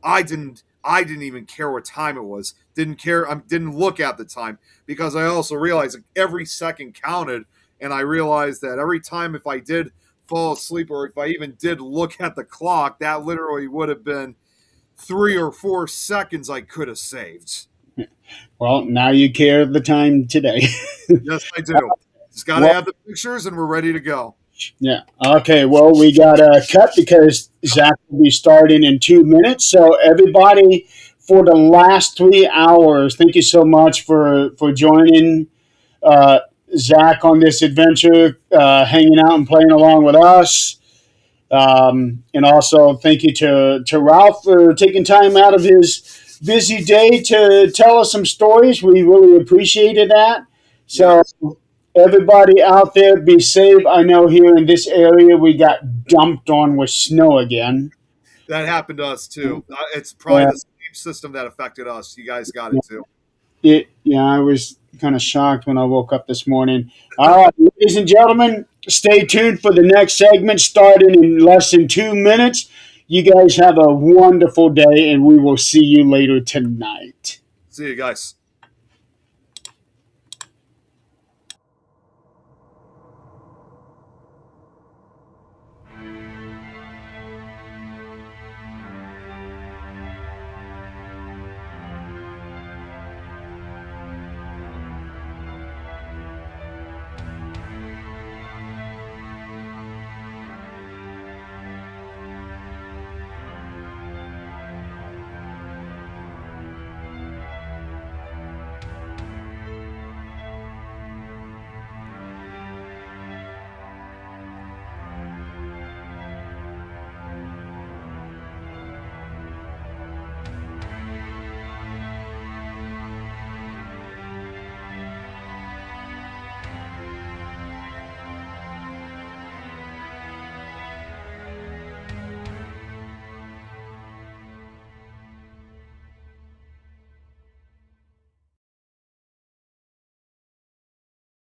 I didn't even care what time it was. Didn't care. I didn't look at the time, because I also realized like, every second counted, and I realized that every time if I did fall asleep or if I even did look at the clock, that literally would have been 3 or 4 seconds I could have saved. Well, now you care the time today. Yes, I do. Just got to add the pictures, and we're ready to go. Yeah. Okay. Well, we got to cut because Zach will be starting in 2 minutes. So everybody, for the last 3 hours, thank you so much for joining Zach on this adventure, hanging out and playing along with us. And also thank you to Ralph for taking time out of his busy day to tell us some stories. We really appreciated that. So everybody out there, be safe. I know here in this area we got dumped on with snow again. That happened to us too. It's probably the same system that affected us. You guys got it too. I was kind of shocked when I woke up this morning. All right, ladies and gentlemen, stay tuned for the next segment starting in less than 2 minutes. You guys have a wonderful day, and we will see you later tonight. See you guys.